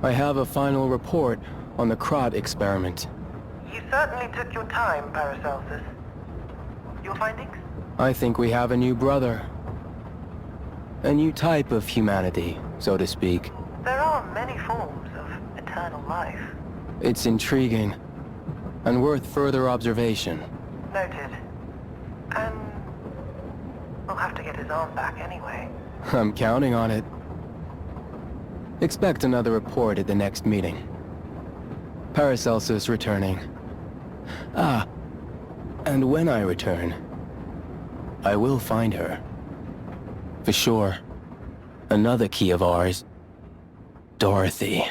I have a final report on the Krat experiment. You certainly took your time, Paracelsus. Your findings? I think we have a new brother. A new type of humanity, so to speak. There are many forms of eternal life. It's intriguing, and worth further observation. Noted. And have to get his arm back anyway. I'm counting on it. Expect another report at the next meeting. Paracelsus returning. Ah, and when I return, I will find her. For sure. Another key of ours. Dorothy.